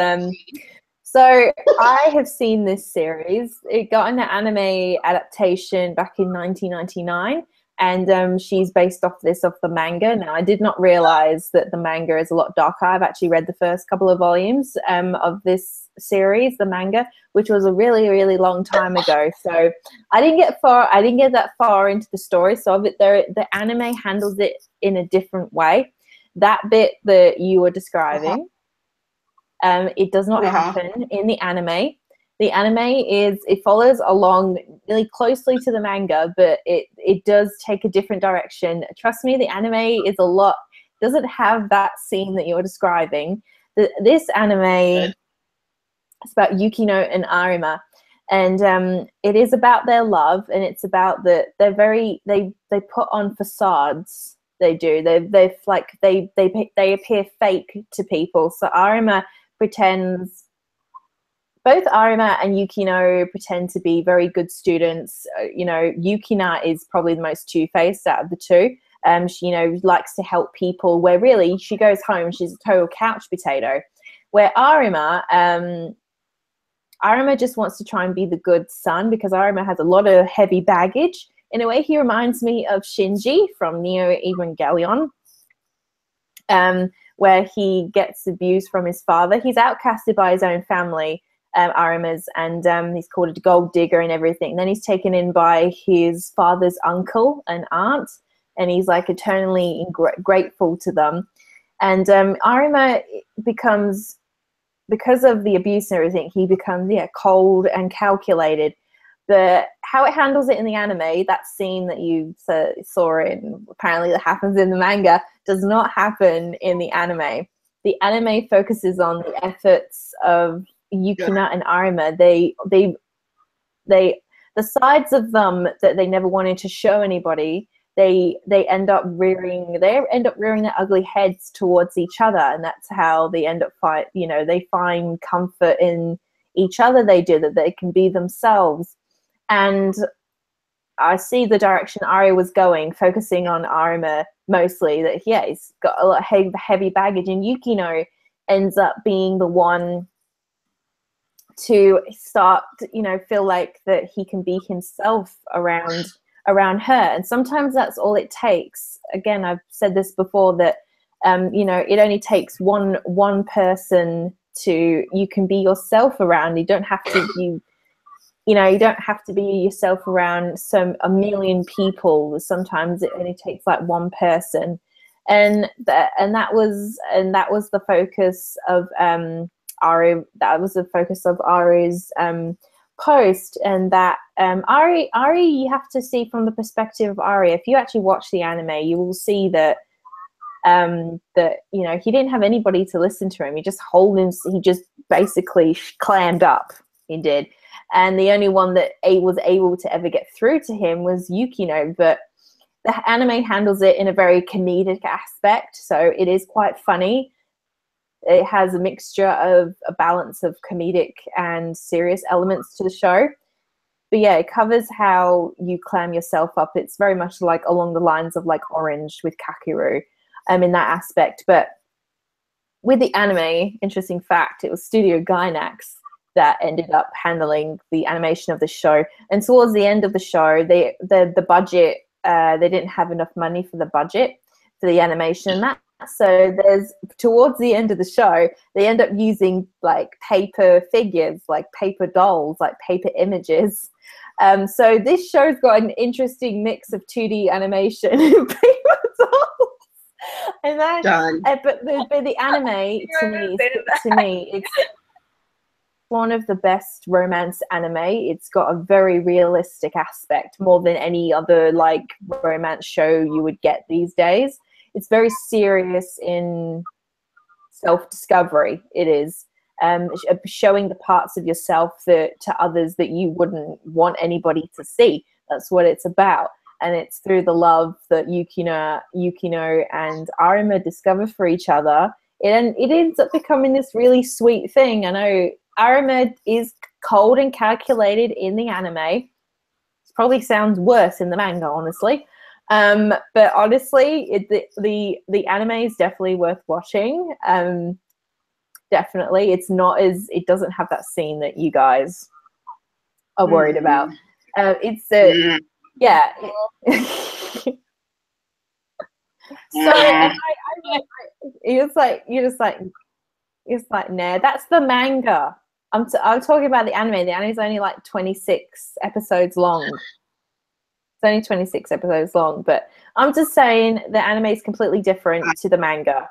so I have seen this series. It got an anime adaptation back in 1999, and she's based off the manga. Now, I did not realize that the manga is a lot darker. I've actually read the first couple of volumes of this series, the manga, which was a really, really long time ago. So I didn't get that far into the story. So the anime handles it in a different way. That bit that you were describing, it does not happen in the anime. The anime it follows along really closely to the manga, but it does take a different direction. Trust me, the anime doesn't have that scene that you're describing. This anime is about Yukino and Arima, and it is about their love, and it's about they put on facades. They do. They appear fake to people. So Arima pretends. Both Arima and Yukino pretend to be very good students. Yukina is probably the most two-faced out of the two. She, likes to help people, where really she goes home, she's a total couch potato. Where Arima just wants to try and be the good son, because Arima has a lot of heavy baggage. In a way, he reminds me of Shinji from Neo Evangelion, where he gets abused from his father. He's outcasted by his own family. Arima's, and he's called a gold digger and everything. Then he's taken in by his father's uncle and aunt, and he's like eternally grateful to them. And Arima becomes, because of the abuse and everything, he becomes cold and calculated. But how it handles it in the anime, that scene that you saw in, apparently that happens in the manga, does not happen in the anime. The anime focuses on the efforts of Yukina and Arima. The sides of them that they never wanted to show anybody, they end up rearing their ugly heads towards each other, and that's how they end up they find comfort in each other. They do that, they can be themselves. And I see the direction Ari was going, focusing on Arima mostly, that he's got a lot of heavy baggage, and Yukino ends up being the one to start, feel like that he can be himself around her. And sometimes that's all it takes. Again, I've said this before, that it only takes one person you can be yourself around. You don't have to you don't have to be yourself around a million people. Sometimes it only takes like one person, and that was the focus of Ari. That was the focus of Ari's post. And that Ari, you have to see from the perspective of Ari. If you actually watch the anime, you will see that he didn't have anybody to listen to him. He just basically clammed up. He did. And the only one that was able to ever get through to him was Yukino. But the anime handles it in a very comedic aspect, so it is quite funny. It has a mixture of a balance of comedic and serious elements to the show. But yeah, it covers how you clam yourself up. It's very much like along the lines of like Orange with Kakeru in that aspect. But with the anime, interesting fact, it was Studio Gainax that ended up handling the animation of the show. And towards the end of the show, the budget, they didn't have enough money for the budget for the animation and that. So towards the end of the show, they end up using like paper figures, like paper dolls, like paper images. So this show's got an interesting mix of 2D animation and paper dolls. And then, but the anime to me, it's one of the best romance anime. It's got a very realistic aspect, more than any other like romance show you would get these days. It's very serious in self-discovery. It is showing the parts of yourself to others that you wouldn't want anybody to see. That's what it's about. And it's through the love that Yukino and Arima discover for each other. It ends up becoming this really sweet thing. I know Arima is cold and calculated in the anime. It probably sounds worse in the manga, honestly. But honestly, the anime is definitely worth watching. Definitely, it doesn't have that scene that you guys are worried about. Yeah. So and you're just like, nah, that's the manga. I'm talking about the anime. The anime is only like 26 episodes long. It's only 26 episodes long, but I'm just saying the anime is completely different to the manga.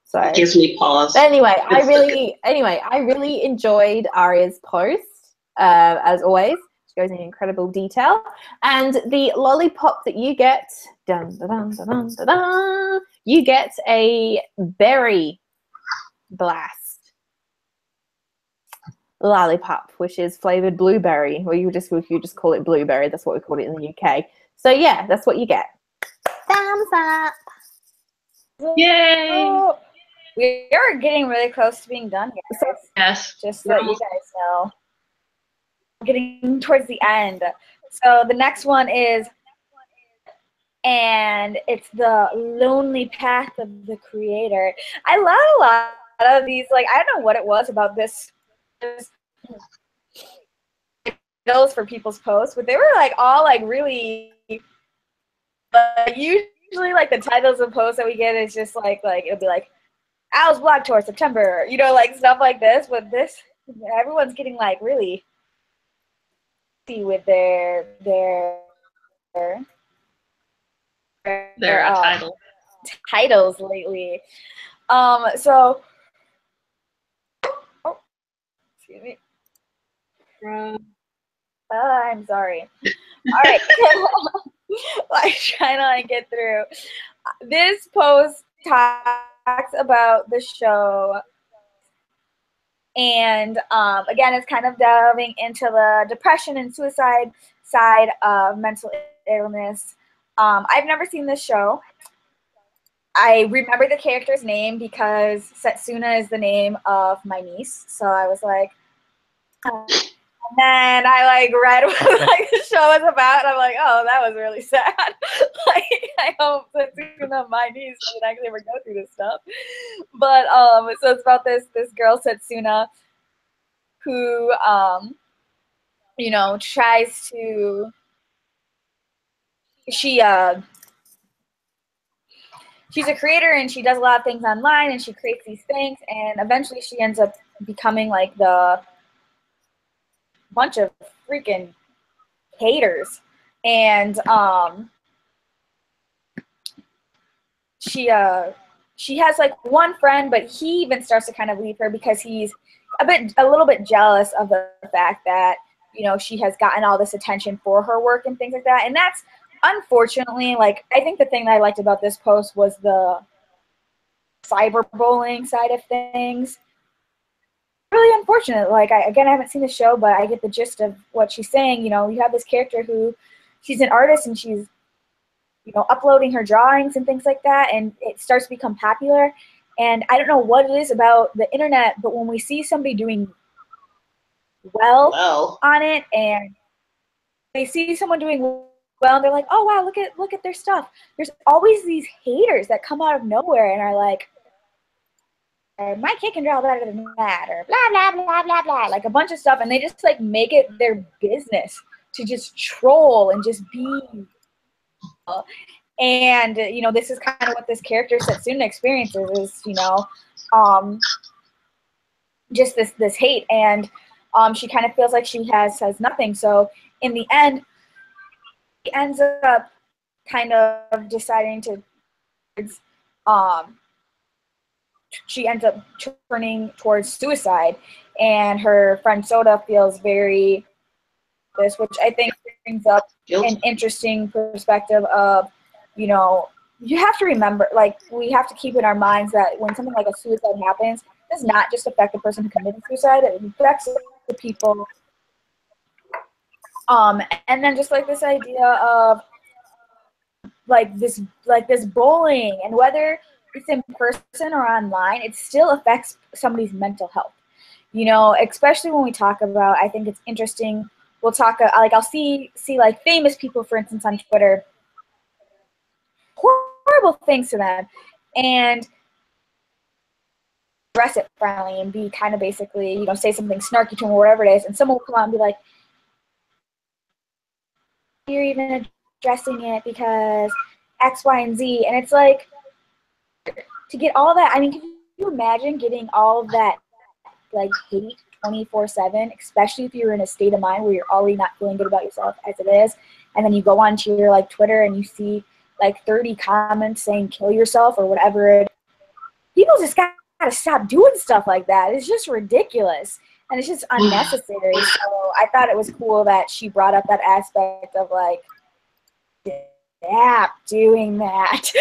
So it gives me pause. But anyway, I really enjoyed Arya's post, as always. She goes into incredible detail. And the lollipop that you get, dun, dun, dun, dun, dun, dun, dun, you get a berry blast lollipop, which is flavored blueberry, or you just call it blueberry. That's what we call it in the UK. So yeah, that's what you get. Thumbs up. Yay! Oh, we are getting really close to being done here. So, yes. Just so you guys know. We're getting towards the end. So the next one is, and it's the lonely path of the creator. I love a lot of these. Like, I don't know what it was about this titles for people's posts, but they were like all like really. But usually, like the titles of posts that we get is just like it'll be like Al's blog tour September, you know, like stuff like this. But this, everyone's getting like really with their titles lately. So, oh, excuse me. I'm sorry. All right. Like trying to like get through. This post talks about the show, and again, it's kind of delving into the depression and suicide side of mental illness. I've never seen this show. I remember the character's name because Setsuna is the name of my niece, so I was like. And then I like read what like the show was about, and I'm like, oh, that was really sad. Like, I hope that my niece would actually ever go through this stuff. But so it's about this girl Setsuna who you know tries to she's a creator and she does a lot of things online and she creates these things, and eventually she ends up becoming like the bunch of freaking haters, and she has like one friend, but he even starts to kind of leave her because he's a little bit jealous of the fact that, you know, she has gotten all this attention for her work and things like that. And that's unfortunately, like, I think the thing that I liked about this post was the cyberbullying side of things. Really unfortunate. Like, I haven't seen the show, but I get the gist of what she's saying. You know, you have this character who, she's an artist and she's, you know, uploading her drawings and things like that, and it starts to become popular. And I don't know what it is about the internet, but when we see somebody doing well on it, and they see someone doing well, and they're like, oh wow, look at their stuff. There's always these haters that come out of nowhere and are like, my kid can draw better than that, or blah blah blah blah blah, like a bunch of stuff, and they just like make it their business to just troll and just be. And you know, this is kind of what this character Setsuna experiences is, you know, just this hate, and she kind of feels like she has nothing. So in the end, she ends up kind of deciding to she ends up turning towards suicide, and her friend Soda feels very this, which I think brings up an interesting perspective of, you know, you have to remember, like, we have to keep in our minds that when something like a suicide happens, it does not just affect the person who committed suicide, it affects the people. And then just like this idea of like this bullying, and whether it's in person or online, it still affects somebody's mental health. You know, especially when we talk about, I think it's interesting, we'll talk, like I'll see like famous people, for instance, on Twitter, horrible things to them, and address it friendly and be kind of basically, you know, say something snarky to them or whatever it is, and someone will come out and be like, you're even addressing it because X, Y, and Z. And it's like, to get all that, I mean, can you imagine getting all of that, like, hate 24/7, especially if you're in a state of mind where you're already not feeling good about yourself as it is, and then you go onto your, like, Twitter and you see, like, 30 comments saying kill yourself or whatever. People just gotta stop doing stuff like that. It's just ridiculous. And it's just unnecessary. So I thought it was cool that she brought up that aspect of, like, stop doing that.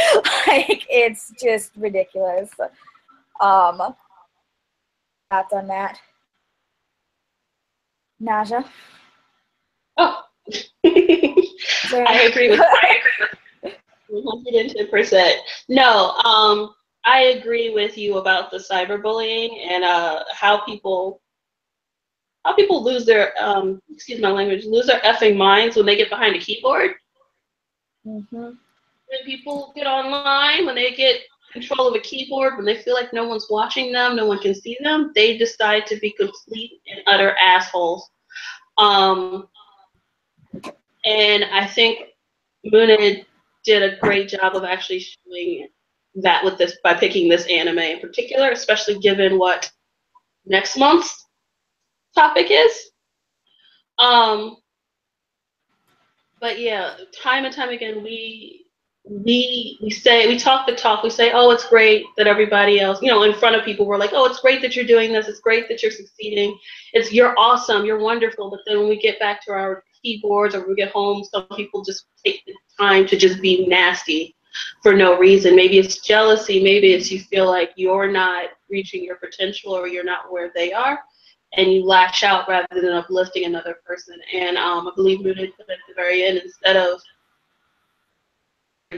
Like, it's just ridiculous. Thoughts on that? Naja? Oh. I agree with 110%. No, I agree with you about the cyberbullying and how people lose their excuse my language, lose their effing minds when they get behind a keyboard. Mm-hmm. When people get online, when they get control of a keyboard, when they feel like no one's watching them, no one can see them, they decide to be complete and utter assholes. And I think Muna did a great job of actually showing that with this by picking this anime in particular, especially given what next month's topic is. But yeah, time and time again, we talk the talk. We say, oh, it's great that everybody else, in front of people, we're like, oh, it's great that you're doing this. It's great that you're succeeding. You're awesome. You're wonderful. But then when we get back to our keyboards or we get home, some people just take the time to just be nasty for no reason. Maybe it's jealousy. Maybe it's you feel like you're not reaching your potential or you're not where they are, and you lash out rather than uplifting another person. And I believe we did at the very end, instead of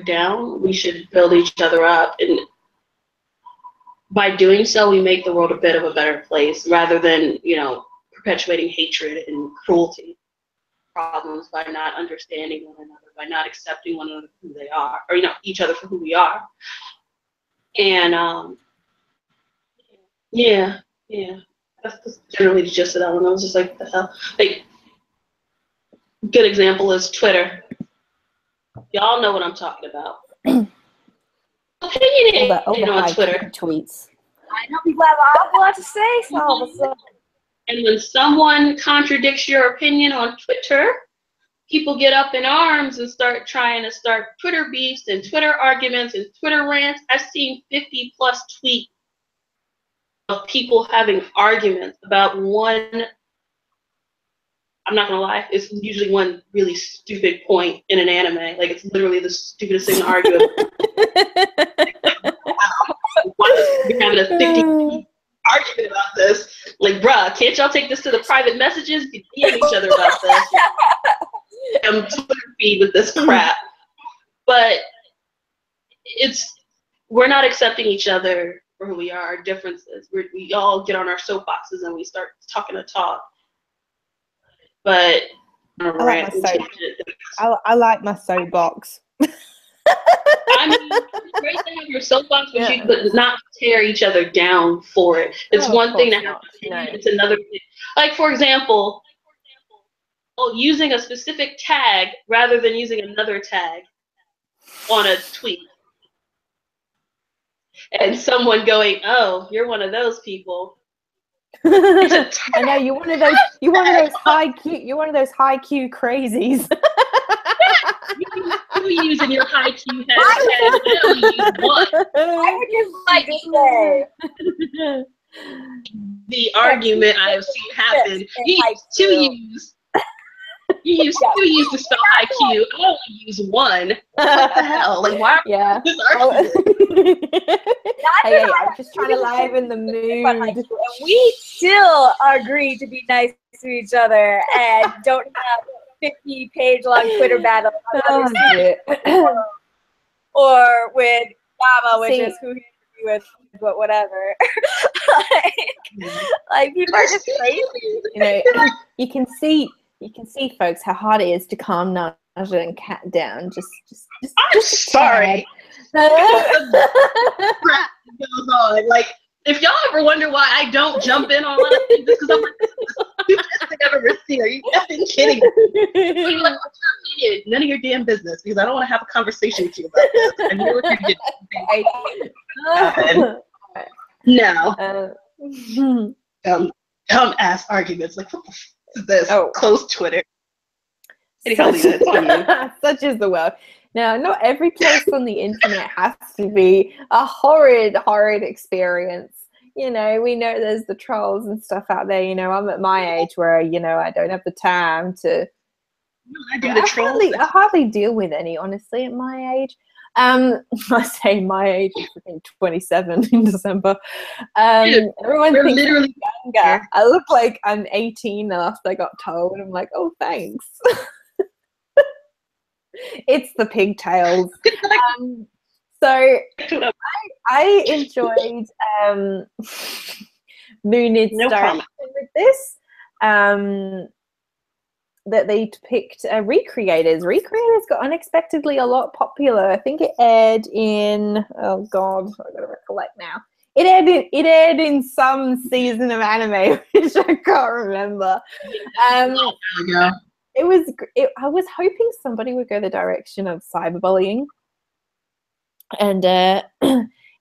down, we should build each other up. And by doing so, we make the world a bit of a better place rather than, perpetuating hatred and cruelty problems by not understanding one another, by not accepting one another for who they are, or, each other for who we are. And, yeah. That's generally the gist of that one. I was just like, what the hell? Like, good example is Twitter. Y'all know what I'm talking about. Opinionated on Twitter. Tweets. I know people have an awful lot to say, so all of a sudden. And when someone contradicts your opinion on Twitter, people get up in arms and start trying to start Twitter beefs and Twitter arguments and Twitter rants. I've seen 50+ tweets of people having arguments about one. I'm not gonna lie, it's usually one really stupid point in an anime. Like, it's literally the stupidest thing to argue about. We're having a 50 argument about this. Like, bruh, can't y'all take this to the private messages? You can DM each other about this. Twitter feed with this crap. But we're not accepting each other for who we are, our differences. We all get on our soapboxes and we start talking to talk. But I like my soapbox. I mean, it's great to have your soapbox, but not tear each other down for it. It's one thing to have an opinion, it's another thing. Like, for example, using a specific tag rather than using another tag on a tweet. And someone going, oh, you're one of those people. I know you're one of those high Q crazies. You using your high Q hashtag. I only use one. I would just like to say the argument I have seen happen. You use two U's to spell IQ. I only use one. What the hell? Like, why? Yeah. Hey, I'm just trying to liven the mood. And we still agree to be nice to each other and don't have 50-page-long Twitter battle or with Yama, which is who he with, but whatever. like people are just crazy. You can see, folks, how hard it is to calm Naja and Kat down. Just I'm sorry. Goes on. Like, if y'all ever wonder why I don't jump in on a lot of things, because I'm like, this is the stupidest thing I've ever seen. Are you effing kidding me? Like, opinion. None of your damn business, because I don't want to have a conversation with you about this. I know what you're doing. No. Dumb ass arguments. Like, what the f is this? Oh. Close Twitter. Such is the world. Now, not every place on the internet has to be a horrid experience. You know, we know there's the trolls and stuff out there. You know, I'm at my age where, you know, I don't have the time to. I hardly deal with any, honestly, at my age. I say my age, I'm 27 in December. Everyone thinks I'm younger. I look like I'm 18 after I got told. I'm like, oh, thanks. It's the pigtails. So I enjoyed Moonid's direction with this. That they picked Recreators. Recreators got unexpectedly a lot popular. I think it aired in, oh God, I've got to recollect now. It aired in some season of anime, which I can't remember. I was hoping somebody would go the direction of cyberbullying. And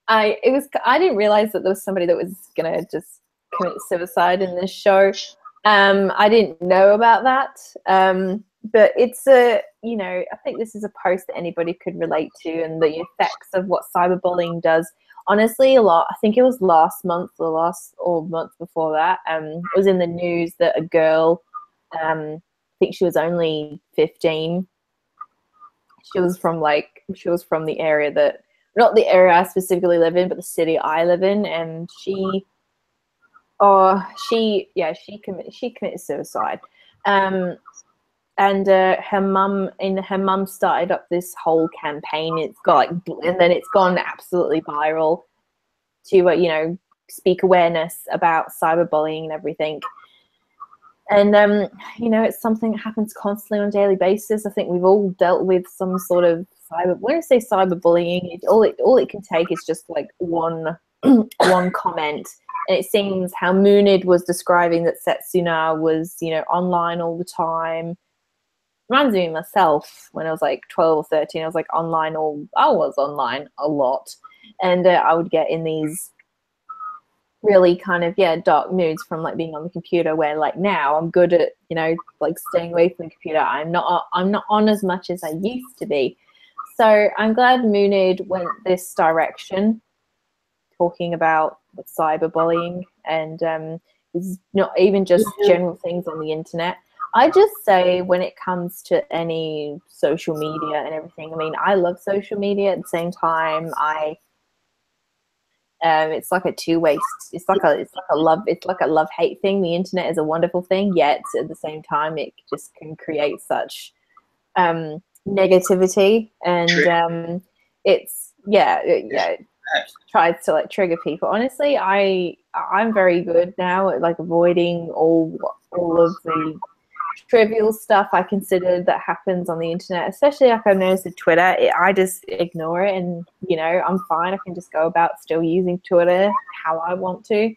I didn't realize that there was somebody that was gonna just commit suicide in this show. I didn't know about that. But it's you know, I think this is a post that anybody could relate to, and the effects of what cyberbullying does. Honestly, I think it was last month or month before that. It was in the news that a girl, I think she was only 15. She was from the area that, not the area I specifically live in, but the city I live in, and she committed suicide. And her mum started up this whole campaign. It's got and then it's gone absolutely viral to you know, speak awareness about cyberbullying and everything. And you know, it's something that happens constantly on a daily basis. I think we've all dealt with some sort of when I say cyberbullying, all it can take is just like one comment. And it seems how Moonid was describing that Setsuna was, you know, online all the time. Reminds me of myself when I was like 12 or 13. I was online a lot. And I would get in these really kind of, dark moods from like being on the computer, where like now I'm good at, you know, like staying away from the computer. I'm not on as much as I used to be. So I'm glad Moonid went this direction, talking about cyberbullying, and it's not even just general things on the internet. I just say when it comes to any social media and everything, I mean, I love social media. At the same time, it's like a two-way. It's like a love-hate thing. The internet is a wonderful thing, yet at the same time, it just can create such negativity, and it's tries to like trigger people. Honestly, I'm very good now at like avoiding all of the trivial stuff I consider that happens on the internet, especially like I've noticed with Twitter. I just ignore it, and you know, I'm fine. I can just go about still using Twitter how I want to.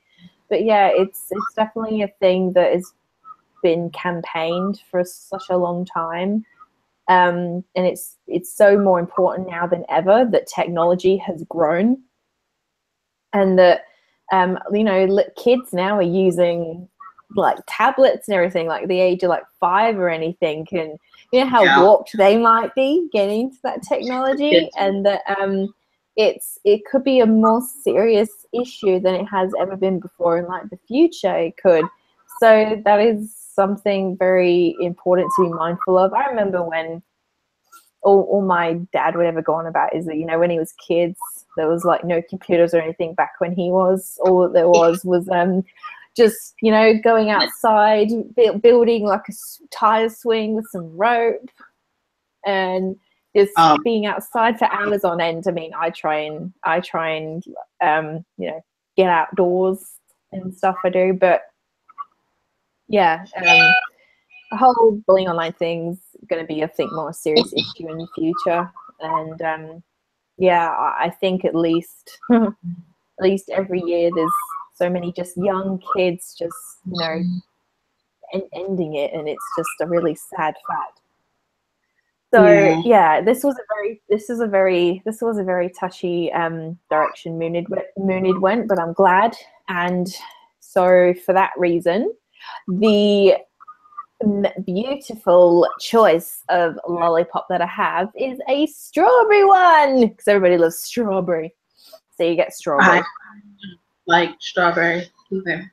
But yeah, it's definitely a thing that has been campaigned for such a long time. And it's so more important now than ever that technology has grown, and that you know, kids now are using like tablets and everything, like the age of like 5 or anything, and you know how warped they might be getting into that technology, and that it could be a more serious issue than it has ever been before in like the future. It could. So that is something very important to be mindful of. I remember when all my dad would ever go on about is that, you know, when he was kids, there was like no computers or anything back when he was. All that there was just, you know, going outside, building like a tire swing with some rope, and just being outside for hours on end. I mean, I try and you know, get outdoors and stuff. I do, but yeah, the whole bullying online thing's going to be, I think, more serious issue in the future. And yeah, I think at least every year there's so many just young kids just, you know, ending it, and it's just a really sad fact. So yeah, this was a very touchy direction Moonid went, but I'm glad. And so for that reason, the beautiful choice of lollipop that I have is a strawberry one, because everybody loves strawberry. So you get strawberry. I like strawberry. Okay.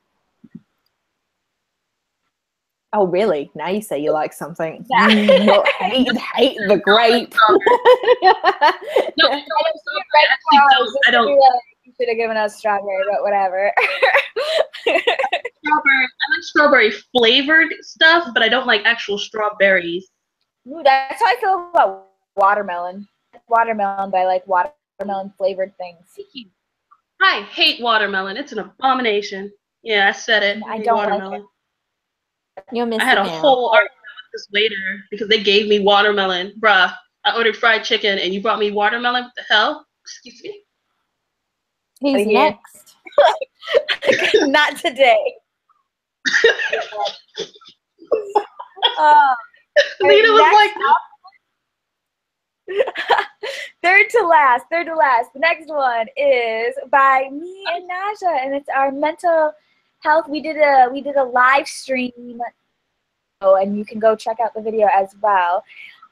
Oh, really? Now you say you like something. You hate the grape. No, I don't. You should have given us strawberry, but whatever. Strawberry. I like strawberry flavored stuff, but I don't like actual strawberries. Ooh, that's how I feel about watermelon. Watermelon, but I like watermelon flavored things. I hate watermelon. It's an abomination. Yeah, I said it. I don't watermelon. like it. You're missing I had a out. whole argument with this waiter because they gave me watermelon. Bruh, I ordered fried chicken and you brought me watermelon? What the hell? Excuse me? Who's next? Not today. Lita was like, third to last. The next one is by me and Naja, and it's our mental health. We did a live stream, and you can go check out the video as well.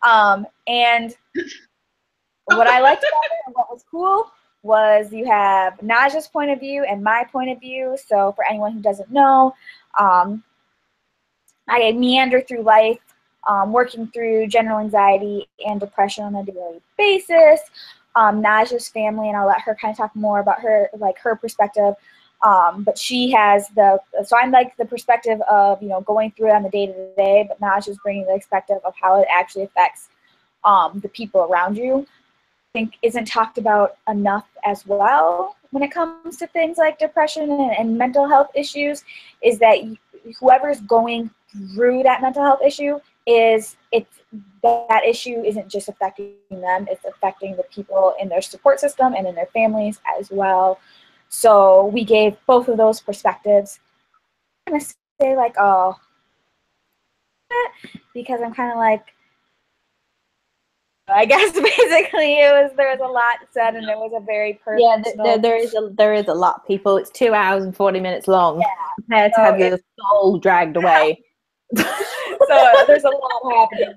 And what I liked about it and what was cool was you have Naja's point of view and my point of view. So for anyone who doesn't know, I meander through life, working through general anxiety and depression on a daily basis. Naja's family, and I'll let her kind of talk more about her perspective. But she has so I'm like the perspective of, going through it on the day-to-day, but Naja's bringing the perspective of how it actually affects the people around you. I think isn't talked about enough as well when it comes to things like depression and mental health issues, is that whoever's going through that mental health issue that issue isn't just affecting them, it's affecting the people in their support system and in their families as well. So we gave both of those perspectives. I'm going to say because I'm kind of like, I guess basically there was a lot said, and it was a very personal. Yeah, there is a lot, people. It's 2 hours and 40 minutes long. Yeah. Prepare to have your soul dragged away. So there's a lot happening.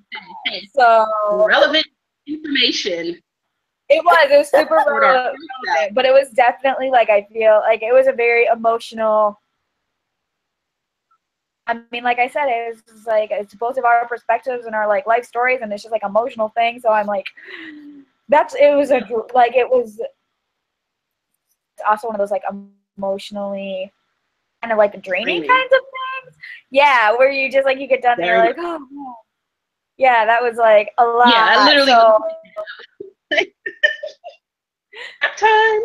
So relevant information. It was super relevant, but it was definitely I feel like it was a very emotional. I mean, like I said, it's both of our perspectives and our life stories, and it's just emotional thing. So I'm like, it was also one of those emotionally kind of draining kinds of things. Yeah, where you just you get done and you're like, oh man. Yeah, that was a lot. Yeah, I literally time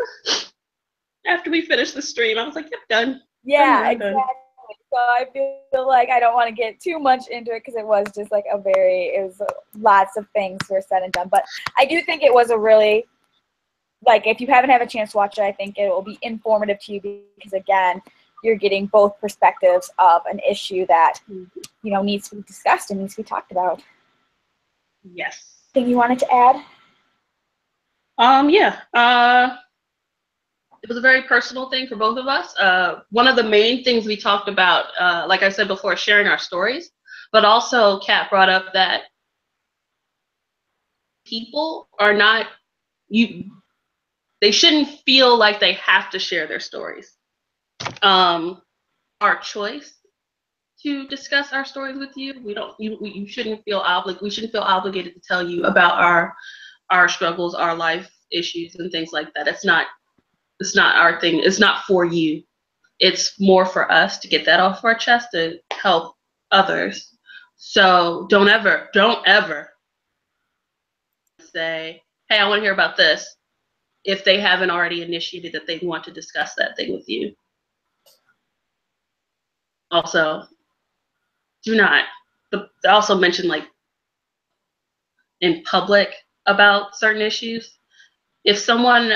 after we finished the stream, I was like, yep, done. Yeah, exactly. So I feel like I don't want to get too much into it because it was just lots of things were said and done. But I do think it was a really, if you haven't had a chance to watch it, I think it will be informative to you because, again, you're getting both perspectives of an issue that, needs to be discussed and needs to be talked about. Yes. Anything you wanted to add? Yeah. It was a very personal thing for both of us. One of the main things we talked about, like I said before, sharing our stories, but also Kat brought up that people are not, they shouldn't feel like they have to share their stories. Our choice to discuss our stories with you. You shouldn't feel we shouldn't feel obligated to tell you about our struggles, our life issues and things like that. It's not our thing. It's not for you. It's more for us to get that off our chest to help others. So don't ever say, hey, I want to hear about this, if they haven't already initiated that they want to discuss that thing with you. Also, do not. I also mentioned in public about certain issues. If someone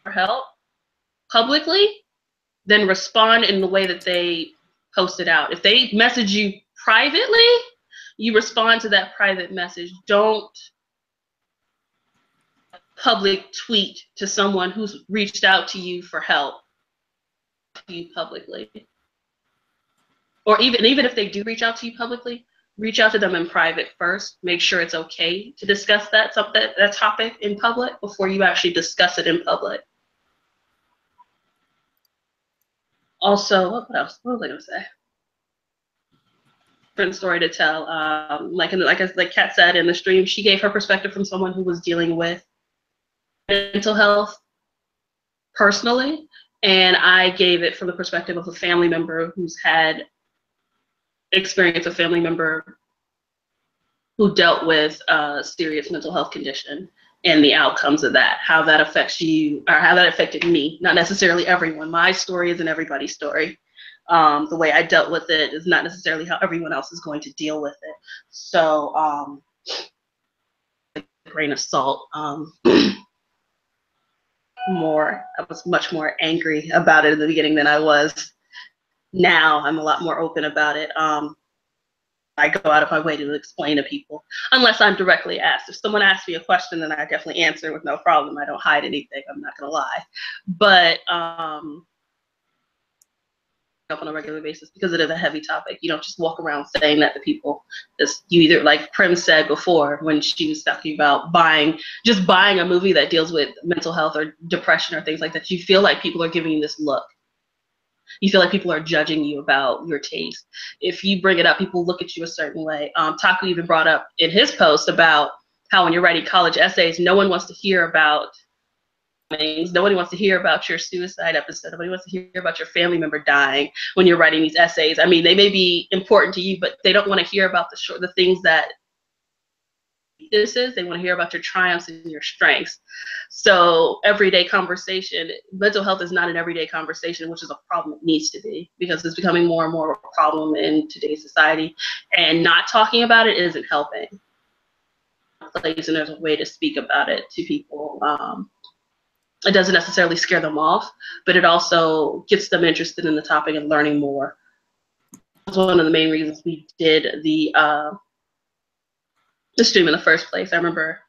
for help publicly, then respond in the way that they post it out. If they message you privately, you respond to that private message. Don't public tweet to someone who's reached out to you for help to you publicly. Or even if they do reach out to you publicly, reach out to them in private first. Make sure it's okay to discuss that topic in public before you actually discuss it in public. Also, what else? What was I gonna say? Different story to tell. Like Kat said in the stream, she gave her perspective from someone who was dealing with mental health personally, and I gave it from the perspective of a family member who's had experience, a family member who dealt with a serious mental health condition and the outcomes of that, how that affects you, or how that affected me, not necessarily everyone. My story isn't everybody's story. The way I dealt with it is not necessarily how everyone else is going to deal with it. So, a grain of salt. I was much more angry about it in the beginning than I was now. I'm a lot more open about it. I go out of my way to explain to people, unless I'm directly asked. If someone asks me a question, then I definitely answer with no problem. I don't hide anything. I'm not gonna lie. But up on a regular basis, because it is a heavy topic. You don't just walk around saying that to people. You either, like Prim said before when she was talking about buying a movie that deals with mental health or depression or things like that, you feel like people are giving you this look. You feel like people are judging you about your taste. If you bring it up, people look at you a certain way. Taku even brought up in his post about how when you're writing college essays, no one wants to hear about things. Nobody wants to hear about your suicide episode. Nobody wants to hear about your family member dying when you're writing these essays. I mean, they may be important to you, but they don't want to hear about the things that this is. They want to hear about your triumphs and your strengths. So everyday conversation, mental health is not an everyday conversation, which is a problem. It needs to be, because it's becoming more and more a problem in today's society, and not talking about it isn't helping. And there's a way to speak about it to people. It doesn't necessarily scare them off, but it also gets them interested in the topic and learning more. That's one of the main reasons we did the stream in the first place. I remember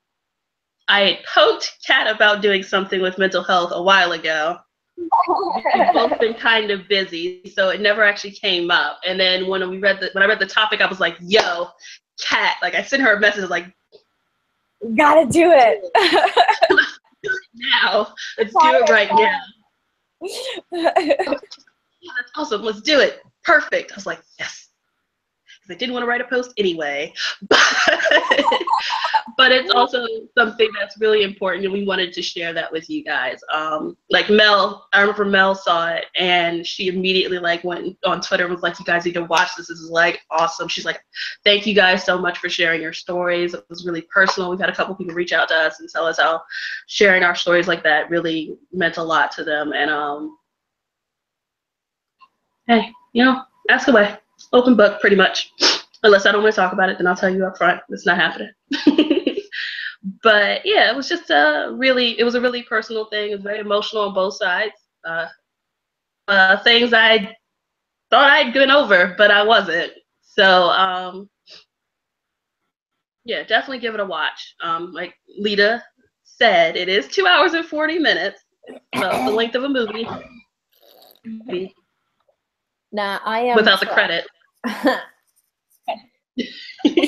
I had poked Kat about doing something with mental health a while ago. We've both been kind of busy, so it never actually came up. And then when I read the topic, I was like, "Yo, Kat!" Like, I sent her a message like, "Gotta do it." Now, let's do it right now. Yeah, that's awesome. Let's do it. Perfect. I was like, yes. Because I didn't want to write a post anyway. But it's also something that's really important, and we wanted to share that with you guys. Like Mel, I remember Mel saw it, and she immediately went on Twitter and was like, "You guys need to watch this. This is awesome." She's like, "Thank you guys so much for sharing your stories. It was really personal." We've had a couple people reach out to us and tell us how sharing our stories like that really meant a lot to them. And hey, ask away. Open book, pretty much. Unless I don't want to talk about it, then I'll tell you up front. It's not happening. But yeah, it was just a really personal thing. It was very emotional on both sides. Things I thought I'd been over, but I wasn't. So yeah, definitely give it a watch. Like Lita said, it is 2 hours and 40 minutes. So the length of a movie. Now I am without the credit.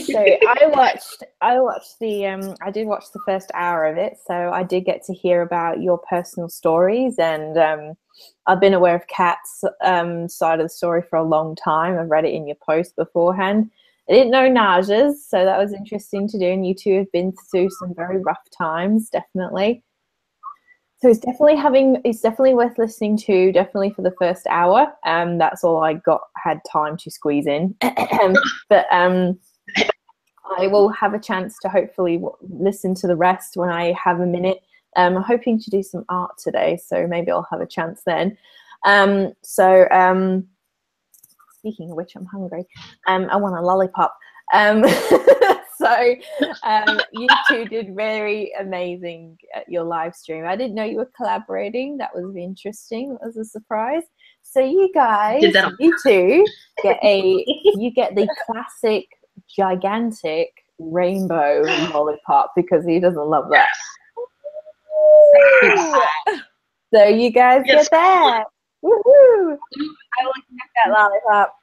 So I did watch the first hour of it, so I did get to hear about your personal stories, and I've been aware of Kat's side of the story for a long time. I've read it in your post beforehand. I didn't know Naja's, so that was interesting to do, and you two have been through some very rough times, definitely. So it's definitely worth listening to, definitely for the first hour. That's all I had time to squeeze in. But I will have a chance to hopefully listen to the rest when I have a minute. I'm hoping to do some art today, so maybe I'll have a chance then. Speaking of which, I'm hungry. I want a lollipop. So you two did very amazing at your live stream. I didn't know you were collaborating. That was interesting. That was a surprise. So you guys, you two get the classic gigantic rainbow lollipop because he doesn't love that. So you guys get that. Woohoo! I will get that lollipop.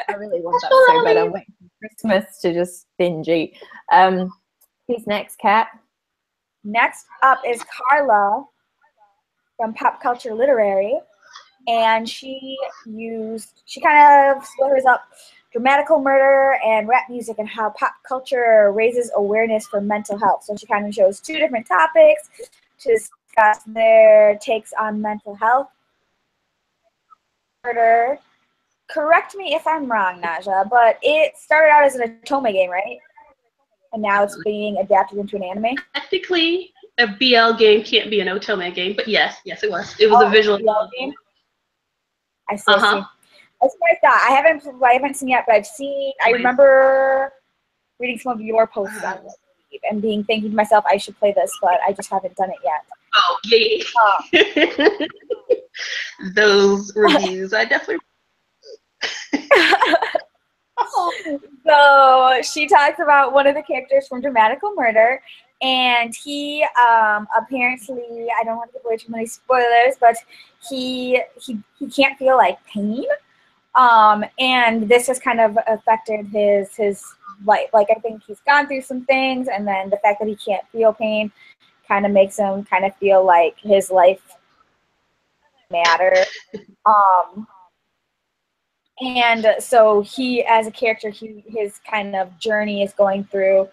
I really want that so bad. I'm waiting for Christmas to just binge eat. Who's next, Kat? Next up is Carla from Pop Culture Literary, and she kind of slurs up dramatical murder and rap music and how pop culture raises awareness for mental health. So she kind of shows two different topics to discuss their takes on mental health. Murder. Correct me if I'm wrong, Naja, but it started out as an Otome game, right? And now it's being adapted into an anime. Technically, a BL game can't be an Otome game, but yes, it was. It was a visual BL game. I see. I see. That's what I thought. I haven't seen it yet, but I've seen. I remember reading some of your posts on it and thinking to myself, I should play this, but I just haven't done it yet. Oh yeah. Those reviews, I definitely. So she talks about one of the characters from Dramatical Murder, and he apparently, I don't want to give away too many spoilers, but he can't feel like pain, and this has kind of affected his life. Like, I think he's gone through some things, and then the fact that he can't feel pain kind of makes him kind of feel like his life doesn't matter. And so he, as a character, his kind of journey is going through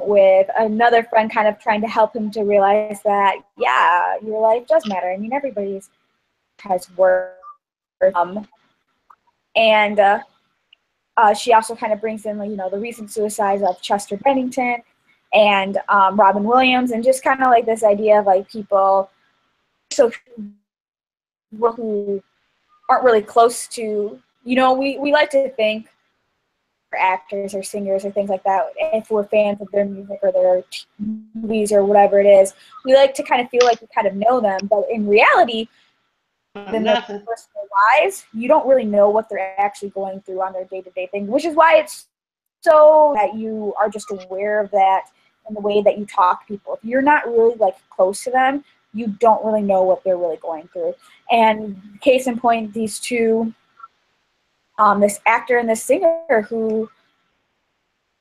with another friend kind of trying to help him to realize that, yeah, your life does matter. I mean, everybody's has worth. And she also kind of brings in, you know, the recent suicides of Chester Bennington and Robin Williams, and just kind of like this idea of like people who aren't really close to, you know, we like to think for actors or singers or things like that, if we're fans of their music or their movies or whatever it is, we like to kind of feel like we kind of know them, but in reality, in their personal lives, you don't really know what they're actually going through on their day-to-day thing, which is why it's so that you are just aware of that in the way that you talk to people. If you're not really like close to them, you don't really know what they're really going through. And case in point, these two, this actor and this singer who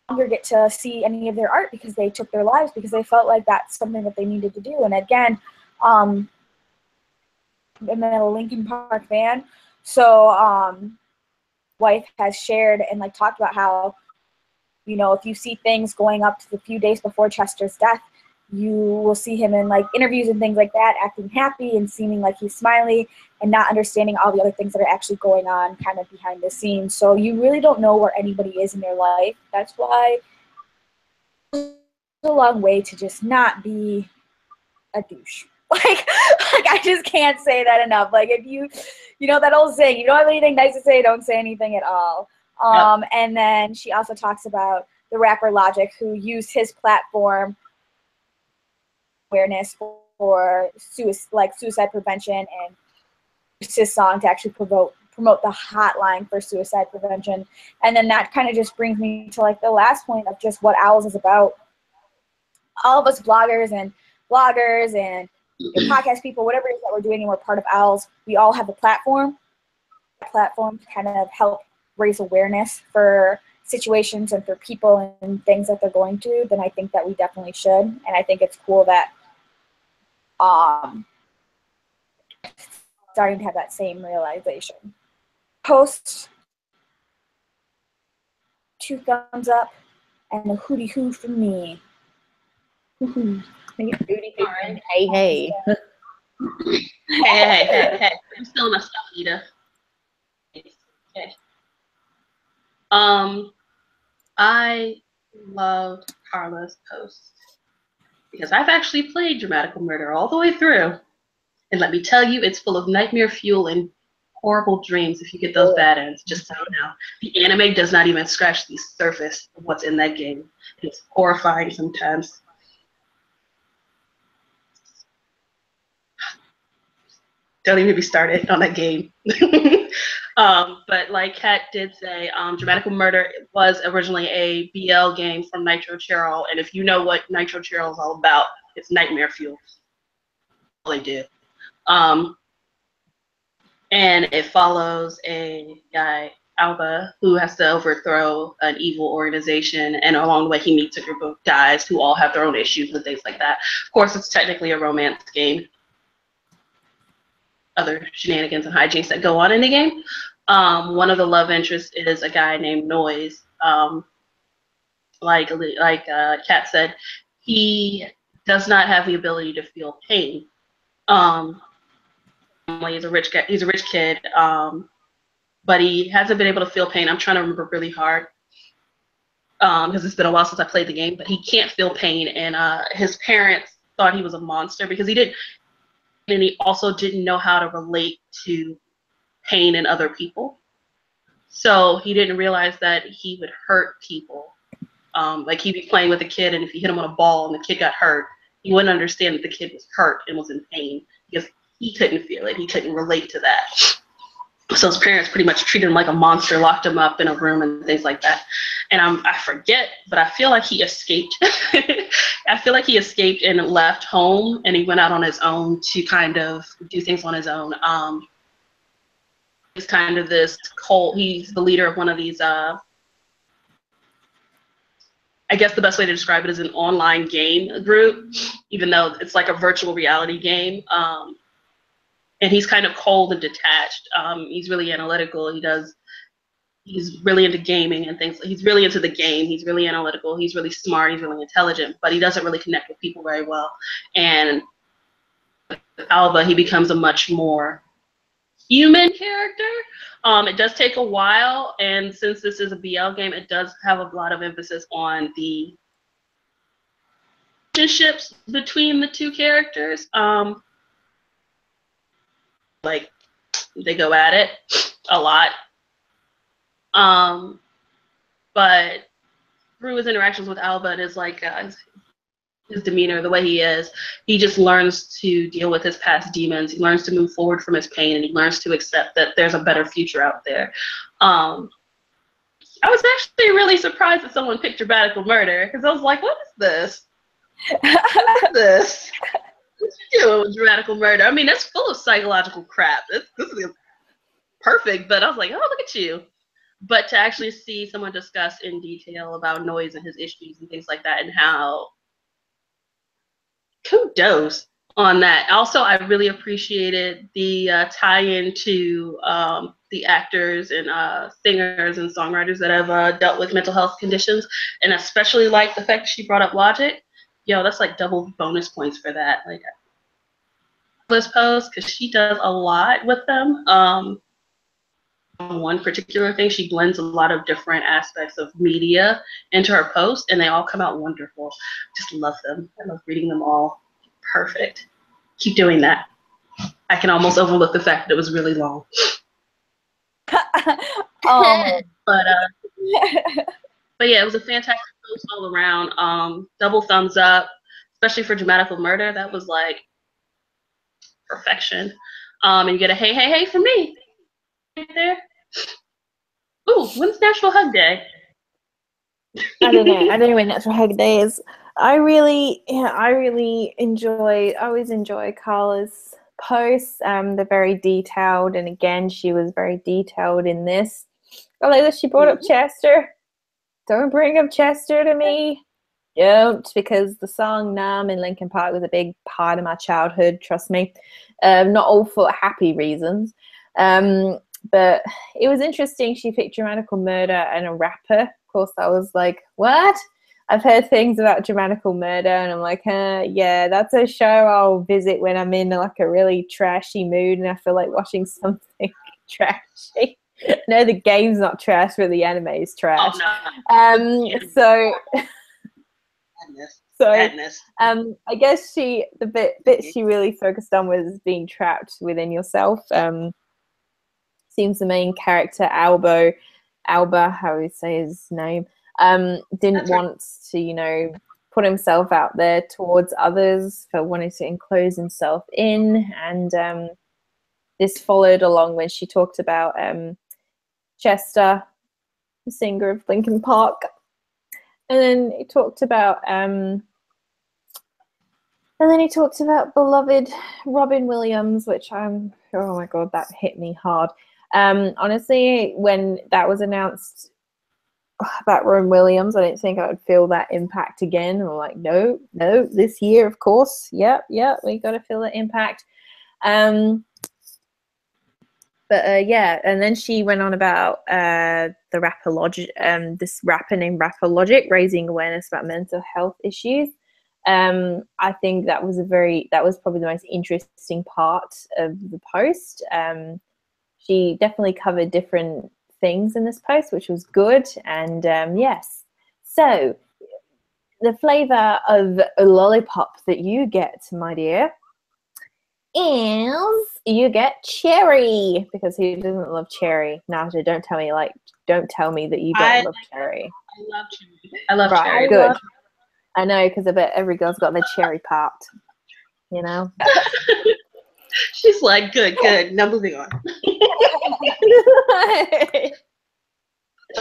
no longer get to see any of their art because they took their lives because they felt like that's something that they needed to do. And again, I'm a Linkin Park fan, so wife has shared and like talked about how, you know, if you see things going up to the few days before Chester's death, you will see him in like interviews and things like that, acting happy and seeming like he's smiley and not understanding all the other things that are actually going on kind of behind the scenes. So you really don't know where anybody is in their life. That's why it's a long way to just not be a douche. Like I just can't say that enough. Like, if you know that old saying, you don't have anything nice to say, don't say anything at all. And then she also talks about the rapper Logic, who used his platform awareness for suicide prevention, and used his song to actually promote the hotline for suicide prevention. And then that kind of just brings me to like the last point of just what Owls is about. All of us bloggers and podcast people, whatever it is that we're doing, and we're part of Owls, we all have a platform to kind of help raise awareness for situations and for people and things that they're going through. Then I think that we definitely should. And I think it's cool that starting to have that same realization. Post 2 thumbs up and a hootie hoo from me. Hootie hoo and hey. Hey. I'm still my stuff, Lita. Okay. I loved Carla's post because I've actually played Dramatical Murder all the way through. And let me tell you, it's full of nightmare fuel and horrible dreams if you get those bad ends. Just so you know. The anime does not even scratch the surface of what's in that game. It's horrifying sometimes. Don't even be started on that game. But like Kat did say, Dramatical Murder was originally a BL game from Nitro Cheryl, and if you know what Nitro Cheryl is all about, it's nightmare fuel. All they do. And it follows a guy, Alba, who has to overthrow an evil organization, and along the way he meets a group of guys who all have their own issues and things like that. Of course, it's technically a romance game. Other shenanigans and hijinks that go on in the game. One of the love interests is a guy named Noise. Like Kat said, he does not have the ability to feel pain. He's a rich guy. He's a rich kid, but he hasn't been able to feel pain. I'm trying to remember really hard because it's been a while since I played the game. But he can't feel pain, and his parents thought he was a monster because he didn't. And he also didn't know how to relate to pain in other people. So he didn't realize that he would hurt people. Like he'd be playing with a kid, and if you hit him on a ball and the kid got hurt, he wouldn't understand that the kid was hurt and was in pain because he couldn't feel it. He couldn't relate to that. So his parents pretty much treated him like a monster, locked him up in a room and things like that. And I forget, but I feel like he escaped. I feel like he escaped and left home, and he went out on his own to kind of do things on his own. He's kind of this cult. He's the leader of one of these, I guess the best way to describe it is an online game group, even though it's like a virtual reality game. And he's kind of cold and detached. He's really analytical. He's really into gaming and things. He's really into the game. He's really analytical. He's really smart. He's really intelligent, but he doesn't really connect with people very well. And with Alba, he becomes a much more human character. It does take a while, and since this is a BL game, it does have a lot of emphasis on the relationships between the two characters. Like they go at it a lot. But through his interactions with Alba and his his demeanor, the way he is, he just learns to deal with his past demons. He learns to move forward from his pain, and he learns to accept that there's a better future out there. I was actually really surprised that someone picked Dramatical Murder, because I was like, what is this? What is this? What you doing with Dramatical Murder? I mean, that's full of psychological crap. This is perfect, but I was like, oh, look at you. But to actually see someone discuss in detail about Noise and his issues and things like that, and how kudos on that. Also, I really appreciated the tie-in to the actors and singers and songwriters that have dealt with mental health conditions, and especially like the fact that she brought up Logic. Yo, that's like double bonus points for that. Like this post, because she does a lot with them. One particular thing, she blends a lot of different aspects of media into her post, and they all come out wonderful. Just love them. I love reading them all. Perfect. Keep doing that. I can almost overlook the fact that it was really long. But yeah, it was a fantastic post all around. Double thumbs up, especially for Dramatical Murder. That was like perfection. And you get a hey, hey, hey from me right there. Ooh, when's National Hug Day? I don't know. I don't know when National Hug Day is. I always enjoy Carla's posts. They're very detailed, and again, she was very detailed in this. I like that she brought up Chester. Don't bring up Chester to me. Don't, because the song Numb in Linkin Park was a big part of my childhood, trust me. Not all for happy reasons. But it was interesting. She picked Dramatical Murder and a rapper. Of course, I was like, what? I've heard things about Dramatical Murder, and I'm like, yeah, that's a show I'll visit when I'm in like a really trashy mood and I feel like watching something trashy. No, the game's not trash, but the anime is trash. Oh, no. So Madness. I guess the bit she really focused on was being trapped within yourself. Seems the main character, Alba, how we say his name, didn't want to, put himself out there towards others, for wanting to enclose himself in. And this followed along when she talked about Chester, the singer of Linkin Park. And then he talked about beloved Robin Williams, which oh my God, that hit me hard. Honestly, when that was announced about Robin Williams, I didn't think I would feel that impact again. And I'm like, no, this year, of course. Yep, we got to feel that impact. But yeah, and then she went on about the this rapper named Rapper Logic raising awareness about mental health issues. I think that was probably the most interesting part of the post. She definitely covered different things in this post, which was good. And yes, so the flavor of a lollipop that you get, my dear, is you get cherry, because who doesn't love cherry? Naja, don't tell me that you don't love cherry. I love cherry. I love cherry. Good. I know, because I bet every girl's got their cherry popped. You know. She's like, good. Now moving on.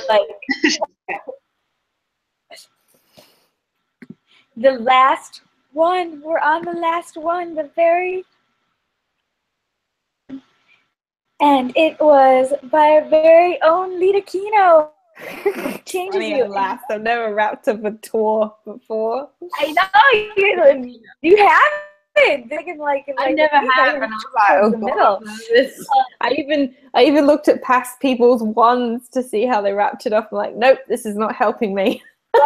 Like the last one. We're on the last one. And it was by our very own Lita Kino. Changes you. Last. I've never wrapped up a tour before. I know you haven't. I never have, and I was like, oh God, I even looked at past people's ones to see how they wrapped it up. I'm like, nope, this is not helping me. It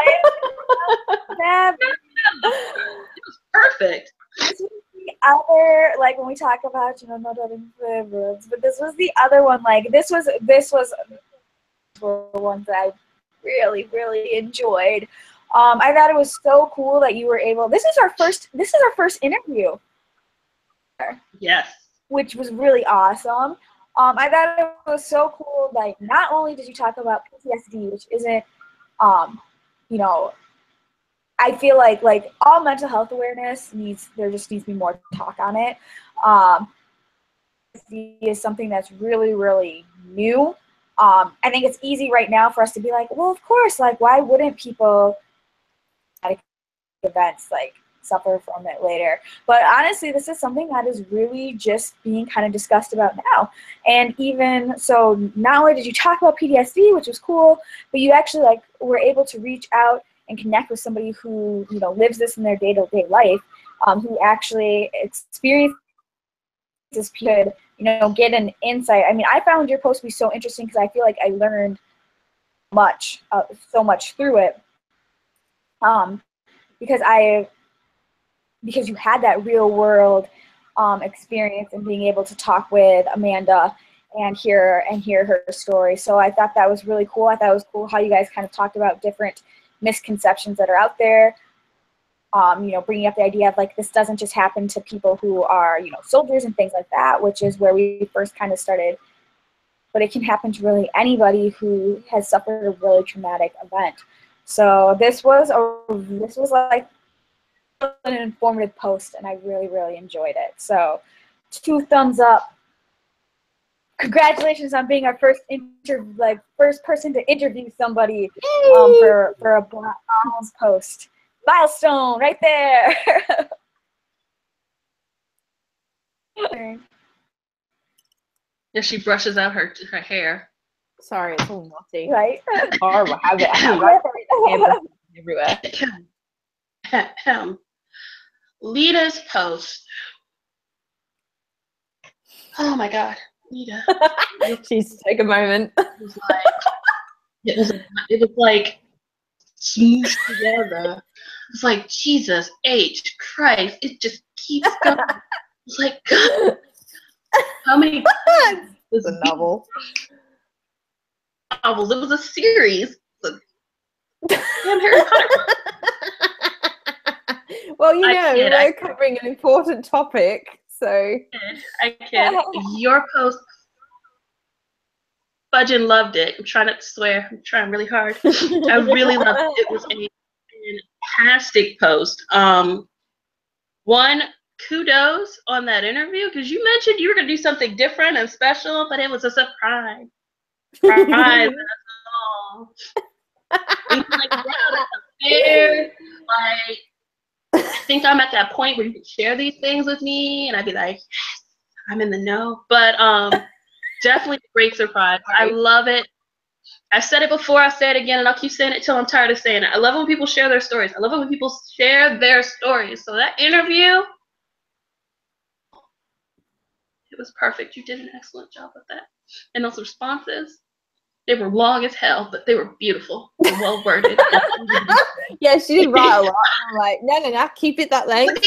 was perfect. This was the other, like, when we talk about, not having favorites, but this was the other one. Like, this was ones that I really, really enjoyed. I thought it was so cool that you were able. This is our first interview. Yes. Which was really awesome. I thought it was so cool. Like, not only did you talk about PTSD, which isn't, I feel like all mental health awareness there just needs to be more talk on it. PTSD is something that's really, really new. I think it's easy right now for us to be like, well, of course, like, why wouldn't people at events suffer from it later? But honestly, this is something that is really just being kind of discussed about now. And even so, not only did you talk about PTSD, which was cool, but you actually were able to reach out and connect with somebody who lives this in their day-to-day life, who actually experiences this period, get an insight. I mean, I found your post to be so interesting because I feel like I learned so much through it, because you had that real world experience and being able to talk with Amanda and hear her story. So I thought that was really cool. I thought it was cool how you guys kind of talked about different misconceptions that are out there. Bringing up the idea of this doesn't just happen to people who are soldiers and things like that, which is where we first kind of started. But it can happen to really anybody who has suffered a really traumatic event. So this was like an informative post, and I really, really enjoyed it. So 2 thumbs up. Congratulations on being our first person to interview somebody for a Biles post. Milestone right there. Yeah, she brushes out her hair. Sorry, it's all naughty. Right? Horrible habit. Everywhere. Lita's post. Oh my God, Lita. She's take a moment. It was like smooshed together. It's like, Jesus H Christ, it just keeps going. It's like, God, how many times was a novel? Novels. It was a series. Damn Harry Potter. Well, we're covering an important topic, so. I kid. Your post, Fudgin' loved it. I'm trying not to swear. I'm trying really hard. I really loved it. It was a fantastic post. One, kudos on that interview, because you mentioned you were going to do something different and special, but it was a surprise. Right, that's all. And like, yeah, that's fair. Like, I think I'm at that point where you can share these things with me, and I'd be like, yes, I'm in the know. But definitely a great surprise. I love it. I said it before, I'll say it again, and I'll keep saying it till I'm tired of saying it. I love it when people share their stories. I love it when people share their stories. So that interview, it was perfect. You did an excellent job with that. And those responses, they were long as hell, but they were beautiful and well worded. Yeah, she did write a lot. I'm like, no, keep it that length.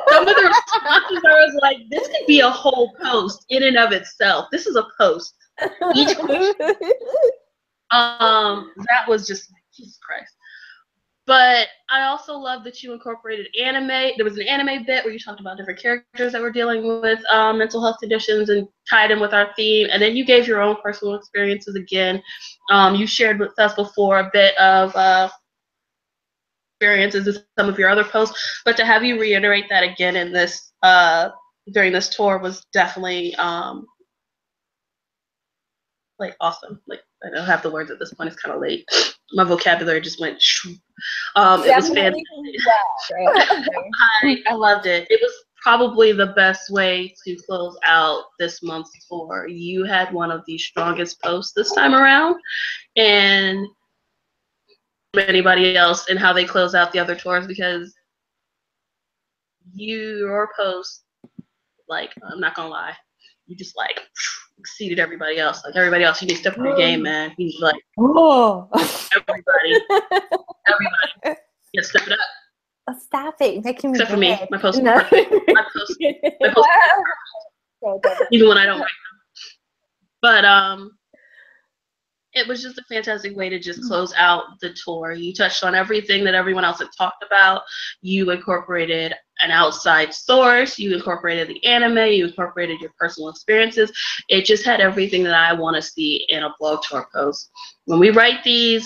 Some of the responses, I was like, this could be a whole post in and of itself. This is a post. Each question, that was just like, Jesus Christ. But I also love that you incorporated anime. There was an anime bit where you talked about different characters that were dealing with mental health conditions and tied in with our theme. And then you gave your own personal experiences again. You shared with us before a bit of experiences in some of your other posts. But to have you reiterate that again in this during this tour was definitely like awesome. Like, I don't have the words at this point. It's kind of late. My vocabulary just went. It was fantastic. I loved it. It was probably the best way to close out this month's tour. You had one of the strongest posts this time around, and anybody else in how they close out the other tours, because your post, like, I'm not gonna lie, you just like exceeded everybody else. Like, everybody else, you need to step up your game, man. You need to, like, everybody, yeah, step it up. Oh, stop it! You're making me Except for me, mad. my post is perfect. My post even when I don't write them. But it was just a fantastic way to just close out the tour. You touched on everything that everyone else had talked about. You incorporated an outside source. You incorporated the anime. You incorporated your personal experiences. It just had everything that I want to see in a blog tour post. When we write these,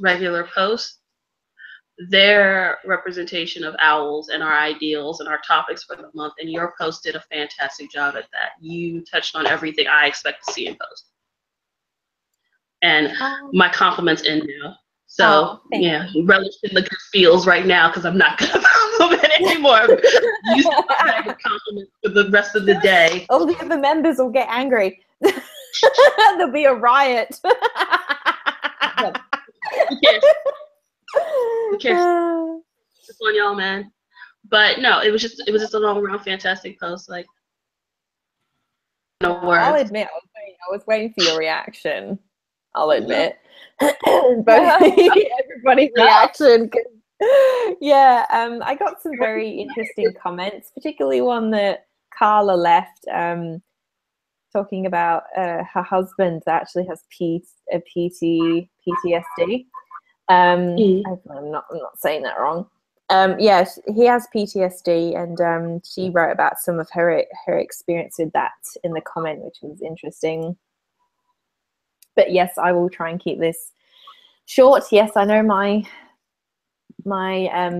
regular posts, their representation of owls and our ideals and our topics for the month, and your post did a fantastic job at that. You touched on everything I expect to see in post, and my compliments in now. So yeah, relish in the good feels right now, because I'm not gonna compliment anymore. Use my bag of compliments for the rest of the day. All the other members will get angry. There'll be a riot. Who cares? It's on y'all, man. But no, it was just a all around fantastic post. Like, no words. I'll admit, I was waiting for your reaction. I'll admit, but everybody's reaction. Yeah, I got some very interesting comments, particularly one that Carla left, talking about her husband that actually has PTSD. I'm not saying that wrong. Yes, he has PTSD, and she wrote about some of her experience with that in the comment, which was interesting. But yes, I will try and keep this short. Yes, I know my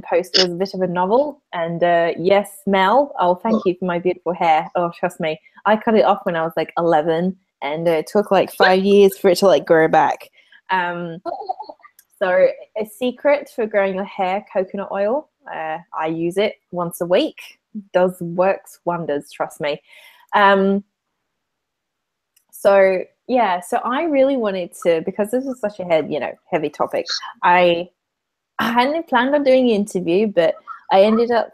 post was a bit of a novel, and yes, Mel, oh, thank you for my beautiful hair. Oh, trust me, I cut it off when I was like 11, and it took like 5 years for it to like grow back. So a secret for growing your hair: coconut oil. I use it once a week. Works wonders, trust me. So yeah, so I really wanted to, because this is such a heavy topic. I hadn't planned on doing an interview, but I ended up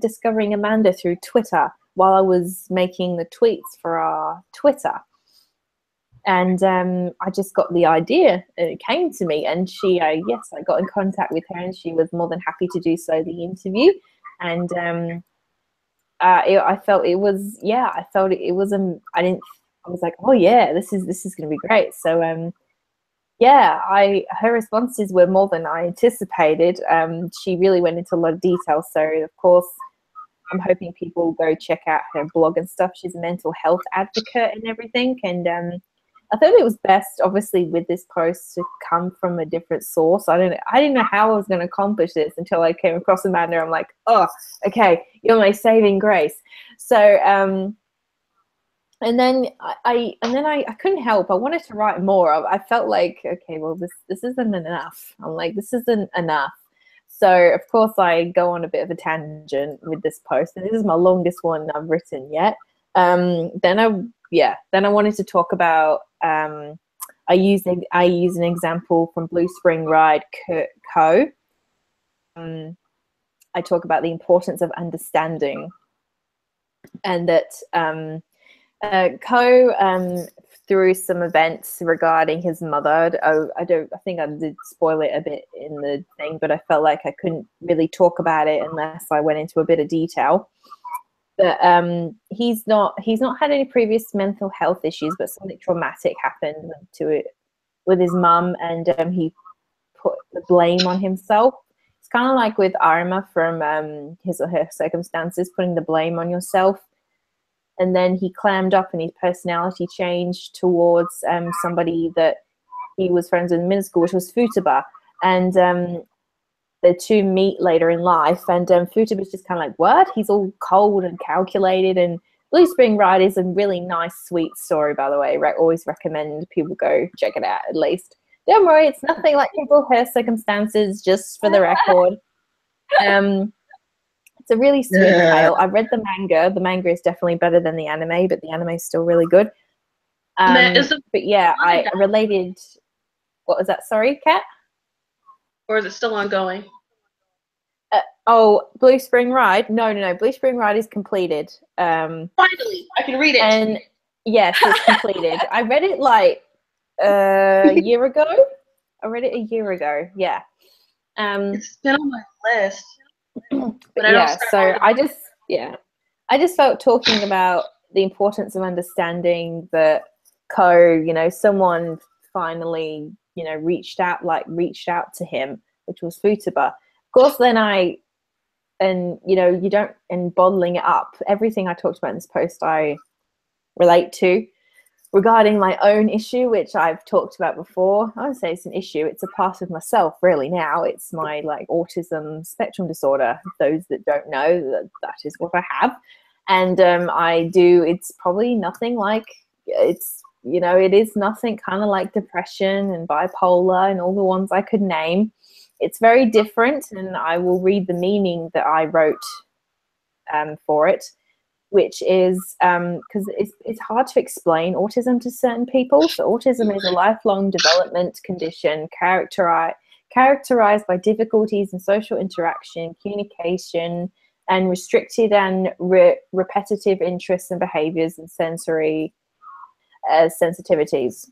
discovering Amanda through Twitter while I was making the tweets for our Twitter. And I just got the idea, and it came to me, and I got in contact with her, and she was more than happy to do so, the interview. And I felt it was, I was like, oh yeah, this is going to be great. So her responses were more than I anticipated. She really went into a lot of detail. So of course, I'm hoping people go check out her blog and stuff. She's a mental health advocate and everything. And I thought it was best, obviously, with this post to come from a different source. I didn't know how I was going to accomplish this until I came across Amanda. I'm like, oh, okay, you're my saving grace. So and then I couldn't help. I wanted to write more. I felt like, okay, well, this isn't enough. I'm like, this isn't enough. So of course I go on a bit of a tangent with this post, and this is my longest one I've written yet. Then I wanted to talk about. I use an example from Blue Spring Ride Co. I talk about the importance of understanding, and that through some events regarding his mother. I think I did spoil it a bit in the thing, but I felt like I couldn't really talk about it unless I went into a bit of detail. But he's not had any previous mental health issues, but something traumatic happened to it with his mum, and he put the blame on himself. It's kind of like with Arma from His or Her Circumstances, putting the blame on yourself. And then he clammed up and his personality changed towards somebody that he was friends with in middle school, which was Futaba. And the two meet later in life, and Futaba's just kind of like, what? He's all cold and calculated. And Blue Spring Ride is a really nice, sweet story, by the way. Always recommend people go check it out, at least. Don't worry, it's nothing like His or Her Circumstances, just for the record. It's a really sweet tale. I read the manga. The manga is definitely better than the anime, but the anime is still really good. But yeah, I related. What was that? Sorry, Kat? Or is it still ongoing? Blue Spring Ride? No. Blue Spring Ride is completed. Finally, I can read it. And yes, it's completed. I read it like a year ago. Yeah. It's been on my list. But yeah, so I just felt talking about the importance of understanding that someone finally, reached out to him, which was Futaba. Of course, then and bottling it up. Everything I talked about in this post, I relate to. Regarding my own issue, which I've talked about before, I would say it's an issue. It's a part of myself, really. Now it's my autism spectrum disorder. Those that don't know, that is what I have, and it's probably nothing like it is nothing kind of like depression and bipolar and all the ones I could name. It's very different, and I will read the meaning that I wrote for it, which is because it's hard to explain autism to certain people. So autism is a lifelong development condition characterized by difficulties in social interaction, communication, and restricted and repetitive interests and behaviors and sensory sensitivities.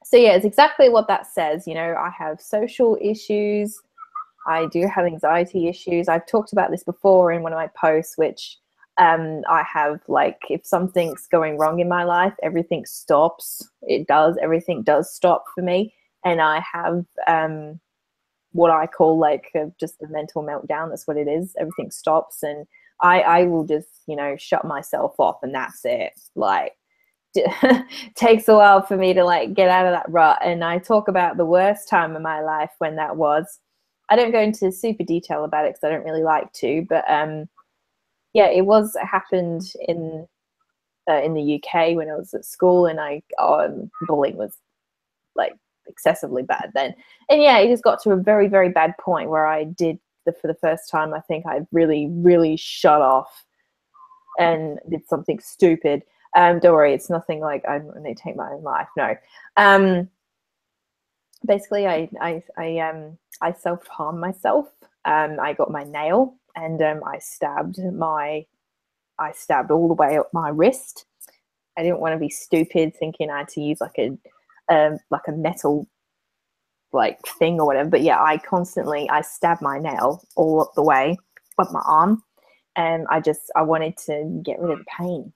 So yeah, it's exactly what that says. I have social issues. I do have anxiety issues. I've talked about this before in one of my posts, which I have, if something's going wrong in my life, everything stops. Everything does stop for me. And I have what I call just a mental meltdown. That's what it is. Everything stops, and I will just, shut myself off, and that's it. Takes a while for me to get out of that rut. And I talk about the worst time of my life when that was. I don't go into super detail about it because I don't really like to, but yeah, it happened in the UK when I was at school, and bullying was excessively bad then. And yeah, it just got to a very, very bad point where I did for the first time, I think I really, really shut off and did something stupid. Don't worry, it's nothing like I'm going to take my own life. No. Basically, I self-harmed myself. I got my nail, and I stabbed all the way up my wrist. I didn't want to be stupid, thinking I had to use a metal thing or whatever. But yeah, I stabbed my nail all up the way up my arm, and I wanted to get rid of the pain.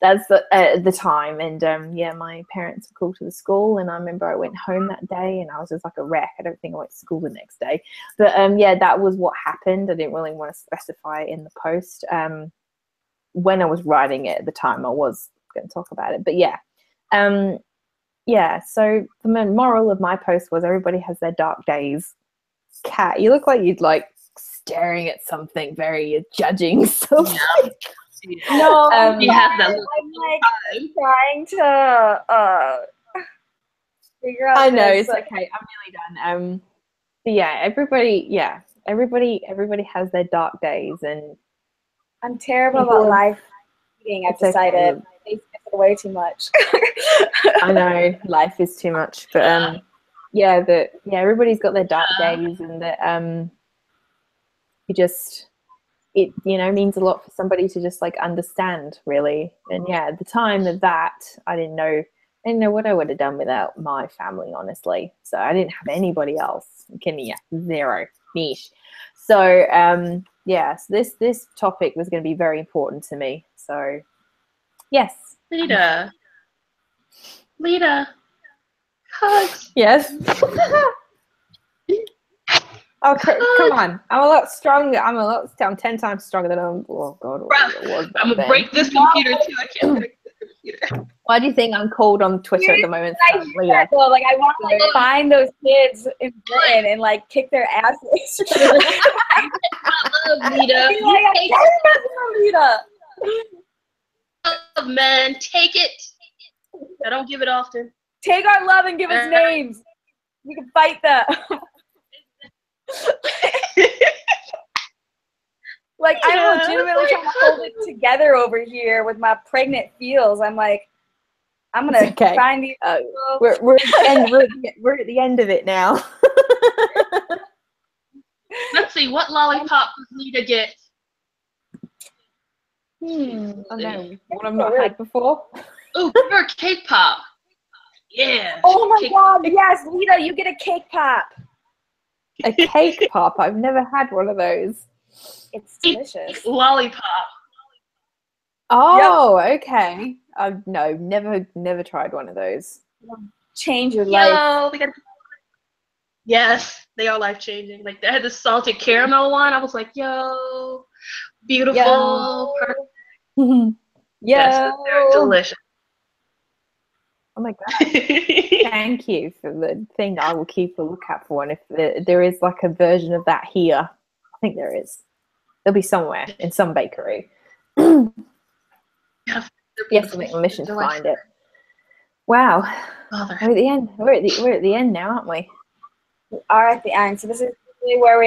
That's the time. And yeah, my parents were called to the school, and I remember I went home that day and I was just like a wreck. I don't think I went to school the next day, but yeah, that was what happened. I didn't really want to specify in the post. When I was writing it at the time, I was going to talk about it, but yeah. Yeah, so the moral of my post was everybody has their dark days. Kat, you look like you'd staring at something very judging. So No, He has that look I'm like trying to figure out. I know, this. it's okay. I'm nearly done. But yeah, everybody has their dark days, and I'm terrible people about have- live feeding. I've it's okay. decided they give it away too much. I know life is too much, but everybody's got their dark days, and that it means a lot for somebody to just like understand, really. And yeah, at the time of that, I didn't know what I would have done without my family, honestly. So I didn't have anybody else. Zero niche. So so this topic was going to be very important to me. So yes, Lita, hugs. yes. Okay, come on. I'm a lot stronger. I'm 10 times stronger than oh god. I'm gonna break this computer too. I can't break this computer. Why do you think I'm called on Twitter at the moment? I want to like find those kids in Britain and like kick their asses. I love Lita. Lita. Love, man, take it. I don't give it often. Take our love and give us names. We can fight them. Like I'm legitimately trying to hold it together over here with my pregnant feels. I'm like, I'm gonna find these. We're at the end of it now. Let's see, what lollipop does Lita get? I know what I've not had before. Oh, you're a cake pop. Yeah. Oh my god, yes, Lita, you get a cake pop. A cake pop? I've never had one of those. It's delicious. Lollipop. Oh, okay. I've never tried one of those. Change your life. Yes, they are life changing. Like they had the salted caramel one. I was like, yo, beautiful. Yeah. Yes, they're delicious. Oh my god! Thank you for the thing. I will keep a lookout for one. If there is like a version of that here, I think there is. There'll be somewhere in some bakery. Yes, I'll make my mission to find it. Wow, we're at the end. We're at the end now, aren't we? We are at the end. So this is really where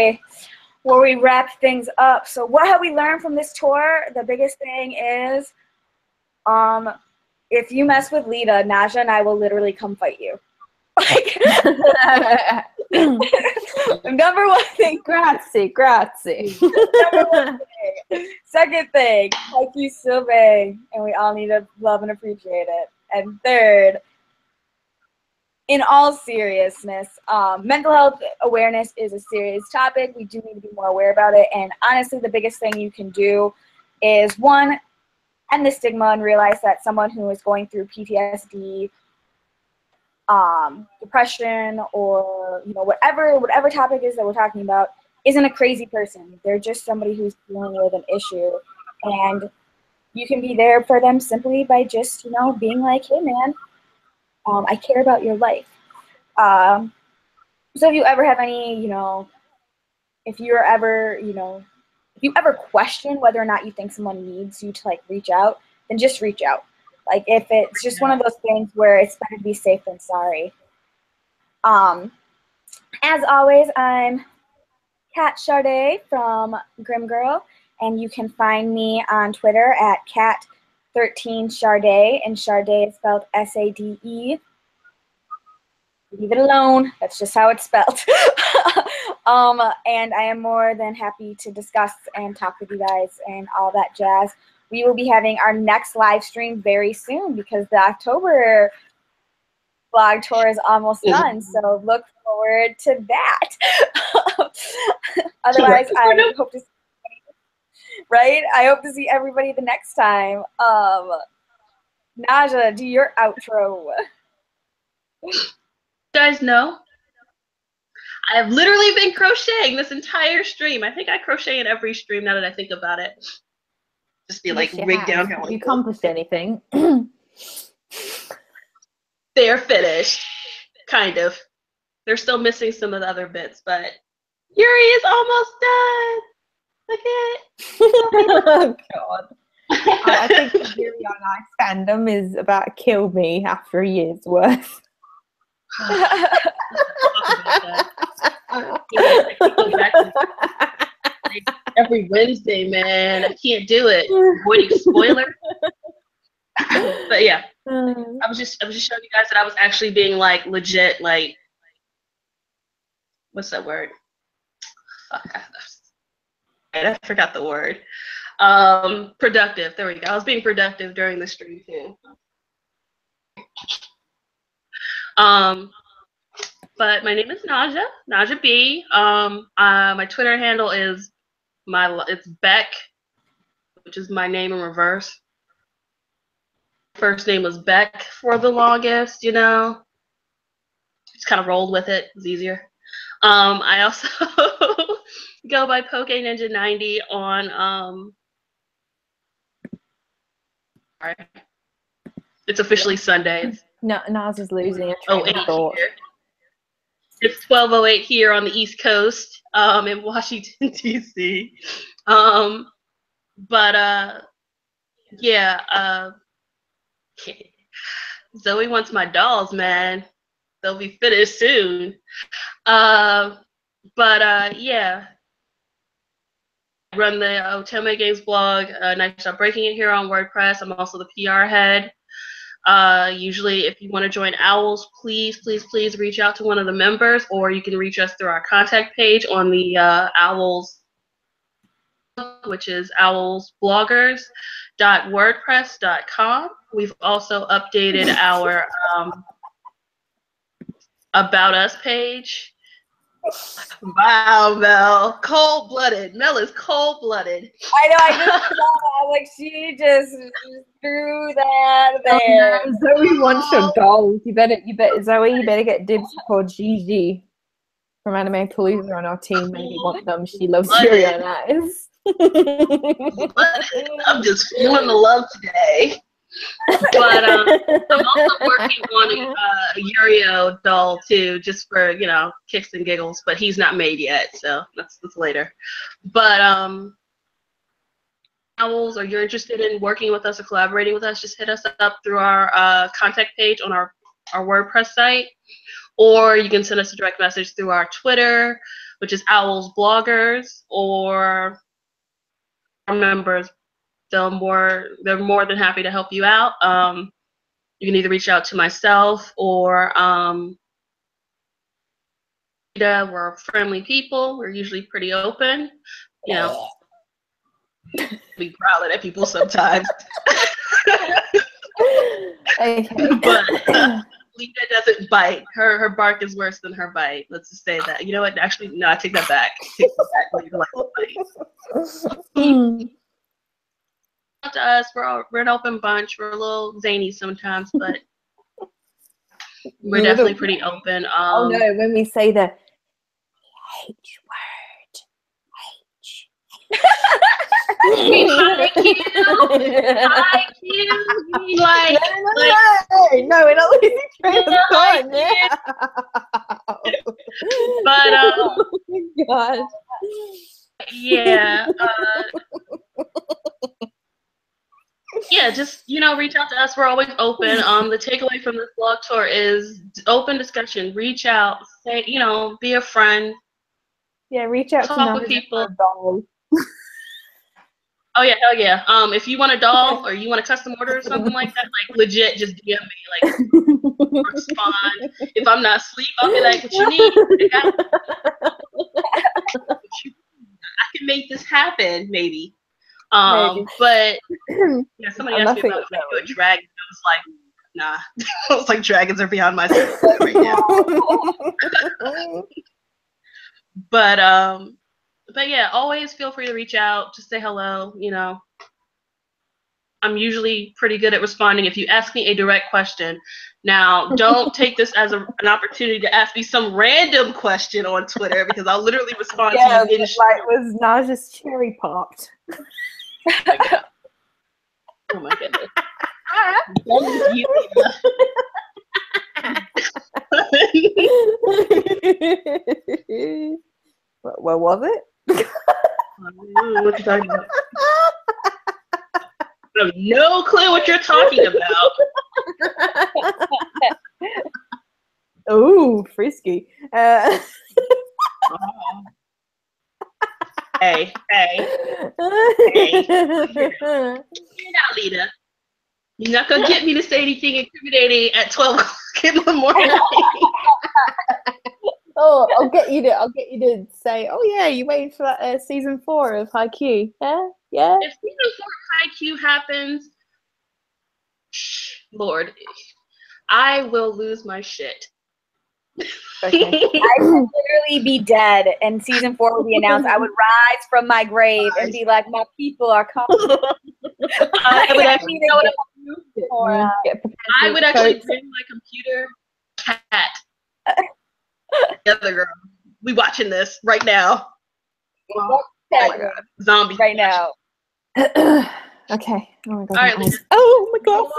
we wrap things up. So what have we learned from this tour? The biggest thing is, if you mess with Lita, Naja and I will literally come fight you. Like, number one thing. Grazie. Number one thing. Second thing, like you so big, and we all need to love and appreciate it. And third, in all seriousness, mental health awareness is a serious topic. We do need to be more aware about it. And honestly, the biggest thing you can do is, one, end the stigma and realize that someone who is going through PTSD, depression, or whatever topic is that we're talking about, isn't a crazy person. They're just somebody who's dealing with an issue, and you can be there for them simply by just being like, hey man, I care about your life. So if you ever have any, if you ever question whether or not you think someone needs you to like reach out, then just reach out. Like if it's just one of those things where it's better to be safe than sorry. As always, I'm Kat Charday from Grim Girl, and you can find me on Twitter at Kat13Charday, and Charday is spelled S-A-D-E. Leave it alone. That's just how it's spelled. And I am more than happy to discuss and talk with you guys and all that jazz. We will be having our next live stream very soon because the October blog tour is almost done. So look forward to that. Otherwise, I hope to see everybody, right? I hope to see everybody the next time. Naja, do your outro. You guys know I have literally been crocheting this entire stream. I think I crochet in every stream now that I think about it. Just be like rigged down here. Have you accomplished anything? They're finished. Kind of. They're still missing some of the other bits, but Yuri is almost done. Look at it. Oh god. I think the Yuri on Ice fandom is about to kill me after a year's worth. Every Wednesday, man. I can't do it. Avoiding spoilers. But yeah, I was just showing you guys that I was actually being like legit, like, what's that word? I forgot the word. Productive. There we go. I was being productive during the stream too. But my name is Naja, Naja B. My Twitter handle is it's Beck, which is my name in reverse. First name was Beck for the longest, you know. Just kind of rolled with it. It was easier. I also go by Poke Ninja 90 on sorry. It's officially Sunday. No, Nas is losing a Oh, train of thought. It's 12:08 here on the East Coast, in Washington D.C. Yeah. Zoe wants my dolls, man. They'll be finished soon. Yeah. I run the Otome Games blog. Nice Job Breaking It here on WordPress. I'm also the PR head. Usually, if you want to join Owls, please reach out to one of the members, or you can reach us through our contact page on the Owls, which is owlsbloggers.wordpress.com. We've also updated our About Us page. Wow, Mel. Cold-blooded. Mel is cold-blooded. I know, I just saw that. Like, she just threw that there. Oh, no, Zoe wants your dolls. Zoe, you better get dibs for Gigi from Anime Palooza on our team. Maybe want them. She loves Yuri on Ice. I'm just feeling the love today. But I'm also working on a Yurio doll too, just for, you know, kicks and giggles. But he's not made yet, so that's later. But Owls, or you're interested in working with us or collaborating with us, just hit us up through our contact page on our WordPress site, or you can send us a direct message through our Twitter, which is Owls Bloggers, or our members. They're more than happy to help you out. You can either reach out to myself or Lita. We're friendly people. We're usually pretty open. You know, we growl at people sometimes. Okay. But Lita doesn't bite. Her bark is worse than her bite. Let's just say that. You know what? Actually, no, I take that back. Lita likes to bite. To us, we're an open bunch. We're a little zany sometimes, but we're definitely pretty open. Oh no, when we say the H word, H. You mean IQ? You mean like no, we're not losing train of thought. But oh my God. Yeah. Yeah, just, you know, reach out to us. We're always open. The takeaway from this blog tour is open discussion. Reach out, say, you know, be a friend. Yeah, reach out talk to with people. Dolls. Oh yeah, hell yeah. If you want a doll or you want a custom order or something like that, like legit, just DM me, like respond. If I'm not asleep, I'll be like, "What you need? I can make this happen, maybe." But yeah, somebody asked me about if I do a dragon. I was like, nah. I was like, dragons are beyond my skill right now. But yeah, always feel free to reach out, just say hello. You know, I'm usually pretty good at responding if you ask me a direct question. Now, don't take this as an opportunity to ask me some random question on Twitter, because I'll literally respond to you in like, was Naja's cherry popped? Oh my goodness. What was it? What you talking about? I have no clue what you're talking about. Oh, frisky. Hey. You're not, Lita. You're not gonna get me to say anything incriminating at 12 o'clock in the morning. Oh, I'll get you to say, oh yeah, you waiting for that season 4 of Haikyuu. Yeah. If season 4 of Haikyuu happens, Lord, I will lose my shit. Okay. I would literally be dead, and season 4 would be announced. I would rise from my grave and be like, "My people are coming." I would actually, you know what I would actually bring my computer, cat, the other girl. We watching this right now. Oh my god, zombies right now. Okay. Oh my god. All right, my eyes. Oh my god.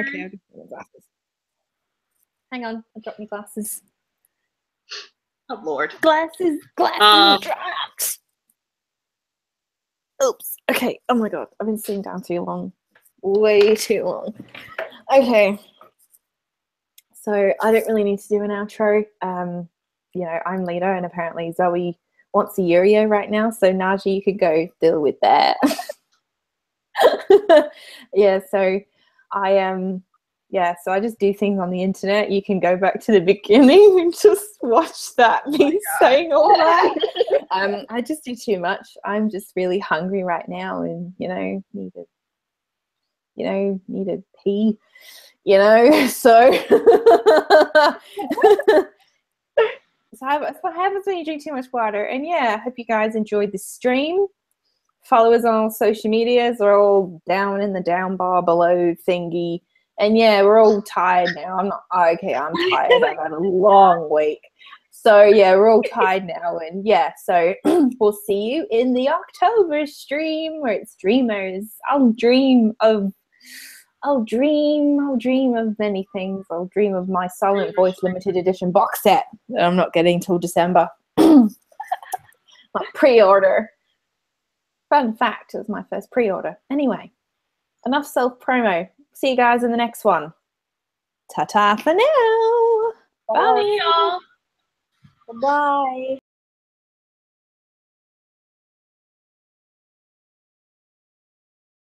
Okay, I'll get my glasses. Hang on, I dropped my glasses. Oh Lord. Glasses dropped. Oops. Okay. Oh my god, I've been sitting down too long. Way too long. Okay. So I don't really need to do an outro. You know, I'm Lita, and apparently Zoe wants a Yurio right now. So Naja, you could go deal with that. Yeah. So so I just do things on the internet. You can go back to the beginning and just watch that me saying all that. I just do too much. I'm just really hungry right now, and need to pee. So that's what happens when you drink too much water. And yeah, I hope you guys enjoyed this stream. Follow us on all social medias. We're all down in the down bar below thingy. And yeah, we're all tired now. I'm tired. I've had a long week. So yeah, we're all tired now. And yeah, so we'll see you in the October stream where it's dreamers. I'll dream of many things. I'll dream of my Silent Voice limited edition box set that I'm not getting till December. My pre-order. Fun fact, it was my first pre-order. Anyway, enough self-promo. See you guys in the next one. Ta-ta for now. Bye. Y'all. Bye.